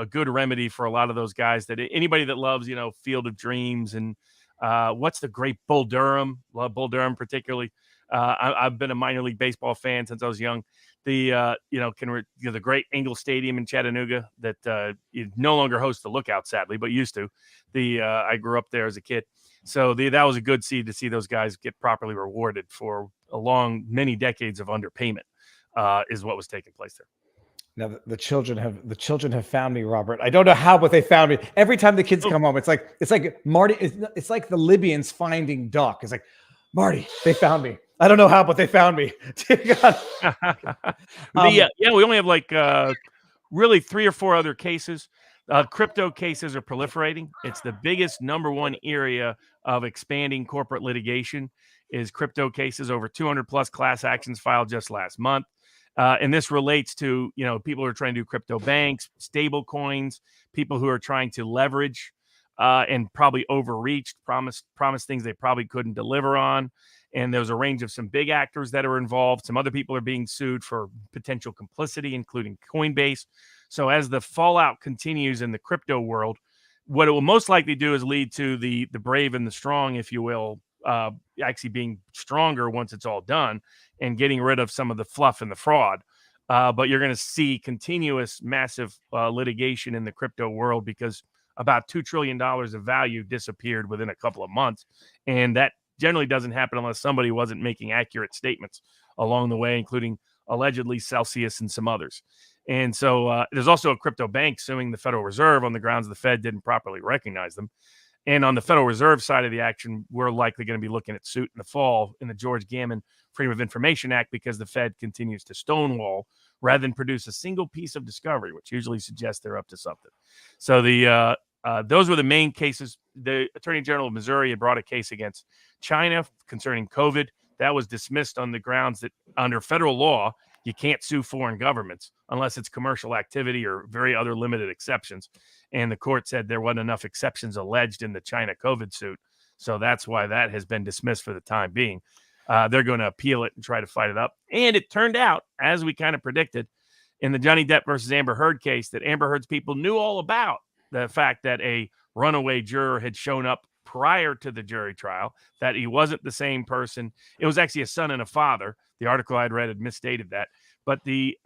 good remedy for a lot of those guys, that anybody that loves, Field of Dreams and what's the great Bull Durham, love Bull Durham particularly. I've been a minor league baseball fan since I was young. The great Engel Stadium in Chattanooga that no longer hosts the Lookout, sadly, but used to. I grew up there as a kid, so that was a good seed to see those guys get properly rewarded for many decades of underpayment. Is what was taking place there. Now the children have found me, Robert. I don't know how, but they found me. Every time the kids come home, it's like Marty. It's like the Libyans finding Doc. It's like, Marty, they found me. I don't know how, but they found me. We only have really 3 or 4 other cases. Crypto cases are proliferating. It's the biggest number one area of expanding corporate litigation is crypto cases. Over 200 plus class actions filed just last month. And this relates to, people who are trying to do crypto banks, stable coins, people who are trying to leverage and probably overreached, promised things they probably couldn't deliver on. And there's a range of some big actors that are involved. Some other people are being sued for potential complicity, including Coinbase. So as the fallout continues in the crypto world, what it will most likely do is lead to the brave and the strong, if you will, actually being stronger once it's all done and getting rid of some of the fluff and the fraud. But you're going to see continuous massive litigation in the crypto world because about $2 trillion of value disappeared within a couple of months. And that generally doesn't happen unless somebody wasn't making accurate statements along the way, including allegedly Celsius and some others. And so there's also a crypto bank suing the Federal Reserve on the grounds the Fed didn't properly recognize them. And on the Federal Reserve side of the action, we're likely going to be looking at suit in the fall in the George Gammon Freedom of Information Act because the Fed continues to stonewall rather than produce a single piece of discovery, which usually suggests they're up to something. So those were the main cases. The Attorney General of Missouri had brought a case against China concerning COVID. That was dismissed on the grounds that under federal law, you can't sue foreign governments unless it's commercial activity or very other limited exceptions. And the court said there wasn't enough exceptions alleged in the China COVID suit. So that's why that has been dismissed for the time being. They're going to appeal it and try to fight it up. And it turned out, as we kind of predicted, in the Johnny Depp versus Amber Heard case, that Amber Heard's people knew all about the fact that a runaway juror had shown up prior to the jury trial, that he wasn't the same person. It was actually a son and a father. The article I'd read had misstated that. But it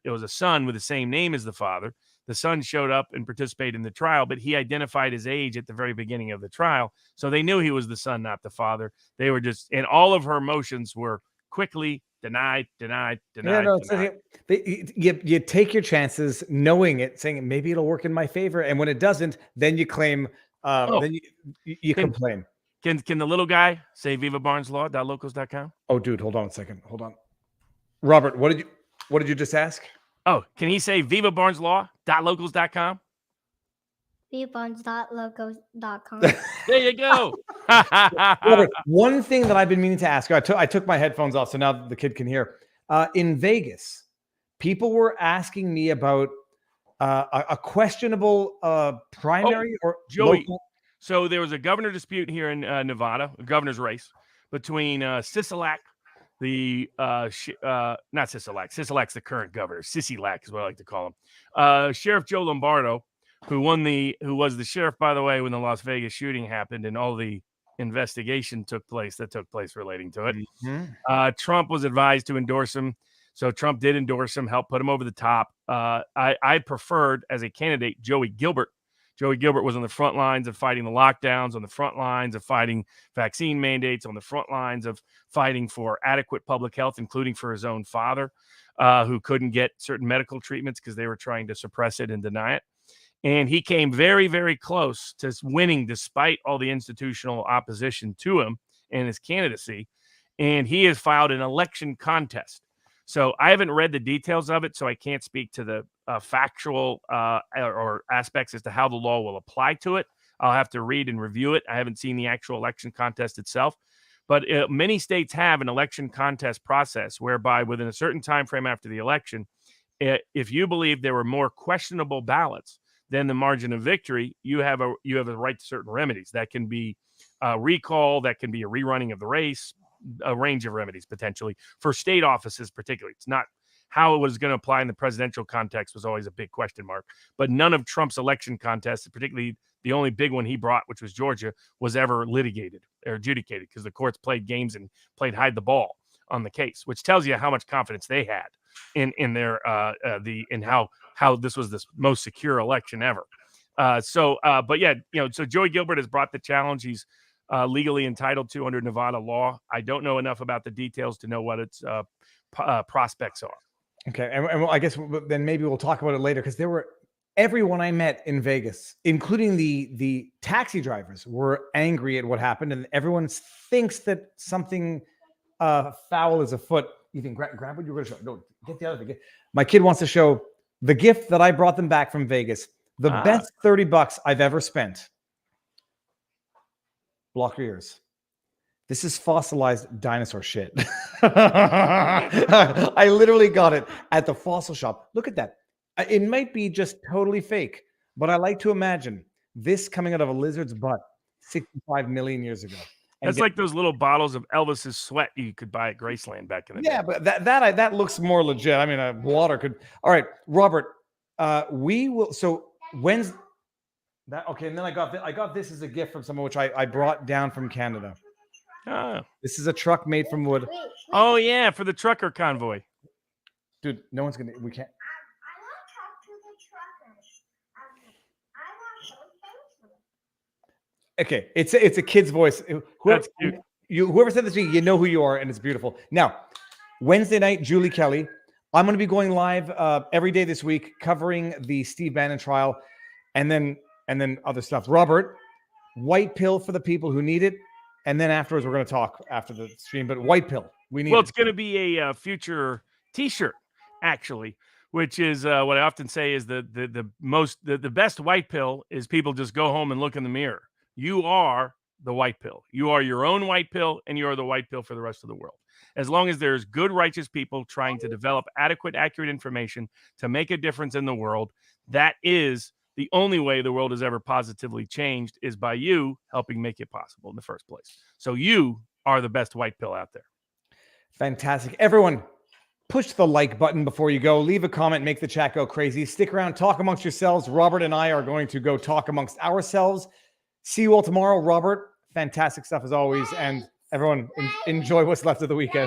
was a son with the same name as the father. The son showed up and participated in the trial, but he identified his age at the very beginning of the trial. So they knew he was the son, not the father. They were just, and all of her motions were quickly denied. Yeah, no, denied. You take your chances knowing it, saying maybe it'll work in my favor. And when it doesn't, then you claim, then you complain. Can the little guy say vivabarneslaw.locals.com? Oh, dude, hold on a second. Hold on. Robert, what did you just ask? Oh, can he say vivabarneslaw.locals.com? vivabarnes.locals.com. There you go. Robert, one thing that I've been meaning to ask you, I took my headphones off, so now the kid can hear. In Vegas, people were asking me about a questionable primary or Joey. Local. So there was a governor dispute here in Nevada, a governor's race between Sisolak, not Sisolak. Sisolak's the current governor. Sisolak is what I like to call him. Sheriff Joe Lombardo, who was the sheriff, by the way, when the Las Vegas shooting happened and all the investigation took place relating to it. Mm-hmm. Trump was advised to endorse him. So Trump did endorse him, help put him over the top. I preferred as a candidate Joey Gilbert. Joey Gilbert was on the front lines of fighting the lockdowns, on the front lines of fighting vaccine mandates, on the front lines of fighting for adequate public health, including for his own father, who couldn't get certain medical treatments because they were trying to suppress it and deny it. And he came very, very close to winning despite all the institutional opposition to him and his candidacy. And he has filed an election contest. So I haven't read the details of it, so I can't speak to the factual or aspects as to how the law will apply to it. I'll have to read and review it. I haven't seen the actual election contest itself. But many states have an election contest process whereby within a certain time frame after the election, if you believe there were more questionable ballots than the margin of victory, you have a right to certain remedies. That can be a recall, that can be a rerunning of the race, a range of remedies potentially for state offices particularly. It's not how it was going to apply in the presidential context was always a big question mark. But none of Trump's election contests, particularly the only big one he brought, which was Georgia, was ever litigated or adjudicated because the courts played games and played hide the ball on the case, which tells you how much confidence they had in their how this was the most secure election ever. So Joey Gilbert has brought the challenge. He's legally entitled to under Nevada law. I don't know enough about the details to know what its prospects are. Okay, and I guess then maybe we'll talk about it later because everyone I met in Vegas, including the taxi drivers, were angry at what happened, and everyone thinks that something foul is afoot. You think grab what you're going to show. No, get the other thing. My kid wants to show the gift that I brought them back from Vegas. The best $30 I've ever spent. Block your ears. This is fossilized dinosaur shit. I literally got it at the fossil shop. Look at that. It might be just totally fake, but I like to imagine this coming out of a lizard's butt 65 million years ago. That's like those little bottles of Elvis's sweat you could buy at Graceland back in the day. Yeah, but that looks more legit. I mean, water could. All right, Robert. We will. So when's that? Okay, and then I got this as a gift from someone, which I brought down from Canada. Oh. This is a truck made from wood. Oh yeah, for the trucker convoy. Dude, no one's gonna. We can't. I want to talk to the truckers. I want those things. Okay, it's a kid's voice. Whoever said this to me, you know who you are, and it's beautiful. Now, Wednesday night, Julie Kelly. I'm going to be going live every day this week, covering the Steve Bannon trial, and then other stuff. Robert, white pill for the people who need it, and then afterwards we're going to talk after the stream. But white pill, we need. Well, it's going to be a future T-shirt, actually, which is what I often say is the best white pill is people just go home and look in the mirror. You are the white pill. You are your own white pill, and you are the white pill for the rest of the world. As long as there's good, righteous people trying to develop adequate, accurate information to make a difference in the world, that is the only way the world has ever positively changed, is by you helping make it possible in the first place. So you are the best white pill out there. Fantastic. Everyone, push the like button before you go. Leave a comment, make the chat go crazy. Stick around, talk amongst yourselves. Robert and I are going to go talk amongst ourselves. See you all tomorrow. Robert, fantastic stuff as always. And everyone, enjoy what's left of the weekend.